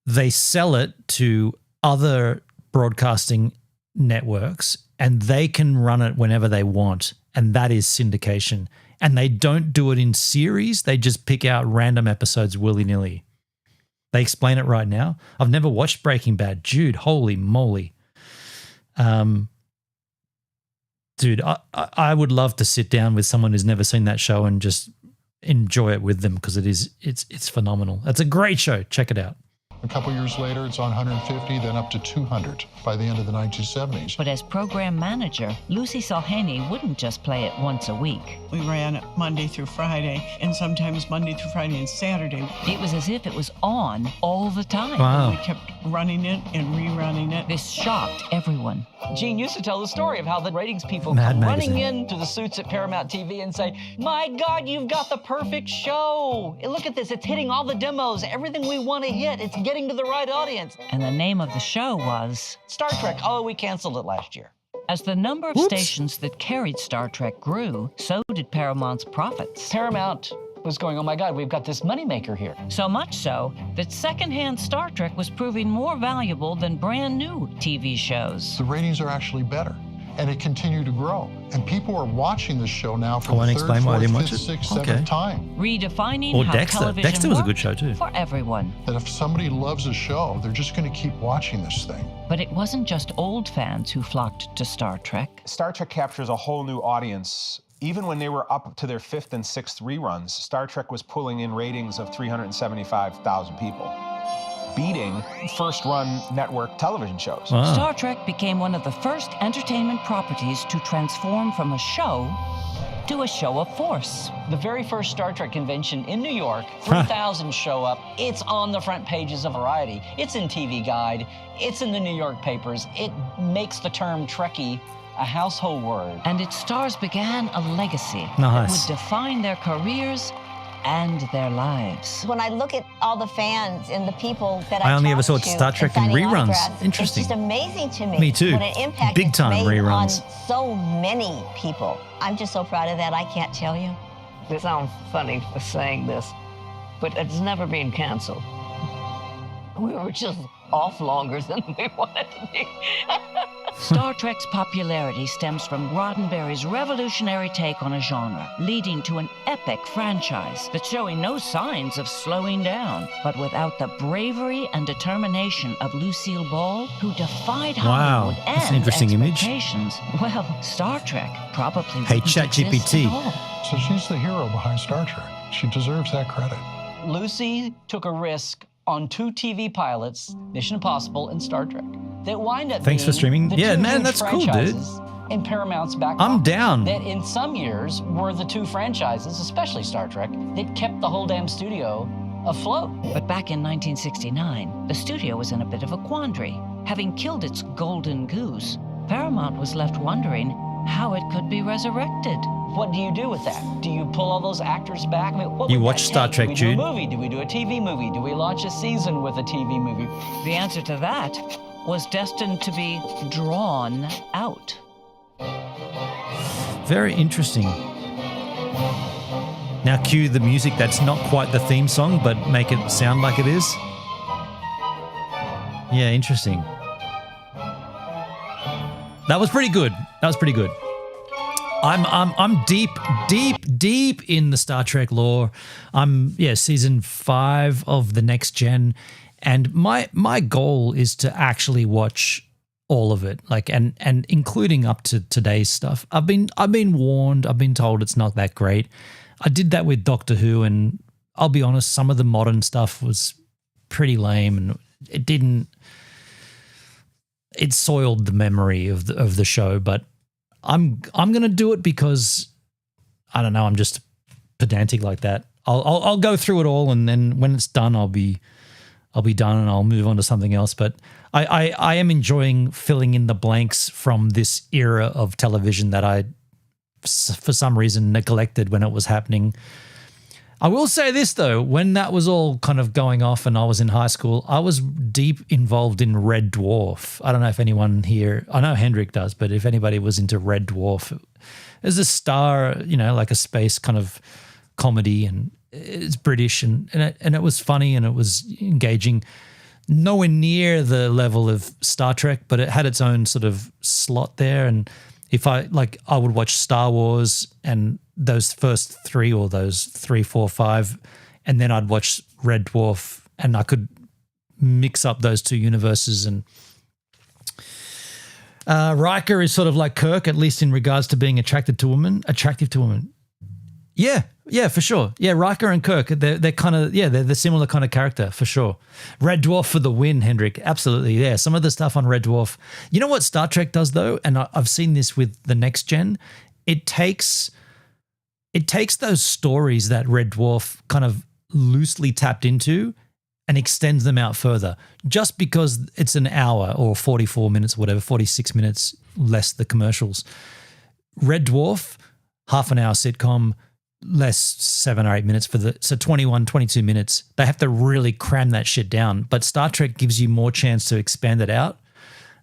They sell it to other broadcasting networks and they can run it whenever they want. And that is syndication. And they don't do it in series. They just pick out random episodes willy-nilly. They explain it right now. I've never watched Breaking Bad. Dude, holy moly. Dude, I would love to sit down with someone who's never seen that show and just enjoy it with them because it's phenomenal. It's a great show. Check it out. A couple years later, it's on 150, then up to 200 by the end of the 1970s. But as program manager, Lucy Salhaney wouldn't just play it once a week. We ran it Monday through Friday, and sometimes Monday through Friday and Saturday. It was as if it was on all the time. Wow. We kept running it and rerunning it. This shocked everyone. Gene used to tell the story of how the ratings people Mad come Magazine. running into the suits at Paramount TV and say, "My God, you've got the perfect show. Look at this. It's hitting all the demos, everything we want to hit. It's getting to the right audience." And the name of the show was Star Trek. Oh, we canceled it last year. As the number of stations that carried Star Trek grew, so did Paramount's profits. Paramount was going, "Oh my God, we've got this moneymaker here." So much so that secondhand Star Trek was proving more valuable than brand new TV shows. The ratings are actually better, and it continued to grow. And people are watching this show now for the wanna third, explain why I fourth, didn't watch fifth, it? sixth, Okay. seventh time. Redefining Or how Dexter. television Dexter was a good worked show too. for everyone. That if somebody loves a show, they're just going to keep watching this thing. But it wasn't just old fans who flocked to Star Trek. Star Trek captures a whole new audience. Even when they were up to their 5th and 6th reruns, Star Trek was pulling in ratings of 375,000 people, beating first-run network television shows. Wow. Star Trek became one of the first entertainment properties to transform from a show to a show of force. The very first Star Trek convention in New York, 3,000 show up. It's on the front pages of Variety. It's in TV Guide. It's in the New York papers. It makes the term Trekkie a household word. And its stars began a legacy that Nice. would define their careers and their lives. When I look at all the fans and the people that I I only ever talk saw to Star Trek in and signing reruns. autographs, Interesting. It's just amazing to me. Me too. What an impact Big it's time made reruns. on so many people. I'm just so proud of that. I can't tell you. This sounds funny for saying this, but it's never been canceled. We were just off longer than we wanted to be. Star Trek's popularity stems from Roddenberry's revolutionary take on a genre, leading to an epic franchise that's showing no signs of slowing down. But without the bravery and determination of Lucille Ball, who defied Wow, Hollywood that's an and interesting image. expectations, well, Star Trek probably Hey, wouldn't ChatGPT. exist at all. So she's the hero behind Star Trek. She deserves that credit. Lucy took a risk on 2 TV pilots, Mission Impossible and Star Trek, that wind up Thanks for being streaming. the Yeah, two man, huge that's cool, dude. franchises in Paramount's back I'm pocket. down. That in some years were the 2 franchises, especially Star Trek, that kept the whole damn studio afloat. But back in 1969, the studio was in a bit of a quandary. Having killed its golden goose, Paramount was left wondering how it could be resurrected. What do you do with that? Do you pull all those actors back? I mean, what You would watch that Star take? Trek, do we Jude? do a movie? Do we do a TV movie? Do we launch a season with a TV movie? The answer to that was destined to be drawn out. Very interesting. Now cue the music that's not quite the theme song, but make it sound like it is. Yeah, interesting. That was pretty good. That was pretty good. I'm deep in the Star Trek lore. I'm season 5 of the Next Gen, and my goal is to actually watch all of it, like and including up to today's stuff. I've been warned. I've been told it's not that great. I did that with Doctor Who, and I'll be honest, some of the modern stuff was pretty lame, and it soiled the memory of the show. But I'm gonna do it because I don't know. I'm just pedantic like that. I'll go through it all, and then when it's done, I'll be done, and I'll move on to something else. But I am enjoying filling in the blanks from this era of television that I, for some reason, neglected when it was happening. I will say this, though, when that was all kind of going off and I was in high school, I was deep involved in Red Dwarf. I don't know if anyone here, I know Hendrik does, but if anybody was into Red Dwarf, there's a star, like a space kind of comedy, and it's British, and it was funny and it was engaging. Nowhere near the level of Star Trek, but it had its own sort of slot there. And if I would watch Star Wars and those first 3 or those 3, 4, 5, and then I'd watch Red Dwarf, and I could mix up those two universes. And Riker is sort of like Kirk, at least in regards to being attractive to women. Yeah, for sure. Yeah, Riker and Kirk, they're kind of, they're the similar kind of character, for sure. Red Dwarf for the win, Hendrik. Absolutely, yeah. Some of the stuff on Red Dwarf. You know what Star Trek does, though? And I've seen this with the Next Gen. It takes those stories that Red Dwarf kind of loosely tapped into and extends them out further. Just because it's an hour or 44 minutes, whatever, 46 minutes less the commercials. Red Dwarf, half an hour sitcom, less 7 or 8 minutes so 21, 22 minutes. They have to really cram that shit down. But Star Trek gives you more chance to expand it out.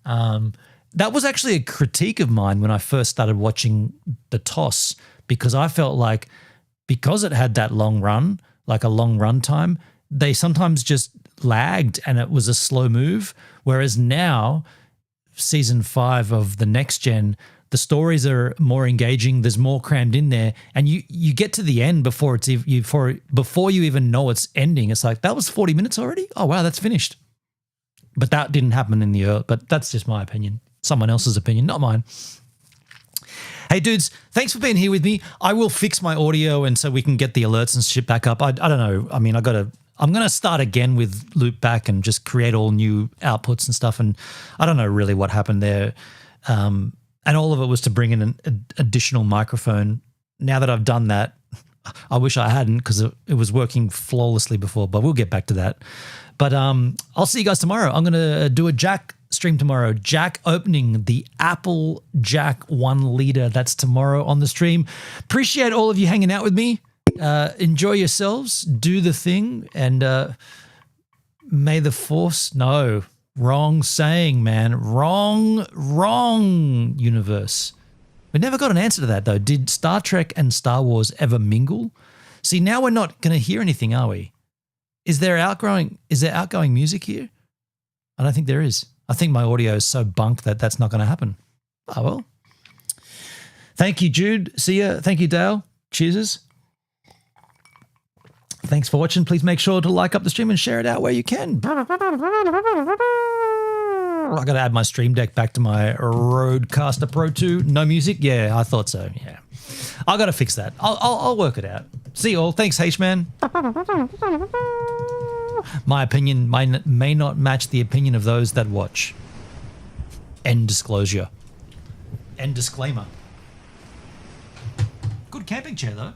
That was actually a critique of mine when I first started watching the TOS, because I felt like because it had that long run, like a long run time, they sometimes just lagged and it was a slow move. Whereas now, season 5 of the Next Gen, the stories are more engaging. There's more crammed in there, and you get to the end before you even know it's ending. It's like, that was 40 minutes already. Oh wow, that's finished. But that didn't happen in the early. But that's just my opinion. Someone else's opinion, not mine. Hey dudes, thanks for being here with me. I will fix my audio and so we can get the alerts and shit back up. I don't know. I mean, I'm gonna start again with loop back and just create all new outputs and stuff. And I don't know really what happened there. And all of it was to bring in an additional microphone. Now that I've done that, I wish I hadn't, because it was working flawlessly before, but we'll get back to that. But I'll see you guys tomorrow. I'm going to do a Jack stream tomorrow. Jack opening the Apple Jack 1 liter. That's tomorrow on the stream. Appreciate all of you hanging out with me. Enjoy yourselves. Do the thing. And may the force... No. Wrong saying, man. Wrong universe. We never got an answer to that, though. Did Star Trek and Star Wars ever mingle? See, now we're not going to hear anything, are we? Is there outgoing music here? I don't think there is. I think my audio is so bunk that that's not going to happen. Oh, well. Thank you, Jude. See ya. Thank you, Dale. Cheers. Thanks for watching. Please make sure to like up the stream and share it out where you can. I got to add my Stream Deck back to my Rodecaster Pro 2. No music? Yeah, I thought so. Yeah, I got to fix that. I'll work it out. See you all. Thanks, H-Man. My opinion may not match the opinion of those that watch. End disclosure. End disclaimer. Good camping chair, though.